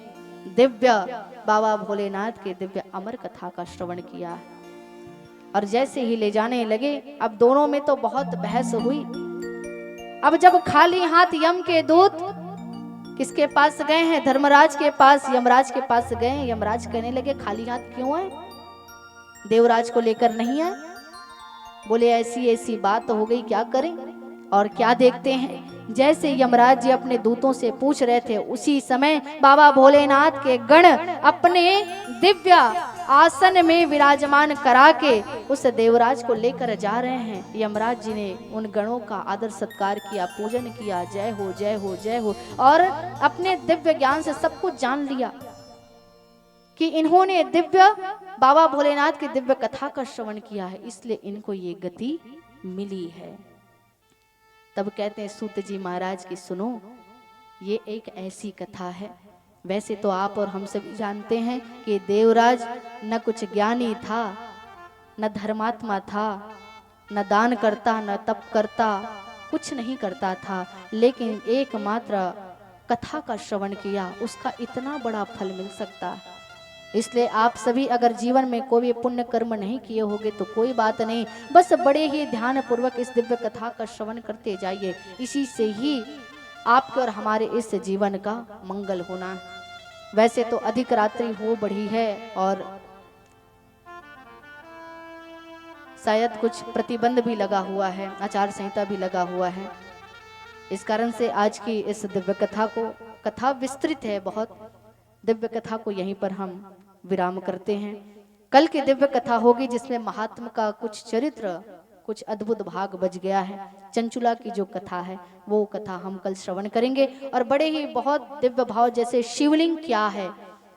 Speaker 1: दिव्य बाबा भोलेनाथ के दिव्य अमर कथा का श्रवण किया। और जैसे ही ले जाने लगे, अब दोनों में तो बहुत बहस हुई। अब जब खाली हाथ यम के दूत किसके पास गए हैं? धर्मराज के पास, यमराज के पास गए। यमराज कहने लगे खाली हाथ क्यों आए? देवराज को लेकर नहीं आए? बोले ऐसी ऐसी बात हो गई, क्या करें? और क्या देखते हैं, जैसे यमराज जी अपने दूतों से पूछ रहे थे, उसी समय बाबा भोलेनाथ के गण अपने दिव्य आसन में विराजमान करा के उस देवराज को लेकर जा रहे हैं। यमराज जी ने उन गणों का आदर सत्कार किया, पूजन किया, जय हो जय हो जय हो, और अपने दिव्य ज्ञान से सब कुछ जान लिया कि इन्होंने दिव्य बाबा भोलेनाथ की दिव्य कथा का श्रवण किया है, इसलिए इनको ये गति मिली है। तब कहते हैं सूत जी महाराज की सुनो, ये एक ऐसी कथा है। वैसे तो आप और हम सभी जानते हैं कि देवराज न कुछ ज्ञानी था, न धर्मात्मा था, न दान करता, न तप करता, कुछ नहीं करता था, लेकिन एकमात्र कथा का श्रवण किया, उसका इतना बड़ा फल मिल सकता है। इसलिए आप सभी अगर जीवन में कोई भी पुण्य कर्म नहीं किए होंगे तो कोई बात नहीं, बस बड़े ही ध्यान पूर्वक इस दिव्य कथा का श्रवण करते जाइए। इसी से ही आपके और हमारे इस जीवन का मंगल होना। वैसे तो अधिक रात्रि हो बढ़ी है और शायद कुछ प्रतिबंध भी लगा हुआ है, आचार संहिता भी लगा हुआ है। इस कारण से आज की इस दिव्य कथा को, कथा विस्तृत है बहुत, दिव्य कथा को यहीं पर हम विराम करते हैं। कल की दिव्य कथा होगी जिसमें महात्मा का कुछ चरित्र, कुछ अद्भुत भाग बच गया है। चंचुला की जो कथा है वो कथा हम कल श्रवण करेंगे, और बड़े ही बहुत दिव्य भाव, जैसे शिवलिंग क्या है,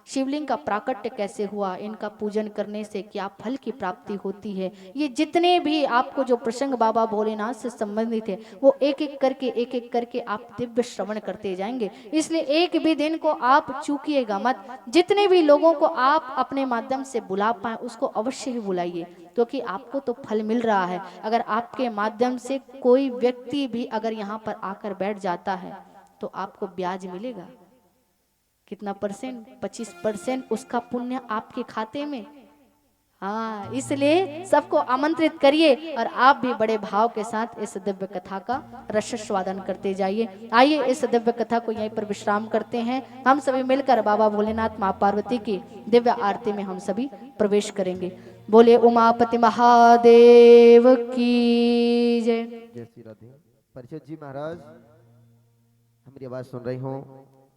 Speaker 1: शिवलिंग का प्राकट्य कैसे हुआ, इनका पूजन करने से क्या फल की प्राप्ति होती है, ये जितने भी आपको जो प्रसंग बाबा भोलेनाथ से संबंधित है वो एक एक करके आप दिव्य श्रवण करते जाएंगे। इसलिए एक भी दिन को आप चूकिएगा मत। जितने भी लोगों को आप अपने माध्यम से बुला पाए उसको अवश्य ही बुलाइए, क्योंकि आपको तो फल मिल रहा है। अगर आपके माध्यम से कोई व्यक्ति भी अगर यहाँ पर आकर बैठ जाता है तो आपको ब्याज मिलेगा। कितना परसेंट? 25% उसका पुण्य आपके खाते में। हाँ, इसलिए सबको आमंत्रित करिए और आप भी बड़े भाव के साथ इस दिव्य कथा का रसस्वादन करते जाइए। आइए इस दिव्य कथा को यहीं पर विश्राम करते हैं। हम सभी मिलकर बाबा भोलेनाथ माँ पार्वती की दिव्य आरती में हम सभी प्रवेश करेंगे। बोले उमापति महादेव की जय।
Speaker 3: जय श्री राधे। परिषद जी महाराज, हमारी आवाज सुन रही हो,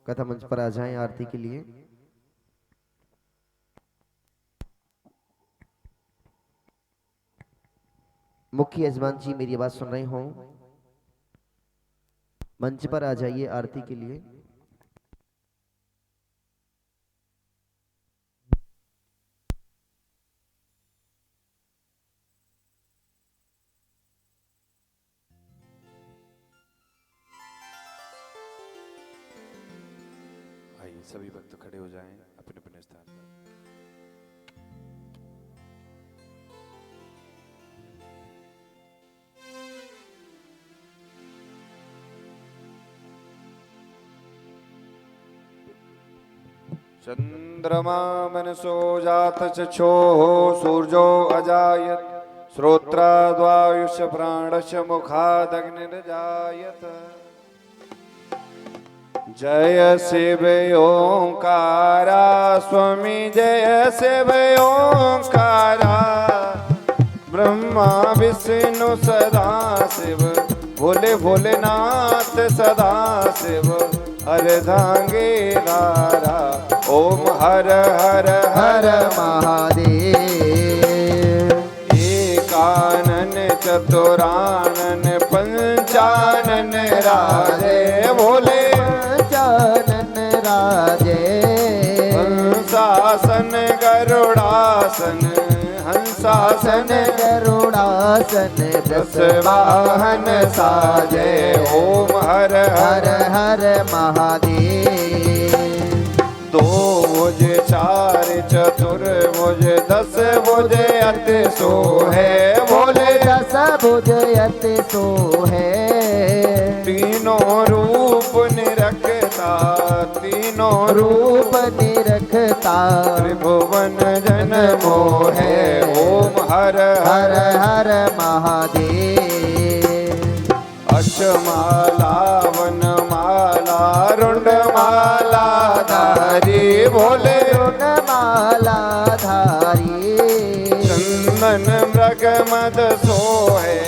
Speaker 3: कथा मंच पर आ जाएं आरती के लिए। मुख्य यजमान जी मेरी आवाज सुन रहे हो, मंच पर आ जाइए आरती के लिए।
Speaker 2: आइए सभी भक्त खड़े हो जाएं अपने अपने स्थान पर। चंद्रमा मनसो जात चक्षो सूर्यो अजायत श्रोत्राद्वायुष प्राणश मुखादग्निर्जायत। जय शिव ओंकारा स्वामी जय शिव ओंकारा। ब्रह्मा विष्णु सदा शिव भोले भोलेनाथ सदा शिव अर्धांगे धारा। ओम हर हर हर
Speaker 3: महादेव।
Speaker 2: एकानन चतुरानन पंचानन राधे भोले
Speaker 3: पंचानन राधे।
Speaker 2: हंसासन गरुड़ासन हंसासन
Speaker 3: गरुड़ासन
Speaker 2: दस वाहन साजे। ओम हर
Speaker 3: हर हर महादेव।
Speaker 2: दो भुज चार चतुर्भुज दस भुज अति सो है भोले।
Speaker 3: दस भुज अति सो है।
Speaker 2: तीनों रूप निरखता तीनों
Speaker 3: रूप निरखता करता
Speaker 2: त्रिभुवन जन मोहे ओम हर
Speaker 3: हर
Speaker 2: हर
Speaker 3: हर महादेव
Speaker 2: अक्षमाला वनमाला रुंडमाला धारी भोले
Speaker 3: माला धारी
Speaker 2: चंदन मृग मद सोहे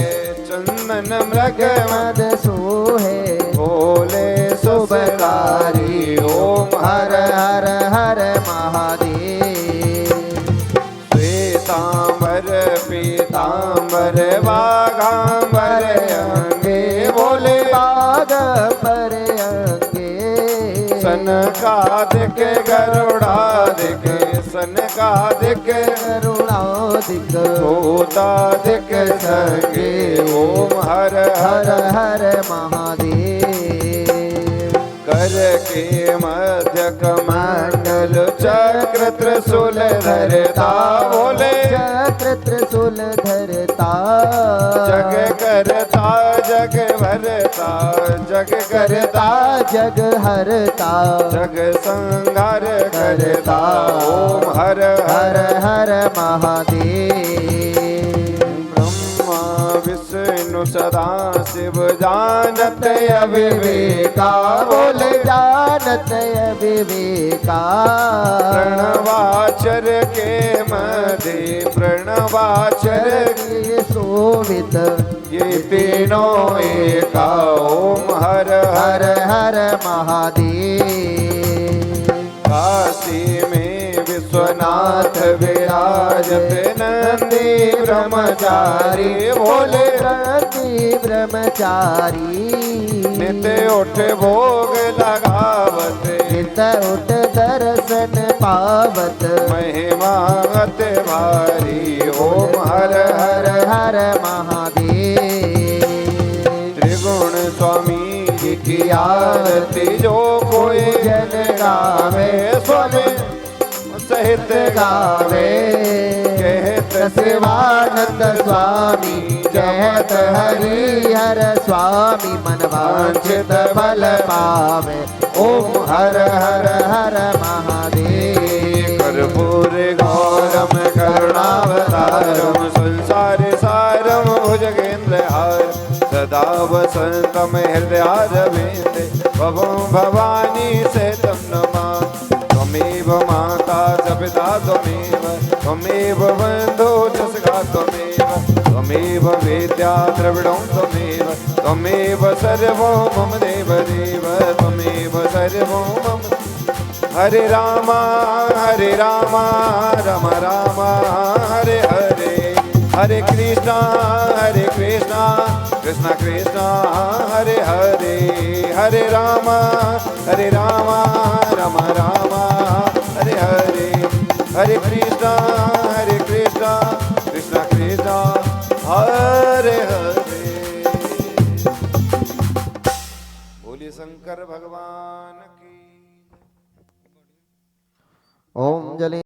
Speaker 2: चंदन मृग मद
Speaker 3: मद सोहे
Speaker 2: भोले सुबकारी ओम
Speaker 3: हर
Speaker 2: हर
Speaker 3: हर हर महादेव
Speaker 2: श्वेतांबर पीतांबर वाघांबर अंगे भोले
Speaker 3: बाग पर अंगे
Speaker 2: सनकादिक गरुड़ादिक सनकादिक
Speaker 3: करुणादिक
Speaker 2: भूतादिक संगे ओम हर
Speaker 3: हर
Speaker 2: हर
Speaker 3: हर महादेव
Speaker 2: कर के मध्य कमंडल चक्र त्रिशूल धरता भोले
Speaker 3: चक्र त्रिशूल धरता
Speaker 2: जग करता जग भरता जग करता
Speaker 3: जग हरता
Speaker 2: जग संहार करता ओम हर
Speaker 3: हर
Speaker 2: हर
Speaker 3: हर महादेव
Speaker 2: ब्रह्मा विष्णु सदा शिव जानत अविवेका
Speaker 3: बोले जानत विवेका
Speaker 2: प्रणवाचर के मध्य प्रणवाचर
Speaker 3: के शोभित
Speaker 2: ये तीनों एका ओम हर
Speaker 3: हर
Speaker 2: हर
Speaker 3: हर महादेव
Speaker 2: काशी में विश्वनाथ विराजत नंदी ब्रह्मचारी भोले
Speaker 3: नंदी ब्रह्मचारी
Speaker 2: नित उठ भोग लगावत
Speaker 3: नित उठ दर्शन पावत
Speaker 2: महिमा अत भारी ओम हर
Speaker 3: हर
Speaker 2: हर
Speaker 3: हर महादेव
Speaker 2: त्रिगुण स्वामी जी की आरती जो कोई जन गावे स्वामी सहित गावे कहत
Speaker 3: शिवानंद स्वामी कहत हरि हर स्वामी मन वांछित फल पावे ओम हर हर हर महादेव
Speaker 2: कर्पूर गौरम करुणावतारम संसार सारम भुजगेंद्र हार सदा वसंतम हृदयारविंदे भवं भवानी से तम नमः त्वमेव माता च पिता त्वमेव बन्धो च सखा त्वमेव वेद्या द्रविणं त्वमेव सर्वं मम देव त्वमेव सर्वं मम हरे राम राम राम हरे हरे हरे कृष्णा कृष्णा कृष्णा हरे हरे हरे राम राम राम हरे हरे हरे कृष्णा कृष्णा कृष्णा हरे हरे बोलिए शंकर भगवान की
Speaker 3: ओम जले